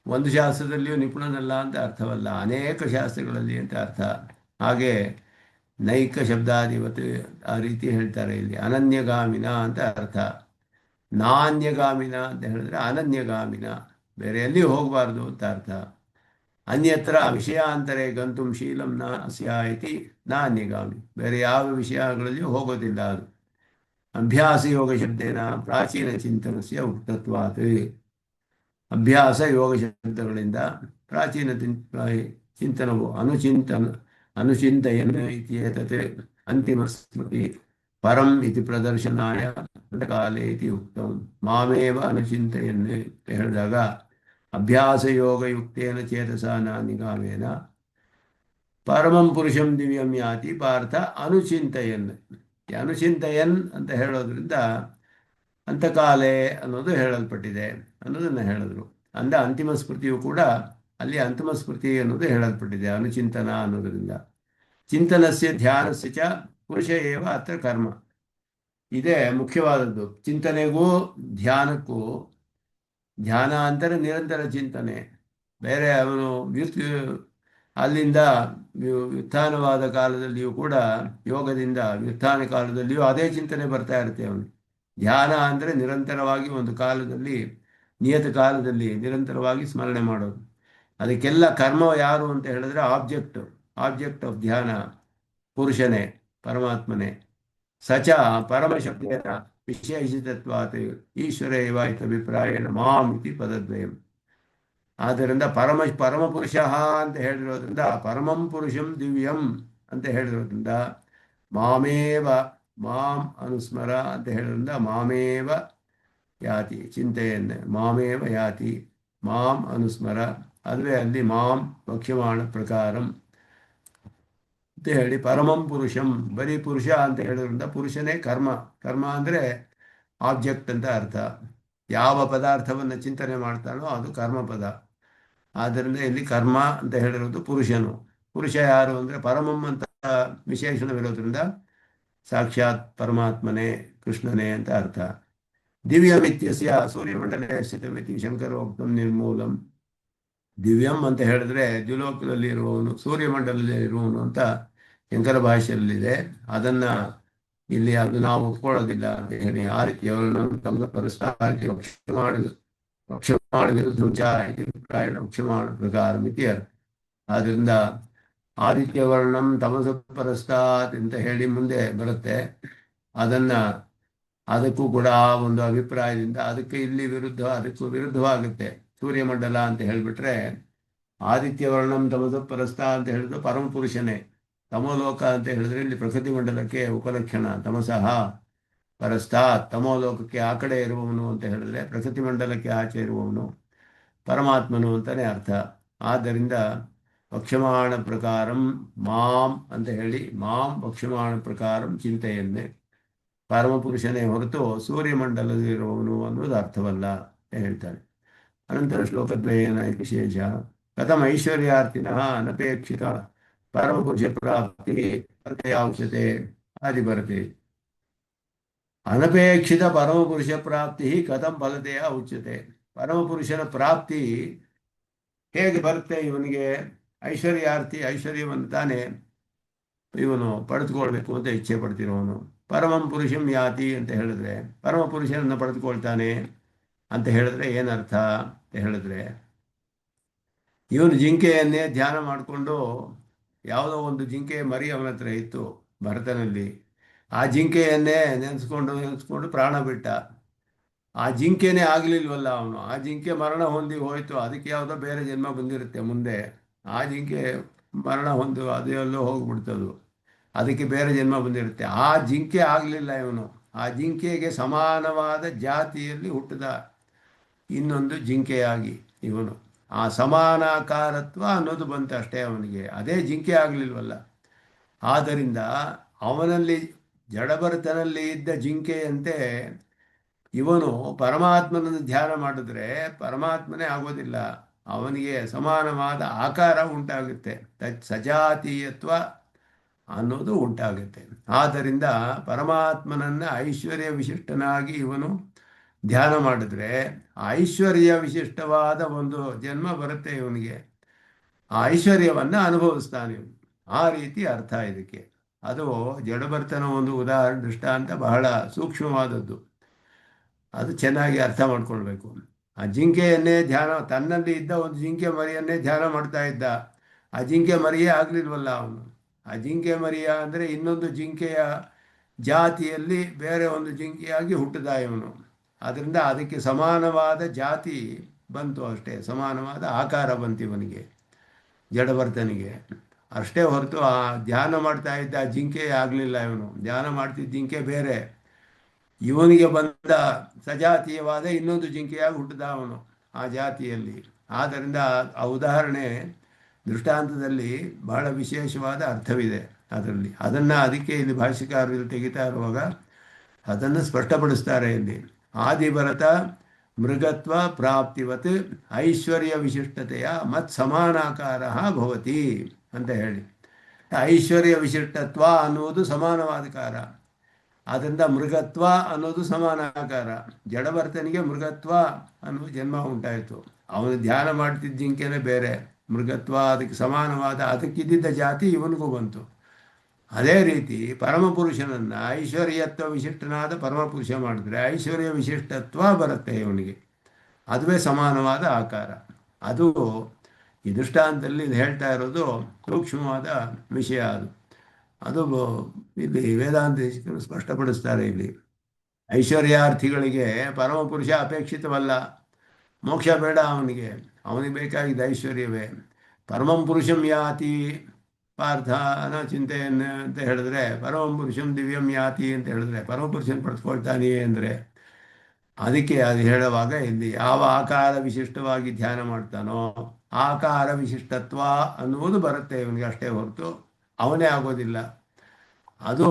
ಒಂದು ಶಾಸ್ತ್ರದಲ್ಲಿಯೂ ನಿಪುಣನಲ್ಲ ಅಂತ ಅರ್ಥವಲ್ಲ, ಅನೇಕ ಶಾಸ್ತ್ರಗಳಲ್ಲಿ ಅಂತ ಅರ್ಥ. ಹಾಗೆ ನೈಕ ಶಬ್ದಾಧಿಪತಿ ಆ ರೀತಿ ಹೇಳ್ತಾರೆ. ಇಲ್ಲಿ ಅನನ್ಯಗಾಮಿನ ಅಂತ ಅರ್ಥ. ನಾನ್ಯಗಾಮಿನ ಅಂತ ಹೇಳಿದ್ರೆ ಅನನ್ಯಗಾಮಿನ, ಬೇರೆ ಎಲ್ಲಿಯೂ ಹೋಗಬಾರ್ದು ಅಂತ ಅರ್ಥ. ಅನ್ಯತ್ರ ವಿಷಯಾಂತರೇ ಗಂತುಂ ಶೀಲಂ ನಾಸ್ಯ ಇತಿ ನಾನ್ಯಗಾಮಿ, ಬೇರೆ ಯಾವ ವಿಷಯಗಳಲ್ಲಿಯೂ ಹೋಗೋದಿಲ್ಲ ಅದು. ಅಭ್ಯಾಸ ಯೋಗ ಶಬ್ದೇನ ಪ್ರಾಚೀನ ಚಿಂತನಸ್ಯ ಉಕ್ತತ್ವಾತ್. ಅಭ್ಯಾಸ ಯೋಗ ಶಬ್ದಗಳಿಂದ ಪ್ರಾಚೀನ ಚಿಂತನವು ಅನುಚಿಂತಯನ್ ಇತ್ಯೇತತ್ ಅಂತಿಮ ಸ್ಮೃತಿ ಪರಂ ಇತಿ ಪ್ರದರ್ಶನಾಯ ಕಾಲೇ ಇತಿ ಉಕ್ತಂ. ಮಾಮೇವ ಅನುಚಿಂತಯನ್ ಹೇಳಿದಾಗ ಅಭ್ಯಾಸ ಯೋಗಯುಕ್ತೇನ ಚೇತಸ ನಿಗಾಮೇನ ಪರಮಂ ಪುರುಷಂ ದಿವ್ಯಂ ಯಾತಿ ಪಾರ್ಥ ಅನುಚಿಂತಯನ್. ಅನುಚಿಂತಯನ್ ಅಂತ ಹೇಳೋದ್ರಿಂದ ಅಂತಕಾಲೇ ಅನ್ನೋದು ಹೇಳಲ್ಪಟ್ಟಿದೆ ಅನ್ನೋದನ್ನು ಹೇಳಿದ್ರು. ಅಂದ ಅಂತಿಮ ಸ್ಮೃತಿಯು ಕೂಡ ಅಲ್ಲಿ ಅಂತಿಮ ಸ್ಮೃತಿ ಅನ್ನೋದು ಹೇಳಲ್ಪಟ್ಟಿದೆ ಅನುಚಿಂತನ ಅನ್ನೋದರಿಂದ. ಚಿಂತನಸ್ಯ ಧ್ಯಾನಸ್ಯ ಚ ಪುರುಷ ಏವ ಅತ್ರ ಕರ್ಮ. ಇದೇ ಮುಖ್ಯವಾದದ್ದು. ಚಿಂತನೆಗೂ ಧ್ಯಾನಕ್ಕೂ, ಧ್ಯಾನ ಅಂದರೆ ನಿರಂತರ ಚಿಂತನೆ, ಬೇರೆ ಅವನು ಅಲ್ಲಿಂದ ವ್ಯುತ್ಥಾನವಾದ ಕಾಲದಲ್ಲಿಯೂ ಕೂಡ ಯೋಗದಿಂದ ವ್ಯುತ್ಥಾನ ಕಾಲದಲ್ಲಿಯೂ ಅದೇ ಚಿಂತನೆ ಬರ್ತಾ ಇರುತ್ತೆ ಅವನಿಗೆ. ಧ್ಯಾನ ಅಂದರೆ ನಿರಂತರವಾಗಿ ಒಂದು ಕಾಲದಲ್ಲಿ, ನಿಯತ ಕಾಲದಲ್ಲಿ ನಿರಂತರವಾಗಿ ಸ್ಮರಣೆ ಮಾಡೋದು. ಅದಕ್ಕೆಲ್ಲ ಕರ್ಮ ಯಾರು ಅಂತ ಹೇಳಿದ್ರೆ ಆಬ್ಜೆಕ್ಟ್ ಆಫ್ ಧ್ಯಾನ ಪುರುಷನೇ, ಪರಮಾತ್ಮನೇ. ಸಚ ಪರಮಶಬ್ದೇನ ವಿಶೇಷಿತತ್ವಾತ್ ಈಶ್ವರ ಇವ ಇತ್ಯಭಿಪ್ರಾಯೇಣ ಮಾಂ ಇತಿ ಪದದ್ವಯಂ. ಆದ್ದರಿಂದ ಪರಮಪುರುಷ ಅಂತ ಹೇಳಿರೋದ್ರಿಂದ, ಪರಮಂ ಪುರುಷಂ ದಿವ್ಯಂ ಅಂತ ಹೇಳಿರೋದ್ರಿಂದ, ಮಾಮೇವ ಮಾಂ ಅನುಸ್ಮರ ಅಂತ ಹೇಳಿದ್ರಿಂದ ಮಾಮೇವ ಯಾತಿ ಚಿಂತೆಯನ್ನು ಮಾಮೇವ ಯಾತಿ ಮಾಂ ಅನುಸ್ಮರ. ಅದುವೇ ಅಲ್ಲಿ ಮಾಂ ಭಕ್ಷ್ಯಮಾಣ ಪ್ರಕಾರಂ ಅಂತ ಹೇಳಿ ಪರಮಂ ಪುರುಷಂ, ಬರೀ ಪುರುಷ ಅಂತ ಹೇಳಿದ್ರಿಂದ ಪುರುಷನೇ ಕರ್ಮ ಅಂದರೆ ಆಬ್ಜೆಕ್ಟ್ ಅಂತ ಅರ್ಥ. ಯಾವ ಪದಾರ್ಥವನ್ನು ಚಿಂತನೆ ಮಾಡ್ತಾನೋ ಅದು ಕರ್ಮಪದ. ಆದ್ದರಿಂದ ಇಲ್ಲಿ ಕರ್ಮ ಅಂತ ಹೇಳಿರೋದು ಪುರುಷನು. ಪುರುಷ ಯಾರು ಅಂದರೆ ಪರಮಂ ಅಂತ ವಿಶೇಷಣವಿರೋದ್ರಿಂದ ಸಾಕ್ಷಾತ್ ಪರಮಾತ್ಮನೇ, ಕೃಷ್ಣನೇ ಅಂತ ಅರ್ಥ. ದಿವ್ಯಮಿತ್ಯಸ್ಯ ಸೂರ್ಯಮಂಡಲೇ ಸ್ಥಿತಮಿತಿ ಶಂಕರೋಕ್ತಂ ನಿರ್ಮೂಲಂ. ದಿವ್ಯಂ ಅಂತ ಹೇಳಿದ್ರೆ ದ್ಯುಲೋಕದಲ್ಲಿ ಇರುವವನು, ಸೂರ್ಯಮಂಡಲದಲ್ಲಿ ಇರುವವನು ಅಂತ ಶಂಕರ ಭಾಷೆಯಲ್ಲಿದೆ. ಅದನ್ನ ಇಲ್ಲಿ ಅದು ನಾವು ಒಪ್ಕೊಳ್ಳೋದಿಲ್ಲ ಅಂತ ಹೇಳಿ ಆ ರೀತಿಯವರನ್ನು ತಮ್ಮ ಪರಸ್ಪರ ಪಕ್ಷಮಾಣ ವಿರುದ್ಧ ಪಕ್ಷಮಾಣ ಪ್ರಕಾರ ಮಿತಿ ಅರ್ಥ. ಆದ್ರಿಂದ ಆದಿತ್ಯವರ್ಣಂ ತಮಸ ಪರಸ್ತಾತ್ ಅಂತ ಹೇಳಿ ಮುಂದೆ ಬರುತ್ತೆ. ಅದಕ್ಕೂ ಕೂಡ ಆ ಒಂದು ಅಭಿಪ್ರಾಯದಿಂದ ಅದಕ್ಕೆ ಇಲ್ಲಿ ಅದಕ್ಕೂ ವಿರುದ್ಧವಾಗುತ್ತೆ. ಸೂರ್ಯಮಂಡಲ ಅಂತ ಹೇಳಿಬಿಟ್ರೆ ಆದಿತ್ಯವರ್ಣಂ ತಮಸ ಪರಸ್ತ ಅಂತ ಹೇಳಿದ್ರು ಪರಮಪುರುಷನೇ. ತಮೋಲೋಕ ಅಂತ ಹೇಳಿದ್ರೆ ಇಲ್ಲಿ ಪ್ರಕೃತಿ ಮಂಡಲಕ್ಕೆ ಉಪಲಕ್ಷಣ. ತಮಸಃ ಪರಸ್ತಾತ್, ತಮೋಲೋಕಕ್ಕೆ ಆ ಕಡೆ ಇರುವವನು ಅಂತ ಹೇಳಿದ್ರೆ ಪ್ರಕೃತಿ ಮಂಡಲಕ್ಕೆ ಆಚೆ ಇರುವವನು ಪರಮಾತ್ಮನು ಅಂತಲೇ ಅರ್ಥ. ಆದ್ದರಿಂದ ಪಕ್ಷಮಾಣ ಪ್ರಕಾರಂ ಮಾಂ ಅಂತ ಹೇಳಿ ಮಾಂ ಪಕ್ಷಮಾಣ ಪ್ರಕಾರಂ ಚಿಂತೆಯನ್ನೇ, ಪರಮಪುರುಷನೇ ಹೊರತು ಸೂರ್ಯಮಂಡಲದಲ್ಲಿರುವವನು ಅನ್ನೋದು ಅರ್ಥವಲ್ಲ ಅಂತ ಹೇಳ್ತಾರೆ. ಅನಂತರ ಶ್ಲೋಕದ್ವಯೇನ ವಿಶೇಷ ಕಥಂ ಐಶ್ವರ್ಯಾರ್ಥಿನಃ ಅನಪೇಕ್ಷಿತ ಪರಮಪುರುಷ ಪ್ರಾಪ್ತಿ ಅರ್ಥಯಾವಶ್ಯತೆ ಆದಿ ಬರತೆ. ಅನಪೇಕ್ಷಿತ ಪರಮಪುರುಷ ಪ್ರಾಪ್ತಿ ಕಥಂ ಫಲತೆಯ ಉಚ್ಯತೆ. ಪರಮಪುರುಷನ ಪ್ರಾಪ್ತಿ ಹೇಗೆ ಬರುತ್ತೆ ಇವನಿಗೆ? ಐಶ್ವರ್ಯಾರ್ಥಿ, ಐಶ್ವರ್ಯವನ್ನು ತಾನೇ ಇವನು ಪಡೆದುಕೊಳ್ಬೇಕು ಅಂತ ಇಚ್ಛೆ ಪಡ್ತಿರೋನು. ಪರಮಂ ಪುರುಷಂ ಯಾತಿ ಅಂತ ಹೇಳಿದ್ರೆ ಪರಮಪುರುಷನನ್ನು ಪಡೆದುಕೊಳ್ತಾನೆ ಅಂತ ಹೇಳಿದ್ರೆ ಏನರ್ಥ ಅಂತ ಹೇಳಿದ್ರೆ, ಇವನು ಜಿಂಕೆಯನ್ನೇ ಧ್ಯಾನ ಮಾಡಿಕೊಂಡು, ಯಾವುದೋ ಒಂದು ಜಿಂಕೆ ಮರಿ ಅವನ ಹತ್ರ ಇತ್ತು ಭರತನಲ್ಲಿ, ಆ ಜಿಂಕೆಯನ್ನೇ ನೆನೆಸ್ಕೊಂಡು ಪ್ರಾಣ ಬಿಟ್ಟ. ಆ ಜಿಂಕೆನೇ ಆಗಲಿಲ್ವಲ್ಲ ಅವನು, ಆ ಜಿಂಕೆ ಮರಣ ಹೊಂದಿ ಹೋಯಿತು. ಅದಕ್ಕೆ ಯಾವುದೋ ಬೇರೆ ಜನ್ಮ ಬಂದಿರುತ್ತೆ ಮುಂದೆ. ಆ ಜಿಂಕೆ ಮರಣ ಹೊಂದು ಅದೆಲ್ಲೋ ಹೋಗ್ಬಿಡ್ತದು, ಅದಕ್ಕೆ ಬೇರೆ ಜನ್ಮ ಬಂದಿರುತ್ತೆ. ಆ ಜಿಂಕೆ ಆಗಲಿಲ್ಲ ಇವನು, ಆ ಜಿಂಕೆಗೆ ಸಮಾನವಾದ ಜಾತಿಯಲ್ಲಿ ಹುಟ್ಟಿದ ಇನ್ನೊಂದು ಜಿಂಕೆಯಾಗಿ ಇವನು. ಆ ಸಮಾನಾಕಾರತ್ವ ಅನ್ನೋದು ಬಂತು ಅಷ್ಟೇ ಅವನಿಗೆ, ಅದೇ ಜಿಂಕೆ ಆಗಲಿಲ್ವಲ್ಲ. ಆದ್ದರಿಂದ ಅವನಲ್ಲಿ ಜಡಭರತನಲ್ಲಿ ಇದ್ದ ಜಿಂಕೆಯಂತೆ ಇವನು ಪರಮಾತ್ಮನನ್ನು ಧ್ಯಾನ ಮಾಡಿದ್ರೆ ಪರಮಾತ್ಮನೇ ಆಗೋದಿಲ್ಲ, ಅವನಿಗೆ ಸಮಾನವಾದ ಆಕಾರ ಉಂಟಾಗುತ್ತೆ, ಸಜಾತೀಯತ್ವ ಅನ್ನೋದು ಉಂಟಾಗುತ್ತೆ. ಆದ್ದರಿಂದ ಪರಮಾತ್ಮನನ್ನು ಐಶ್ವರ್ಯ ವಿಶಿಷ್ಟನಾಗಿ ಇವನು ಧ್ಯಾನ ಮಾಡಿದ್ರೆ ಐಶ್ವರ್ಯ ವಿಶಿಷ್ಟವಾದ ಒಂದು ಜನ್ಮ ಬರುತ್ತೆ ಇವನಿಗೆ. ಆ ಐಶ್ವರ್ಯವನ್ನು ಅನುಭವಿಸ್ತಾನೆ ಇವನು. ಆ ರೀತಿ ಅರ್ಥ ಇದಕ್ಕೆ. ಅದು ಜಡಭರ್ತನ ಒಂದು ಉದಾಹರಣೆ ದೃಷ್ಟಾಂತ ಬಹಳ ಸೂಕ್ಷ್ಮವಾದದ್ದು. ಅದು ಚೆನ್ನಾಗಿ ಅರ್ಥ ಮಾಡ್ಕೊಳ್ಬೇಕು. ಆ ಜಿಂಕೆಯನ್ನೇ ಧ್ಯಾನ, ತನ್ನಲ್ಲಿ ಇದ್ದ ಒಂದು ಜಿಂಕೆ ಮರಿಯನ್ನೇ ಧ್ಯಾನ ಮಾಡ್ತಾ ಇದ್ದ. ಆ ಜಿಂಕೆ ಮರಿಯೇ ಆಗಲಿಲ್ವಲ್ಲ ಅವನು. ಆ ಜಿಂಕೆ ಮರಿಯ ಅಂದರೆ ಇನ್ನೊಂದು ಜಿಂಕೆಯ ಜಾತಿಯಲ್ಲಿ ಬೇರೆ ಒಂದು ಜಿಂಕೆಯಾಗಿ ಹುಟ್ಟಿದ ಇವನು. ಆದ್ದರಿಂದ ಅದಕ್ಕೆ ಸಮಾನವಾದ ಜಾತಿ ಬಂತು ಅಷ್ಟೇ, ಸಮಾನವಾದ ಆಕಾರ ಬಂತು ಇವನಿಗೆ, ಜಡಭರ್ತನಿಗೆ. ಅಷ್ಟೇ ಹೊರತು ಆ ಧ್ಯಾನ ಮಾಡ್ತಾ ಇದ್ದ ಆ ಜಿಂಕೆ ಆಗಲಿಲ್ಲ ಇವನು. ಧ್ಯಾನ ಮಾಡ್ತಿದ್ದ ಜಿಂಕೆ ಬೇರೆ, ಇವನಿಗೆ ಬಂದ ಸಜಾತೀಯವಾದ ಇನ್ನೊಂದು ಜಿಂಕೆಯಾಗಿ ಹುಟ್ಟಿದ ಅವನು ಆ ಜಾತಿಯಲ್ಲಿ. ಆದ್ದರಿಂದ ಆ ಉದಾಹರಣೆ ದೃಷ್ಟಾಂತದಲ್ಲಿ ಬಹಳ ವಿಶೇಷವಾದ ಅರ್ಥವಿದೆ ಅದರಲ್ಲಿ. ಅದಕ್ಕೆ ಇಲ್ಲಿ ಭಾಷ್ಯಕಾರರು ತೆಗಿತಾ ಇರುವಾಗ ಅದನ್ನು ಸ್ಪಷ್ಟಪಡಿಸ್ತಾರೆ ಇಲ್ಲಿ. ಆದಿಭರತ ಮೃಗತ್ವ ಪ್ರಾಪ್ತಿವತ್ ಐಶ್ವರ್ಯ ವಿಶಿಷ್ಟತೆಯ ಮತ್ ಸಮಾನಾಕಾರ ಭವತಿ ಅಂತ ಹೇಳಿ. ಐಶ್ವರ್ಯ ವಿಶಿಷ್ಟತ್ವ ಅನ್ನುವುದು ಸಮಾನವಾದ ಕಾರ, ಆದ್ದರಿಂದ ಮೃಗತ್ವ ಅನ್ನೋದು ಸಮಾನಾಕಾರ. ಜಡಭರ್ತನಿಗೆ ಮೃಗತ್ವ ಅನ್ನುವ ಜನ್ಮ ಉಂಟಾಯಿತು. ಅವನು ಧ್ಯಾನ ಮಾಡ್ತಿದ್ದ ಜಿಂಕೆನೇ ಬೇರೆ, ಮೃಗತ್ವ ಅದಕ್ಕೆ ಸಮಾನವಾದ ಅದಕ್ಕಿದ್ದ ಜಾತಿ ಇವನಿಗೂ ಬಂತು. ಅದೇ ರೀತಿ ಪರಮಪುರುಷನನ್ನು ಐಶ್ವರ್ಯತ್ವ ವಿಶಿಷ್ಟನಾದ ಪರಮಪುರುಷ ಮಾಡಿದ್ರೆ ಐಶ್ವರ್ಯ ವಿಶಿಷ್ಟತ್ವ ಬರುತ್ತೆ ಇವನಿಗೆ. ಅದುವೇ ಸಮಾನವಾದ ಆಕಾರ. ಅದು ಈ ದೃಷ್ಟಾಂತದಲ್ಲಿ ಹೇಳ್ತಾ ಇರೋದು ಸೂಕ್ಷ್ಮವಾದ ವಿಷಯ. ಅದು ಇಲ್ಲಿ ವೇದಾಂತ ಸ್ಪಷ್ಟಪಡಿಸ್ತಾರೆ. ಇಲ್ಲಿ ಐಶ್ವರ್ಯಾರ್ಥಿಗಳಿಗೆ ಪರಮಪುರುಷ ಅಪೇಕ್ಷಿತವಲ್ಲ, ಮೋಕ್ಷ ಬೇಡ ಅವನಿಗೆ ಬೇಕಾಗಿದ್ದ ಐಶ್ವರ್ಯವೇ. ಪರಮಂ ಪುರುಷಂ ಯಾತಿ ಪಾರ್ಥನ ಚಿಂತೆಯನ್ನು ಅಂತ ಹೇಳಿದ್ರೆ, ಪರಮಂ ಪುರುಷಂ ದಿವ್ಯಂ ಯಾತಿ ಅಂತ ಹೇಳಿದ್ರೆ ಪರಮಪುರುಷನ್ ಪಡೆದುಕೊಳ್ತಾನೆಯೇ ಅಂದರೆ, ಅದಕ್ಕೆ ಅದು ಹೇಳುವಾಗ ಇಲ್ಲಿ ಯಾವ ಆಕಾರ ವಿಶಿಷ್ಟವಾಗಿ ಧ್ಯಾನ ಮಾಡ್ತಾನೋ ಆಕಾರ ವಿಶಿಷ್ಟತ್ವ ಅನ್ನುವುದು ಬರುತ್ತೆ ಇವನಿಗೆ, ಅಷ್ಟೇ ಹೊರತು ಅವನೇ ಆಗೋದಿಲ್ಲ. ಅದು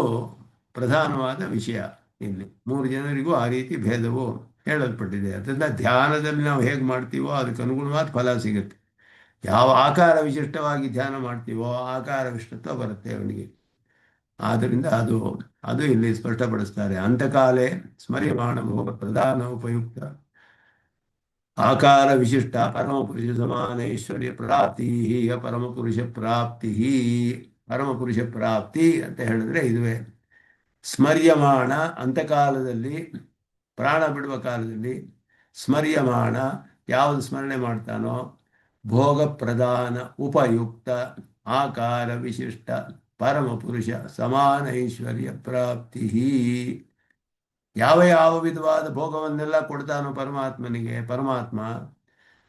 ಪ್ರಧಾನವಾದ ವಿಷಯ. ಇಲ್ಲಿ 3 ಜನರಿಗೂ ಆ ರೀತಿ ಭೇದವು ಹೇಳಲ್ಪಟ್ಟಿದೆ. ಅದರಿಂದ ಧ್ಯಾನದಲ್ಲಿ ನಾವು ಹೇಗೆ ಮಾಡ್ತೀವೋ ಅದಕ್ಕೆ ಅನುಗುಣವಾದ ಫಲ ಸಿಗುತ್ತೆ. ಯಾವ ಆಕಾರ ವಿಶಿಷ್ಟವಾಗಿ ಧ್ಯಾನ ಮಾಡ್ತೀವೋ ಆಕಾರ ವಿಶಿಷ್ಟತ್ವ ಬರುತ್ತೆ ಅವನಿಗೆ. ಆದ್ದರಿಂದ ಅದು ಇಲ್ಲಿ ಸ್ಪಷ್ಟಪಡಿಸ್ತಾರೆ. ಅಂತಕಾಲೇ ಸ್ಮರ್ಯಮಾಣ ಪ್ರಧಾನ ಉಪಯುಕ್ತ ಆಕಾರ ವಿಶಿಷ್ಟ ಪರಮಪುರುಷ ಸಮಾನ ಐಶ್ವರ್ಯ ಪ್ರಾಪ್ತಿ ಪರಮಪುರುಷ ಪ್ರಾಪ್ತಿ ಅಂತ ಹೇಳಿದ್ರೆ ಇದುವೇ. ಸ್ಮರ್ಯಮಾಣ ಅಂತಕಾಲದಲ್ಲಿ, ಪ್ರಾಣ ಬಿಡುವ ಕಾಲದಲ್ಲಿ ಸ್ಮರ್ಯಮಾಣ ಯಾವುದು ಸ್ಮರಣೆ ಮಾಡ್ತಾನೋ ಭೋಗ ಪ್ರಧಾನ ಉಪಯುಕ್ತ ಆಕಾರ ವಿಶಿಷ್ಟ ಪರಮಪುರುಷ ಸಮಾನ ಐಶ್ವರ್ಯ ಪ್ರಾಪ್ತಿ. ಯಾವ ವಿಧವಾದ ಭೋಗವನ್ನೆಲ್ಲ ಕೊಡ್ತಾನೋ ಪರಮಾತ್ಮ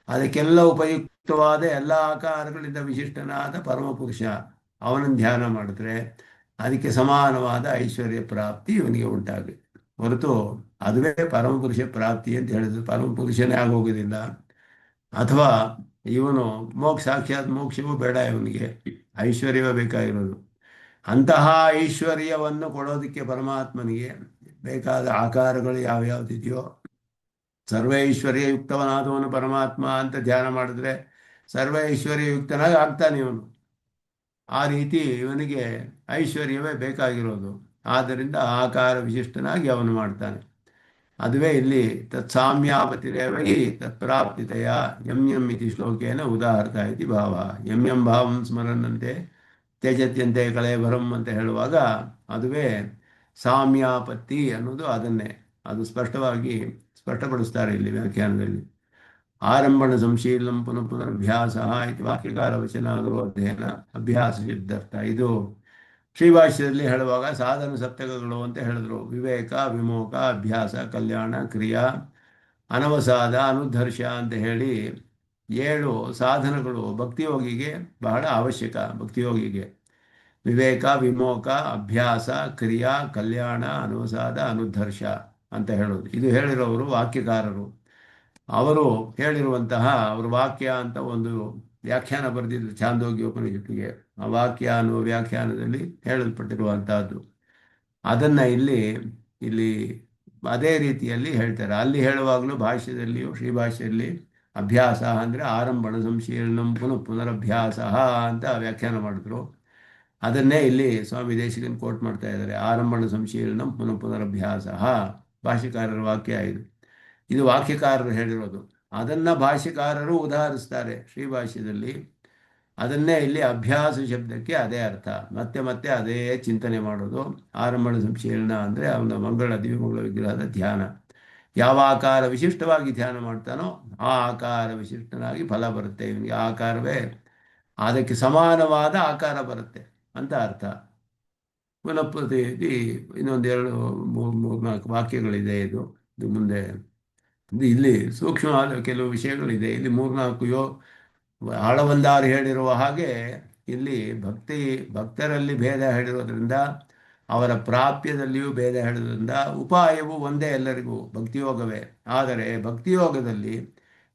ಅದಕ್ಕೆಲ್ಲ ಉಪಯುಕ್ತವಾದ ಎಲ್ಲ ಆಕಾರಗಳಿಂದ ವಿಶಿಷ್ಟನಾದ ಪರಮಪುರುಷ ಅವನನ್ನು ಧ್ಯಾನ ಮಾಡಿದ್ರೆ ಅದಕ್ಕೆ ಸಮಾನವಾದ ಐಶ್ವರ್ಯ ಪ್ರಾಪ್ತಿ ಇವನಿಗೆ ಉಂಟಾಗುತ್ತೆ. ಹೊರತು ಅದುವೇ ಪರಮಪುರುಷ ಪ್ರಾಪ್ತಿ ಅಂತ ಹೇಳಿದ್ರು ಪರಮಪುರುಷನೇ ಆಗೋಗೋದಿಲ್ಲ. ಅಥವಾ ಇವನು ಸಾಕ್ಷಾತ್ ಮೋಕ್ಷವೂ ಬೇಡ, ಇವನಿಗೆ ಐಶ್ವರ್ಯವೇ ಬೇಕಾಗಿರೋದು. ಅಂತಹ ಐಶ್ವರ್ಯವನ್ನು ಕೊಡೋದಕ್ಕೆ ಪರಮಾತ್ಮನಿಗೆ ಬೇಕಾದ ಆಕಾರಗಳು ಯಾವ್ಯಾವುದಿದೆಯೋ, ಸರ್ವೈಶ್ವರ್ಯಯುಕ್ತವನಾದವನು ಪರಮಾತ್ಮ ಅಂತ ಧ್ಯಾನ ಮಾಡಿದ್ರೆ ಸರ್ವೈಶ್ವರ್ಯಯುಕ್ತನಾಗಿ ಆಗ್ತಾನೆ ಇವನು. ಆ ರೀತಿ ಇವನಿಗೆ ಐಶ್ವರ್ಯವೇ ಬೇಕಾಗಿರೋದು. ಆದ್ದರಿಂದ ಆಕಾರ ವಿಶಿಷ್ಟನಾಗಿ ಅವನು ಮಾಡ್ತಾನೆ. ಅದುವೇ ಇಲ್ಲಿ ತತ್ಸಾಮ್ಯಾಪತಿರೇವಹಿ ತತ್ಪ್ರಾಪ್ತಿತೆಯ ಯಂ ಇತಿ ಶ್ಲೋಕೇನ ಉದಾಹರ್ತ ಇತಿ ಭಾವ. ಯಂ ಭಾವಂ ಸ್ಮರನ್ನಂತೆ ತ್ಯಜತ್ಯಂತೆ ಕಳೇಬರಂ ಅಂತ ಹೇಳುವಾಗ ಅದುವೇ ಸಾಮ್ಯಾಪತ್ತಿ ಅನ್ನೋದು ಅದನ್ನೇ. ಅದು ಸ್ಪಷ್ಟಪಡಿಸ್ತಾರೆ ಇಲ್ಲಿ ವ್ಯಾಖ್ಯಾನದಲ್ಲಿ. ಆರಂಭಣ ಸಂಶೀಲಂ ಪುನಃ ಇತಿ ವಾಕ್ಯಕಾರ ವಚನ ಅಧ್ಯಯನ ಅಭ್ಯಾಸ ಸಿದ್ಧಾರ್ಥ. ಇದು ಶ್ರೀಭಾಷ್ಯದಲ್ಲಿ ಹೇಳುವಾಗ ಸಾಧನ ಸಪ್ತಕಗಳು ಅಂತ ಹೇಳಿದ್ರು. ವಿವೇಕ, ವಿಮೋಕ, ಅಭ್ಯಾಸ, ಕಲ್ಯಾಣ, ಕ್ರಿಯಾ, ಅನವಸಾದ, ಅನುಧರ್ಷ ಅಂತ ಹೇಳಿ 7 ಸಾಧನಗಳು ಭಕ್ತಿಯೋಗಿಗೆ ಬಹಳ ಅವಶ್ಯಕ. ಭಕ್ತಿಯೋಗಿಗೆ ವಿವೇಕ, ವಿಮೋಕ, ಅಭ್ಯಾಸ, ಕ್ರಿಯಾ, ಕಲ್ಯಾಣ, ಅನವಸಾದ, ಅನುಧರ್ಷ ಅಂತ ಹೇಳೋದು. ಇದು ಹೇಳಿರೋರು ವಾಕ್ಯಕಾರರು. ಅವರು ಹೇಳಿರುವಂತಹ ಅವರು ವಾಕ್ಯ ಅಂತ ಒಂದು ವ್ಯಾಖ್ಯಾನ ಬರೆದಿದ್ರು ಛಾಂದೋಗ್ಯ ಉಪನಿಷತ್ತಿಗೆ. ಆ ವಾಕ್ಯ ಅನ್ನುವ ವ್ಯಾಖ್ಯಾನದಲ್ಲಿ ಹೇಳಲ್ಪಟ್ಟಿರುವಂತಹದ್ದು ಅದನ್ನು ಇಲ್ಲಿ ಅದೇ ರೀತಿಯಲ್ಲಿ ಹೇಳ್ತಾರೆ. ಅಲ್ಲಿ ಹೇಳುವಾಗಲೂ ಭಾಷ್ಯದಲ್ಲಿಯೂ ಶ್ರೀಭಾಷ್ಯದಲ್ಲಿ ಅಭ್ಯಾಸ ಅಂದರೆ ಆರಂಭಣ ಸಂಶೀಲನಂ ಪುನರಭ್ಯಾಸ ಅಂತ ವ್ಯಾಖ್ಯಾನ ಮಾಡಿದ್ರು. ಅದನ್ನೇ ಇಲ್ಲಿ ಸ್ವಾಮಿ ದೇಶಿಕನ್ ಕೋಟ್ ಮಾಡ್ತಾ ಇದ್ದಾರೆ. ಆರಂಭಣ ಸಂಶೀಲನಂ ಪುನರಭ್ಯಾಸ ಭಾಷ್ಯಕಾರರ ವಾಕ್ಯ ಇದು. ಇದು ವಾಕ್ಯಕಾರರು ಹೇಳಿರೋದು. ಅದನ್ನು ಭಾಷ್ಯಕಾರರು ಉದಾಹರಿಸ್ತಾರೆ ಶ್ರೀಭಾಷ್ಯದಲ್ಲಿ. ಅದನ್ನೇ ಇಲ್ಲಿ ಅಭ್ಯಾಸ ಶಬ್ದಕ್ಕೆ ಅದೇ ಅರ್ಥ. ಮತ್ತೆ ಮತ್ತೆ ಅದೇ ಚಿಂತನೆ ಮಾಡೋದು. ಆರಂಭಣ ಸಂಶೀಲನ ಅಂದರೆ ಅವನ ಮಂಗಳ ದಿವ್ಯಮಂಗಳ ವಿಗ್ರಹದ ಧ್ಯಾನ. ಯಾವ ಆಕಾರ ವಿಶಿಷ್ಟವಾಗಿ ಧ್ಯಾನ ಮಾಡ್ತಾನೋ ಆ ಆಕಾರ ವಿಶಿಷ್ಟನಾಗಿ ಫಲ ಬರುತ್ತೆ. ಇವನಿಗೆ ಆಕಾರವೇ ಅದಕ್ಕೆ ಸಮಾನವಾದ ಆಕಾರ ಬರುತ್ತೆ ಅಂತ ಅರ್ಥ. ಪುನಃ ಇನ್ನೊಂದು ಎರಡು ಮೂರು ನಾಲ್ಕು ವಾಕ್ಯಗಳಿದೆ. ಇದು ಮುಂದೆ ಇಲ್ಲಿ ಸೂಕ್ಷ್ಮವಾದ ಕೆಲವು ವಿಷಯಗಳಿದೆ. ಇಲ್ಲಿ ಮೂರ್ನಾಲ್ಕು ಆಳವಲ್ಲಾರು ಹೇಳಿರುವ ಹಾಗೆ ಇಲ್ಲಿ ಭಕ್ತರಲ್ಲಿ ಭೇದ ಹೇಳಿರೋದ್ರಿಂದ, ಅವರ ಪ್ರಾಪ್ಯದಲ್ಲಿಯೂ ಭೇದ ಹೇಳಿರೋದ್ರಿಂದ ಉಪಾಯವು ಒಂದೇ ಎಲ್ಲರಿಗೂ, ಭಕ್ತಿಯೋಗವೇ. ಆದರೆ ಭಕ್ತಿಯೋಗದಲ್ಲಿ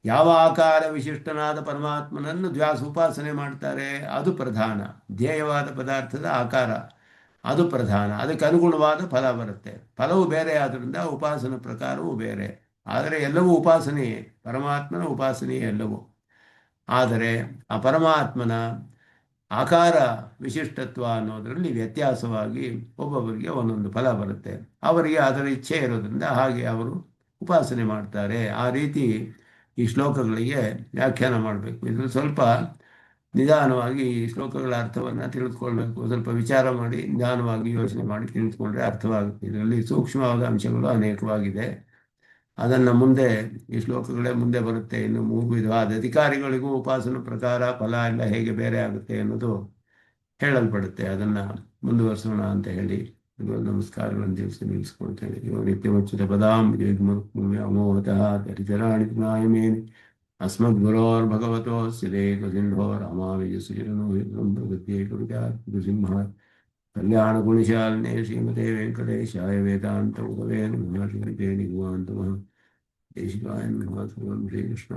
ಯಾವ ಆಕಾರ ವಿಶಿಷ್ಟನಾದ ಪರಮಾತ್ಮನನ್ನು ಉಪಾಸನೆ ಮಾಡ್ತಾರೆ ಅದು ಪ್ರಧಾನ. ಧ್ಯೇಯವಾದ ಪದಾರ್ಥದ ಆಕಾರ ಅದು ಪ್ರಧಾನ. ಅದಕ್ಕೆ ಅನುಗುಣವಾದ ಫಲ ಬರುತ್ತೆ. ಫಲವು ಬೇರೆ ಆದ್ದರಿಂದ ಉಪಾಸನ ಪ್ರಕಾರವೂ ಬೇರೆ. ಆದರೆ ಎಲ್ಲವೂ ಉಪಾಸನೆಯೇ, ಪರಮಾತ್ಮನ ಉಪಾಸನೆಯೇ ಎಲ್ಲವೂ. ಆದರೆ ಆ ಪರಮಾತ್ಮನ ಆಕಾರ ವಿಶಿಷ್ಟತ್ವ ಅನ್ನೋದರಲ್ಲಿ ವ್ಯತ್ಯಾಸವಾಗಿ ಒಬ್ಬೊಬ್ಬರಿಗೆ ಒಂದೊಂದು ಫಲ ಬರುತ್ತೆ. ಅವರಿಗೆ ಅದರ ಇಚ್ಛೆ ಇರೋದ್ರಿಂದ ಹಾಗೆ ಅವರು ಉಪಾಸನೆ ಮಾಡ್ತಾರೆ. ಆ ರೀತಿ ಈ ಶ್ಲೋಕಗಳಿಗೆ ವ್ಯಾಖ್ಯಾನ ಮಾಡಬೇಕು. ಇದರಲ್ಲಿ ಸ್ವಲ್ಪ ನಿಧಾನವಾಗಿ ಈ ಶ್ಲೋಕಗಳ ಅರ್ಥವನ್ನು ತಿಳಿದುಕೊಳ್ಬೇಕು. ಸ್ವಲ್ಪ ವಿಚಾರ ಮಾಡಿ ನಿಧಾನವಾಗಿ ಯೋಚನೆ ಮಾಡಿ ತಿಳಿದುಕೊಂಡ್ರೆ ಅರ್ಥವಾಗುತ್ತೆ. ಇದರಲ್ಲಿ ಸೂಕ್ಷ್ಮವಾದ ಅಂಶಗಳು ಅನೇಕವಾಗಿದೆ. ಅದನ್ನು ಮುಂದೆ ಈ ಶ್ಲೋಕಗಳೇ ಮುಂದೆ ಬರುತ್ತೆ. ಇನ್ನು 3 ವಿಧವಾದ ಅಧಿಕಾರಿಗಳಿಗೂ ಉಪಾಸನ ಪ್ರಕಾರ ಫಲ ಎಲ್ಲ ಹೇಗೆ ಬೇರೆ ಆಗುತ್ತೆ ಅನ್ನೋದು ಹೇಳಲ್ಪಡುತ್ತೆ. ಅದನ್ನು ಮುಂದುವರಿಸೋಣ ಅಂತ ಹೇಳಿ ನಮಸ್ಕಾರಗಳನ್ನು ತಿಳಿಸಿ ನಿಲ್ಲಿಸ್ಕೊಳ್ತೇನೆ. ಇವ ನಿತ್ಯಮಚ್ಯುತ ಪದಾಂ ಅಮೋಹತಃ ಹರಿಚರಾಣಿ ನಾಯಮೇನಿ ಅಸ್ಮದ್ಗುರೋರ್ಭಗವತೋಸ್ಯ ದೇಕಸಿಂಧೋ ರಾಮಾನುಜ ಸುಜನೋಗತ್ಯೇ ಕವಿತಾಸಿಂಹ ಕಲ್ಯಾಣ ಗುಣಶಾಲಿನೇ ಶ್ರೀಮತೆ ವೆಂಕಟೇಶಾಯ ವೇದಾಂತ ಉಪವೇ ನಮಃ ಶ್ರೀಮತೆ ನಿಗುವಾಂತ ದೇಶಿಕಾಯ ನಮಃ. ಶ್ರೀಕೃಷ್ಣ